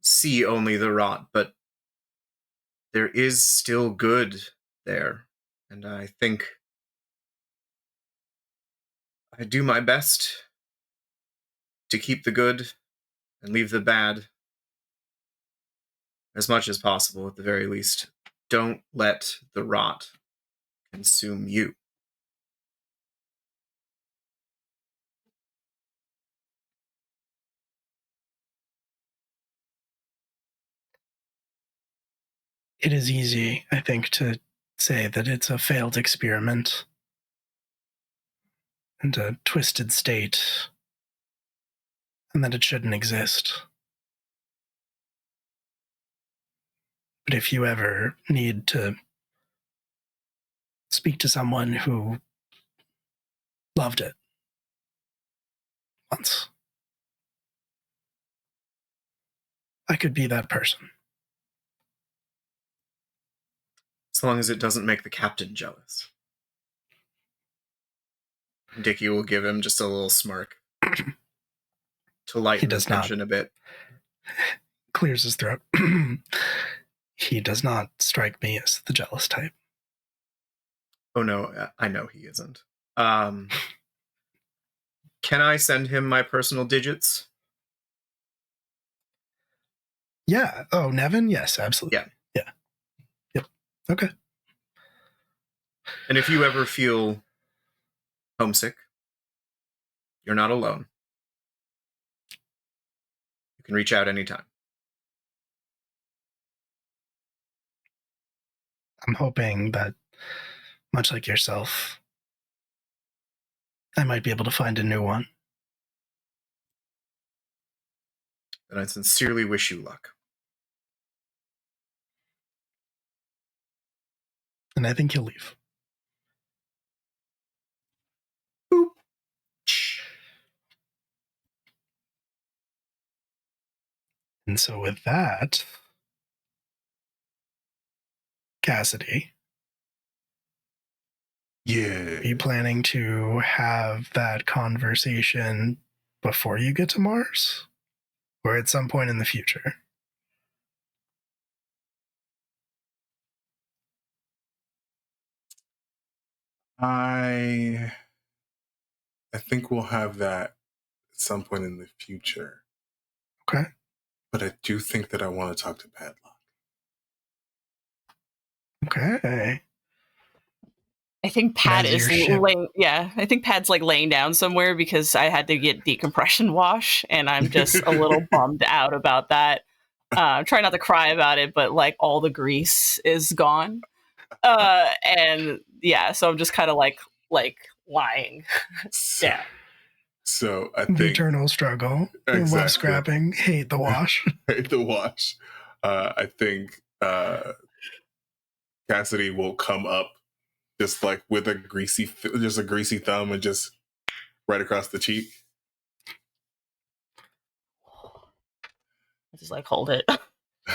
see only the rot, but there is still good there. And I think I do my best to keep the good and leave the bad as much as possible, at the very least. Don't let the rot consume you. It is easy, I think, to say that it's a failed experiment and a twisted state, and that it shouldn't exist. But if you ever need to speak to someone who loved it once, I could be that person. As long as it doesn't make the captain jealous. Dickie will give him just a little smirk. to lighten the does not. tension a bit. Clears his throat. He does not strike me as the jealous type. Oh no, I know he isn't. Can I send him my personal digits? Yeah. Oh, Nevin? Yes, absolutely. Yeah. Yep. Okay. And if you ever feel homesick, you're not alone. You can reach out anytime. I'm hoping that, much like yourself, I might be able to find a new one. And I sincerely wish you luck. And I think he'll leave. Boop. And so with that, Cassidy, Yeah. are you planning to have that conversation before you get to Mars? Or at some point in the future? I think we'll have that at some point in the future. Okay. But I do think that I want to talk to Padlock. Okay. I think Pad As is your ship. laying. Yeah, I think Pad's like laying down somewhere because I had to get decompression wash, and I'm just a little bummed out about that. Try not to cry about it, but like all the grease is gone, and yeah, so I'm just kind of like lying. Yeah. So I The think eternal struggle. Exactly. Love scrapping, hate the wash. hate the wash. I think Cassidy will come up just like with a greasy thumb and just right across the cheek. I just like hold it.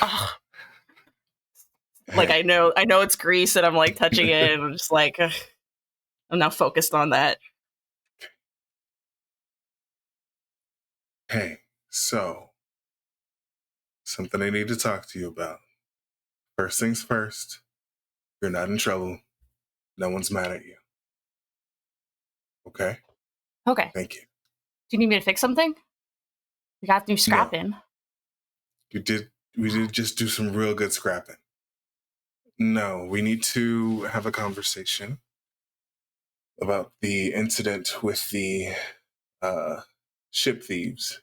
Ugh. Like I know it's grease, and I'm like touching it, and I'm just like ugh. I'm now focused on that. Hey, so something I need to talk to you about. First things first, you're not in trouble. No one's mad at you. Okay? Okay. Thank you. Do you need me to fix something? We got to do scrapping. We did just do some real good scrapping. No, we need to have a conversation about the incident with the ship thieves.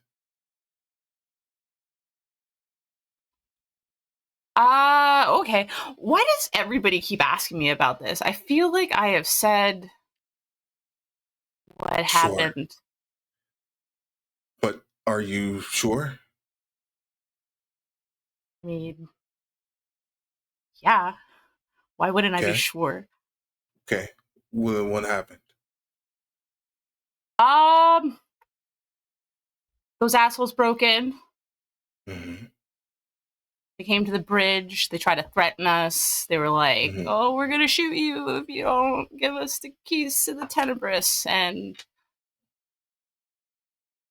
Okay. Why does everybody keep asking me about this? I feel like I have said what Sure. happened. But are you sure? I mean, yeah. Why wouldn't I be Okay. sure? Okay. Well, what happened? Those assholes broke in. Mm-hmm. They came to the bridge. They tried to threaten us. They were like, Mhm. "Oh, we're gonna shoot you if you don't give us the keys to the Tenebris." And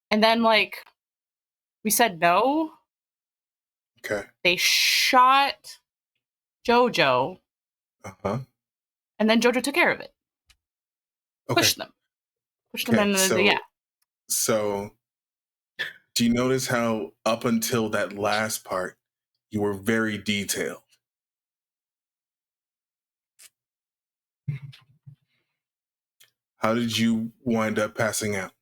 then like we said no. Okay. They shot Jojo, Uh-huh. and then Jojo took care of it. Okay. Pushed them Okay. into the yeah. So do you notice how up until that last part, you were very detailed? How did you wind up passing out?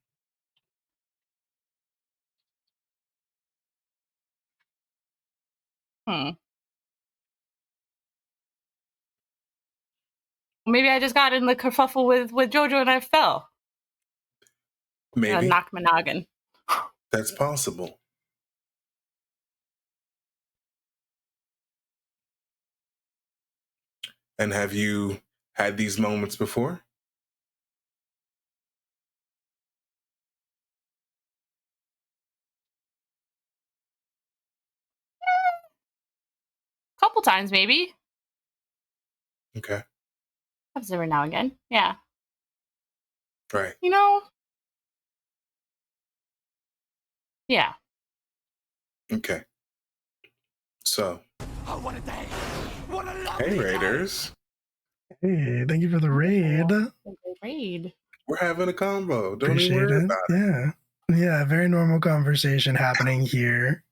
Maybe I just got in the kerfuffle with Jojo and I fell. Maybe. Knocked my noggin. That's possible. And have you had these moments before? Couple times, maybe. Okay. Happens every now and again. Yeah. Right. You know, Yeah. Okay. So, Oh, what a day! What a hey, lovely day! Raiders. Hey, thank you for the raid. Raid. We're having a combo. Don't even Appreciate worry it. about it. Yeah. Yeah, very normal conversation happening here.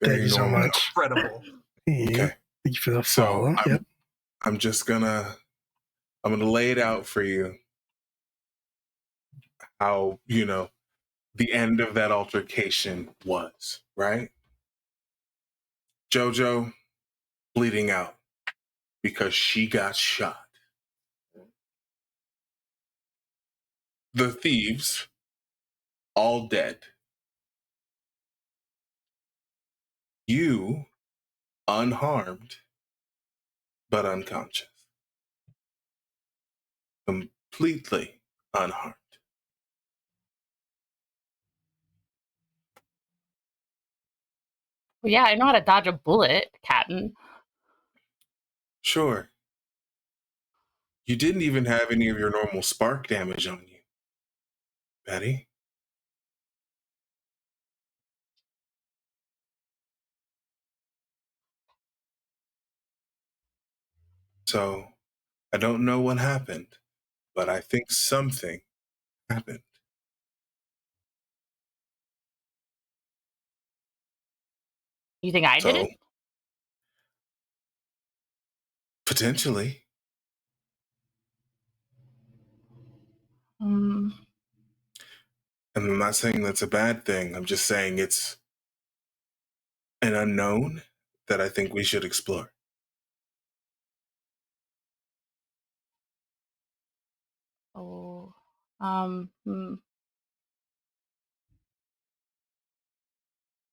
Thank you so much. Incredible. Hey, Okay. thank you for the So, follow. Yep. I'm gonna lay it out for you how, the end of that altercation was, right? JoJo bleeding out because she got shot. The thieves all dead. You unharmed but unconscious. Completely unharmed. Well, yeah, I know how to dodge a bullet, Captain. Sure. You didn't even have any of your normal spark damage on you, Betty. So, I don't know what happened, but I think something happened. You think I did So, it? potentially, Um, and I'm not saying that's a bad thing. I'm just saying it's an unknown that I think we should explore. oh. Hmm.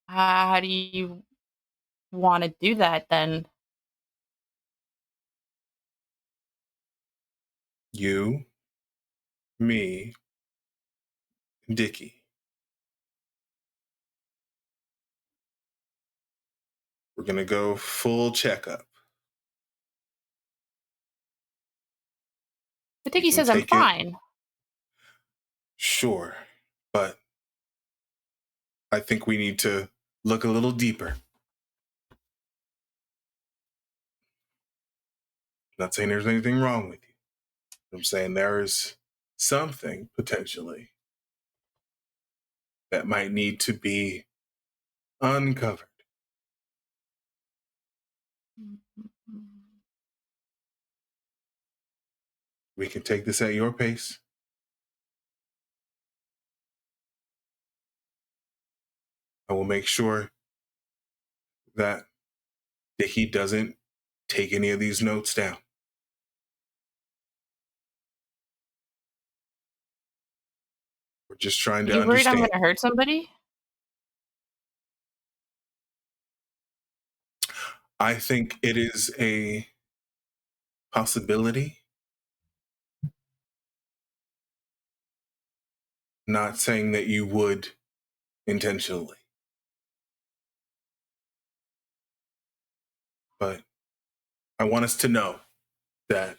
How do you want to do that then? You, me, Dickie. We're gonna go full checkup. But You Dickie can says I'm take it, fine. sure, but I think we need to look a little deeper. Not saying there's anything wrong with you. I'm saying there is something potentially that might need to be uncovered. We can take this at your pace. I will make sure that Dickie doesn't take any of these notes down. We're just trying to You worried I'm understand. going to hurt somebody? I think it is a possibility. Not saying that you would intentionally. But I want us to know that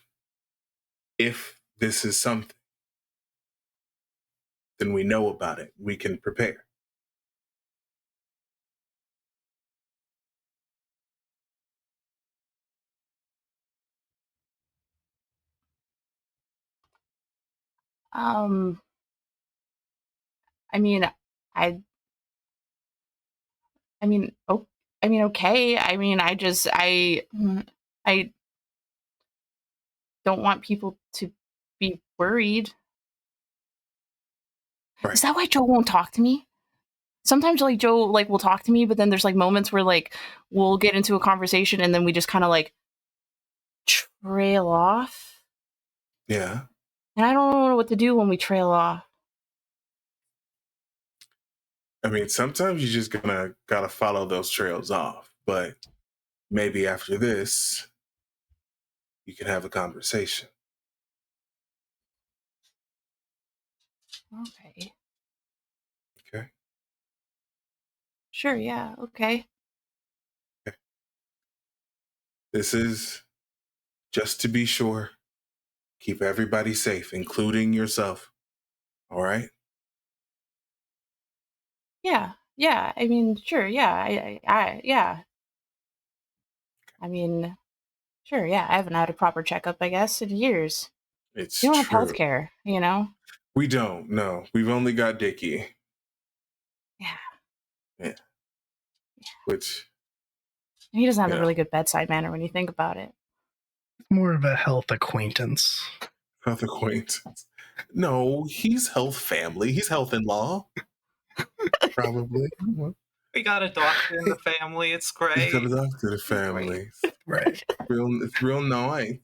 if this is something, then we know about it. We can prepare. Um, I mean, I, okay. I don't want people to be worried. Right. Is that why Joe won't talk to me? Sometimes like Joe like will talk to me, but then there's like moments where like we'll get into a conversation and then we just kind of like trail off. Yeah. And I don't know what to do when we trail off. I mean, sometimes you just gotta follow those trails off. But maybe after this, you can have a conversation. Okay. Okay. Sure, yeah, okay. Okay. This is just to be sure. Keep everybody safe, including yourself. All right? Yeah, Yeah, I mean, sure, yeah, yeah. I mean, sure, yeah, I haven't had a proper checkup, I guess, in years. It's You don't have true. health care, you know? We don't. No, we've only got Dickie. Yeah. Yeah. Which, He doesn't have you a know, really good bedside manner when you think about it. More of a health acquaintance. health acquaintance. No, he's health family. He's health in law. Probably. We got a doctor in the family. It's He's great. got a doctor in the family. Right. It's real nice.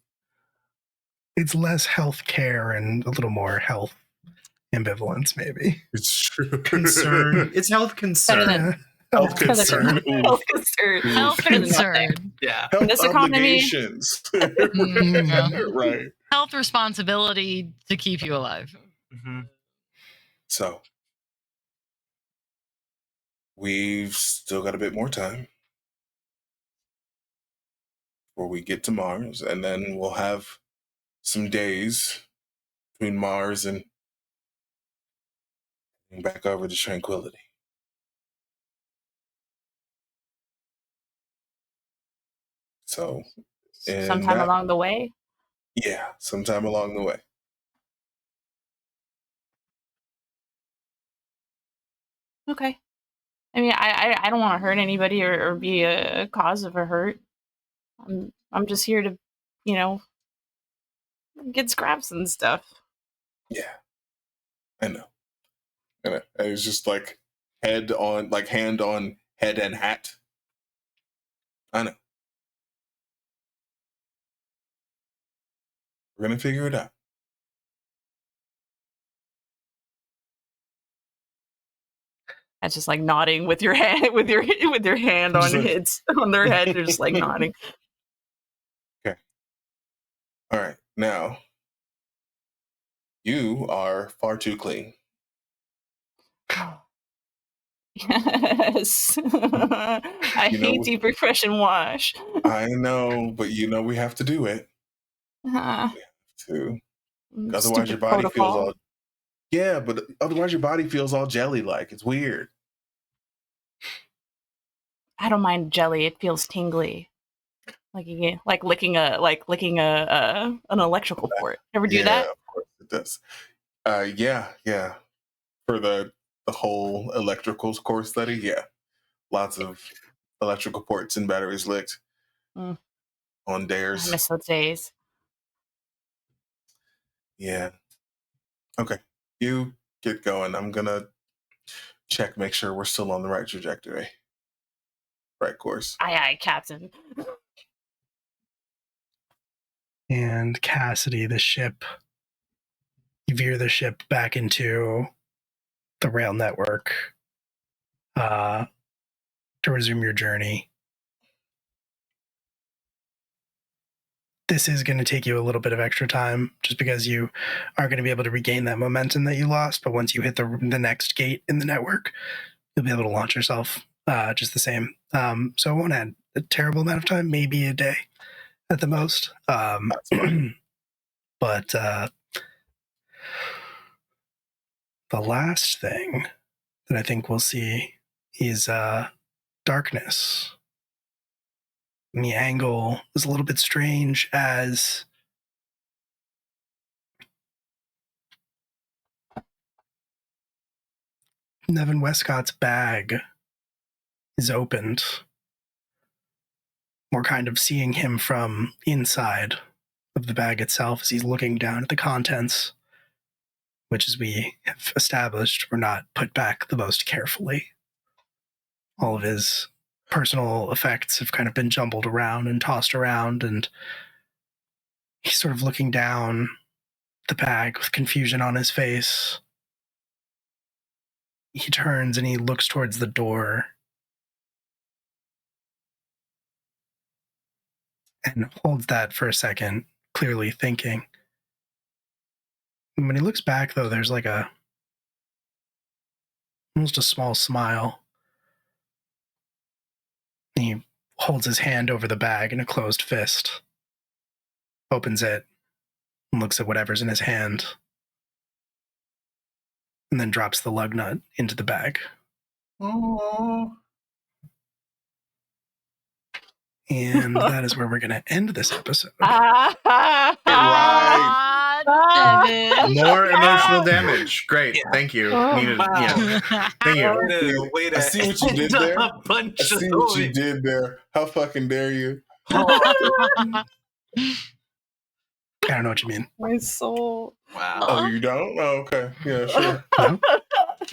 It's less health care and a little more health ambivalence, maybe. It's true. Concern. It's health Better concern. than Health better than concern. Ooh. health concern. Health Better than nothing. concern. Yeah. Health this economy- obligations. Mm. Right. Health responsibility to keep you alive. Mm-hmm. So we've still got a bit more time before we get to Mars, and then we'll have some days between Mars and back over to Tranquility. So, and Sometime along the way. yeah, sometime along the way. Okay. I mean, I don't want to hurt anybody or be a cause of a hurt. I'm just here to, you know, get scraps and stuff. Yeah, I know. And it's just like hand on head and hat. I know. We're gonna figure it out. That's just like nodding with your hand with your hand on on their head. You're just like nodding. Okay. All right. Now, you are far too clean. Yes. I hate deep refresh wash. I know, but we have to do it. Uh, Too. Otherwise your body feels all but otherwise your body feels all jelly like. It's weird. I don't mind jelly. It feels tingly. Like licking an electrical port. Ever do that? Of course it does. Yeah. For the whole electrical core study, yeah. Lots of electrical ports and batteries licked on dares. I miss those days. Yeah. Okay. You get going. I'm gonna make sure we're still on the right trajectory. Right course. Aye, Captain. And Cassidy, you veer the ship back into the rail network to resume your journey. This is going to take you a little bit of extra time just because you aren't going to be able to regain that momentum that you lost. But once you hit the next gate in the network, you'll be able to launch yourself just the same. So it won't add a terrible amount of time, maybe a day at the most. But the last thing that I think we'll see is darkness. And the angle is a little bit strange as Nevin Westcott's bag is opened. We're kind of seeing him from inside of the bag itself as he's looking down at the contents, which, as we have established, were not put back the most carefully. All of his personal effects have kind of been jumbled around and tossed around, and he's sort of looking down the bag with confusion on his face. He turns and he looks towards the door and holds that for a second, clearly thinking. And when he looks back, though, there's like almost a small smile. He holds his hand over the bag in a closed fist, opens it, and looks at whatever's in his hand, and then drops the lug nut into the bag. Oh. And that is where we're going to end this episode. Right. Devin. More emotional damage. Great. Yeah. Thank you. Needed. Wow. Yeah. Thank you. Way I see what you did there. A bunch I see of what you did there. How fucking dare you? I don't know what you mean. My soul. Wow. Oh, you don't? Oh, okay. Yeah, sure. No?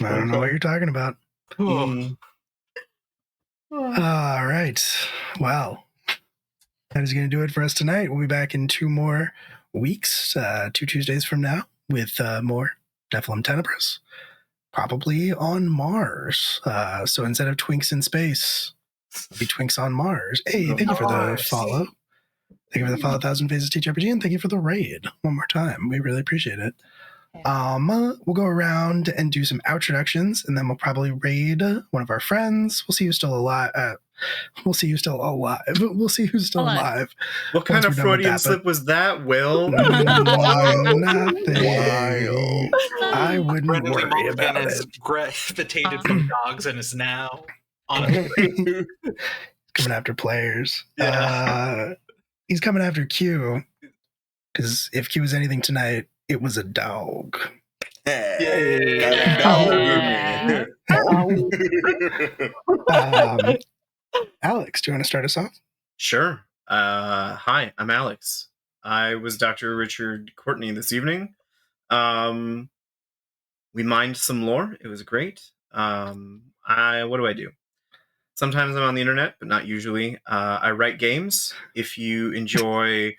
I don't know what you're talking about. Mm. All right. Well, that is going to do it for us tonight. We'll be back in 2 more weeks, 2 Tuesdays from now, with more Nephilim Tenebris, probably on Mars. So instead of Twinks in space, it'll be Twinks on Mars. Hey, thank you for the follow. Thank you for the follow, 1,000 Phases Teach RPG, and thank you for the raid one more time. We really appreciate it. We'll go around and do some introductions, and then we'll probably raid one of our friends. We'll see who's still alive. We'll see who's still alive. We'll see who's still alive. What kind of Freudian slip was that, Will? Nothing. Wild. I wouldn't Brendan Lee worry Mulligan about has it. gravitated from dogs and is now on a Coming after players. Yeah. He's coming after Q, because if Q was anything tonight, it was a dog. Hey, Yay. got a dog. Alex, do you want to start us off? Sure. Hi, I'm Alex. I was Dr. Richard Courtney this evening. We mined some lore. It was great. What do I do? Sometimes I'm on the internet, but not usually. I write games. If you enjoy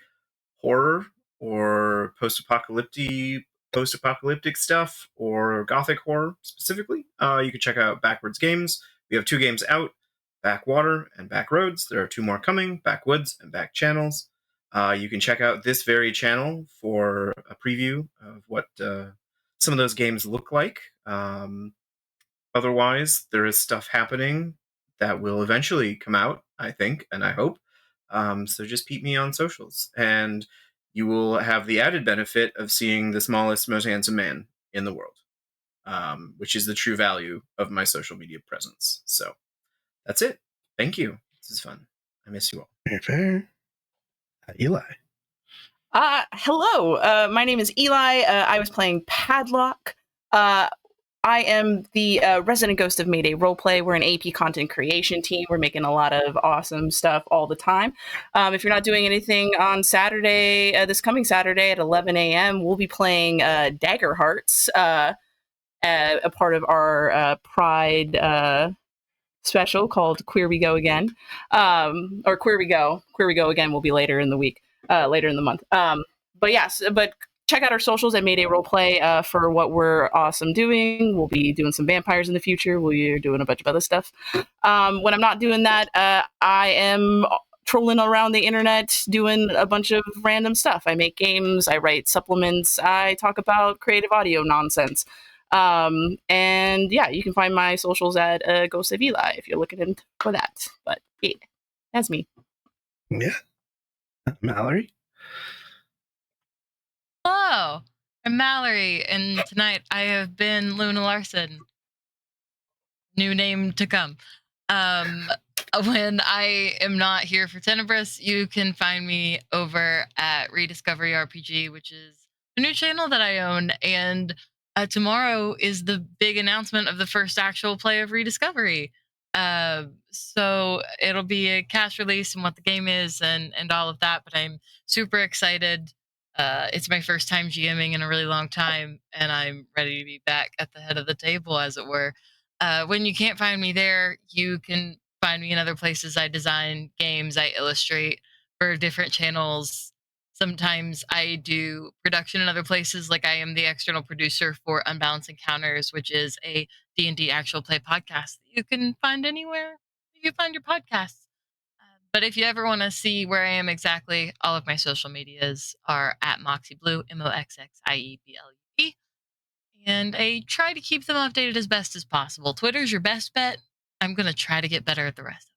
horror or post-apocalyptic stuff or gothic horror specifically, you can check out Backwards Games. We have 2 games out, Backwater and Backroads. There are 2 more coming, Backwoods and Back Channels. You can check out this very channel for a preview of what some of those games look like. Otherwise, there is stuff happening that will eventually come out, I think, and I hope. So just peep me on socials, and you will have the added benefit of seeing the smallest, most handsome man in the world, which is the true value of my social media presence. So that's it. Thank you. This is fun. I miss you all. Very fair. Eli. Hello. My name is Eli. I was playing Padlock. I am the resident ghost of Mayday Roleplay. We're an AP content creation team. We're making a lot of awesome stuff all the time. If you're not doing anything on Saturday, this coming Saturday at 11 a.m., we'll be playing Dagger Hearts, a part of our Pride special called Queer We Go Again. Or Queer We Go. Queer We Go Again will be later in the week, later in the month. But yes, but check out our socials at Mayday Roleplay for what we're awesome doing. We'll be doing some vampires in the future. We're doing a bunch of other stuff. When I'm not doing that, I am trolling around the internet doing a bunch of random stuff. I make games, I write supplements, I talk about creative audio nonsense. And yeah, you can find my socials at Ghost of Eli if you're looking for that. But yeah, that's me. Yeah. Mallory. Hello, I'm Mallory, and tonight I have been Luna Larson. New name to come. When I am not here for Tenebris, you can find me over at Rediscovery RPG, which is a new channel that I own, and tomorrow is the big announcement of the first actual play of Rediscovery. So it'll be a cast release and what the game is and all of that, but I'm super excited. It's my first time GMing in a really long time, and I'm ready to be back at the head of the table, as it were. When you can't find me there, you can find me in other places. I design games, I illustrate for different channels. Sometimes I do production in other places, like I am the external producer for Unbalanced Encounters, which is a D&D actual play podcast that you can find anywhere you find your podcasts. But if you ever want to see where I am exactly, all of my social medias are at MoxieBlue, MoxxieBlue. And I try to keep them updated as best as possible. Twitter's your best bet. I'm going to try to get better at the rest.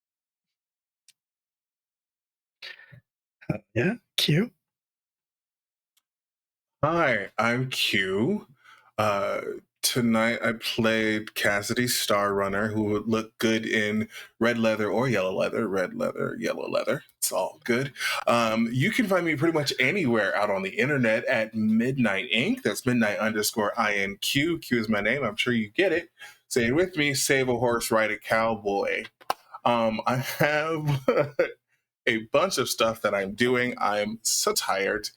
Yeah. Q. Hi, I'm Q. Tonight I played Cassidy Starrunner, who would look good in red leather or yellow leather. Red leather, yellow leather. It's all good. You can find me pretty much anywhere out on the internet at Midnight Inc. That's Midnight_INQ. Q is my name. I'm sure you get it. Say it with me. Save a horse, ride a cowboy. I have a bunch of stuff that I'm doing. I'm so tired.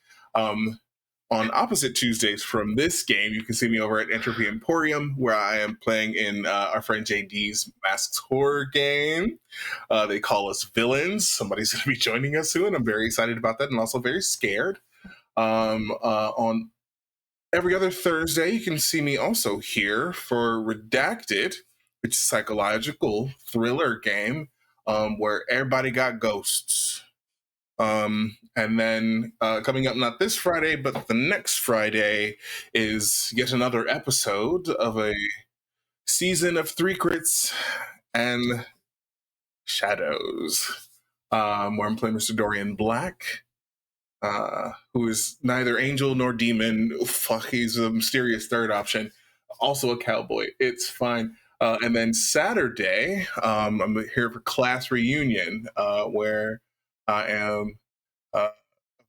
On opposite Tuesdays from this game, you can see me over at Entropy Emporium, where I am playing in our friend JD's Masks horror game. They call us villains. Somebody's going to be joining us soon. I'm very excited about that and also very scared. On every other Thursday, you can see me also here for Redacted, which is a psychological thriller game where everybody got ghosts. And then coming up not this Friday, but the next Friday is yet another episode of a season of Three Crits and Shadows, where I'm playing Mr. Dorian Black, who is neither angel nor demon. Fuck, he's a mysterious third option. Also a cowboy. It's fine. And then Saturday, I'm here for class reunion, where I am a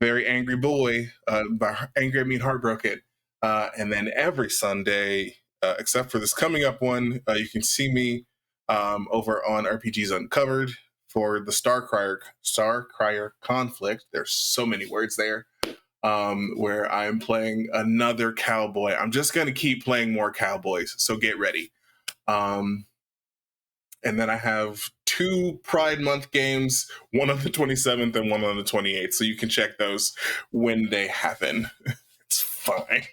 very angry boy. By angry, I mean heartbroken. And then every Sunday, except for this coming up one, you can see me over on RPGs Uncovered for the Starcrier conflict. There's so many words there. Where I'm playing another cowboy. I'm just going to keep playing more cowboys, so get ready. And then I have 2 Pride Month games, one on the 27th and one on the 28th. So you can check those when they happen. It's fine.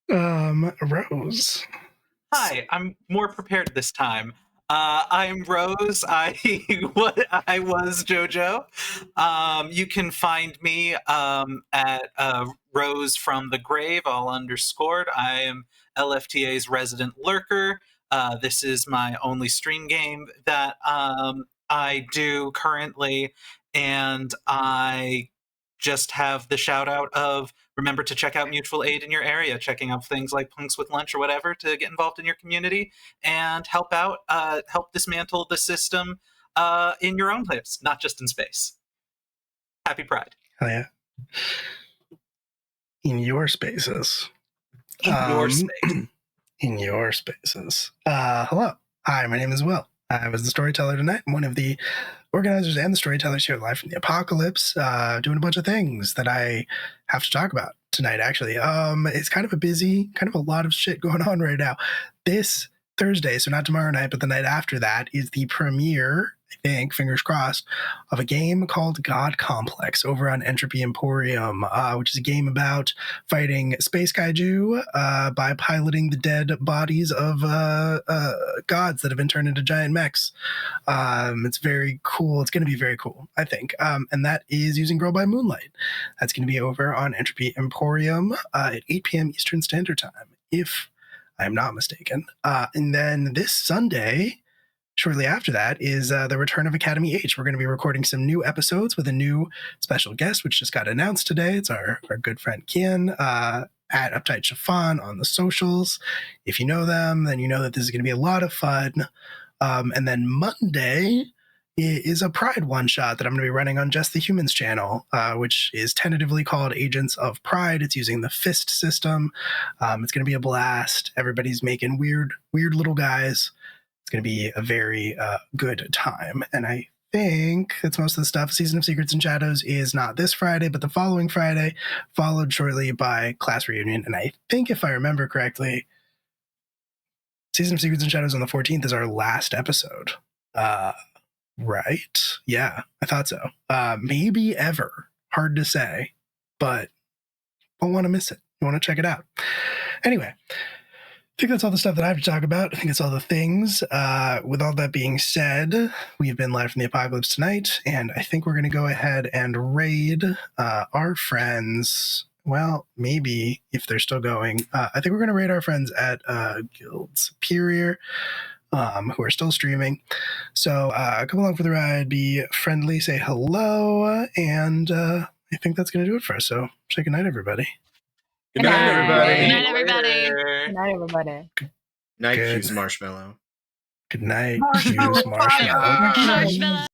Rose. Hi, I'm more prepared this time. I'm Rose. I was JoJo. You can find me at Rose from the Grave, all underscored. I am LFTA's resident lurker. This is my only stream game that I do currently, and I just have the shout out of remember to check out mutual aid in your area, checking out things like Punks with Lunch or whatever to get involved in your community and help out, help dismantle the system in your own place, not just in space. Happy Pride. Oh, yeah. In your spaces. In your space. In your spaces. Hello. Hi, my name is Will. I was the storyteller tonight. I'm one of the organizers and the storytellers here at Live from the Apocalypse, doing a bunch of things that I have to talk about tonight, actually. It's kind of a lot of shit going on right now. This Thursday, so not tomorrow night, but the night after that, is the premiere, I think, fingers crossed, of a game called God Complex over on Entropy Emporium, which is a game about fighting space kaiju by piloting the dead bodies of gods that have been turned into giant mechs. It's very cool. It's going to be very cool, I think. And that is using Girl by Moonlight. That's going to be over on Entropy Emporium at 8 p.m. Eastern Standard Time, if I'm not mistaken. And then this Sunday, shortly after that, is the return of Academy H. We're going to be recording some new episodes with a new special guest, which just got announced today. It's our good friend Kian at Uptight Chiffon on the socials. If you know them, then you know that this is going to be a lot of fun. And then Monday is a Pride one-shot that I'm going to be running on Just the Humans channel, which is tentatively called Agents of Pride. It's using the fist system. It's going to be a blast. Everybody's making weird little guys. It's going to be a very good time. And I think that's most of the stuff. Season of Secrets and Shadows is not this Friday, but the following Friday, followed shortly by Class Reunion. And I think, if I remember correctly, Season of Secrets and Shadows on the 14th is our last episode. Right? Yeah, I thought so. Maybe ever. Hard to say, but don't want to miss it. You want to check it out. Anyway, I think that's all the stuff that I have to talk about. I think it's all the things. With all that being said, we've been live from the Apocalypse tonight, and I think we're going to go ahead and raid our friends. Well, maybe if they're still going. I think we're going to raid our friends at Guild Superior, who are still streaming. So come along for the ride, be friendly, say hello, and I think that's going to do it for us. So say good night, everybody. Good night, everybody. Good night, everybody. Good night, everybody. Night Good. juice marshmallow. Good night. Marshmallow Use marshmallow. fire. Marshmallow.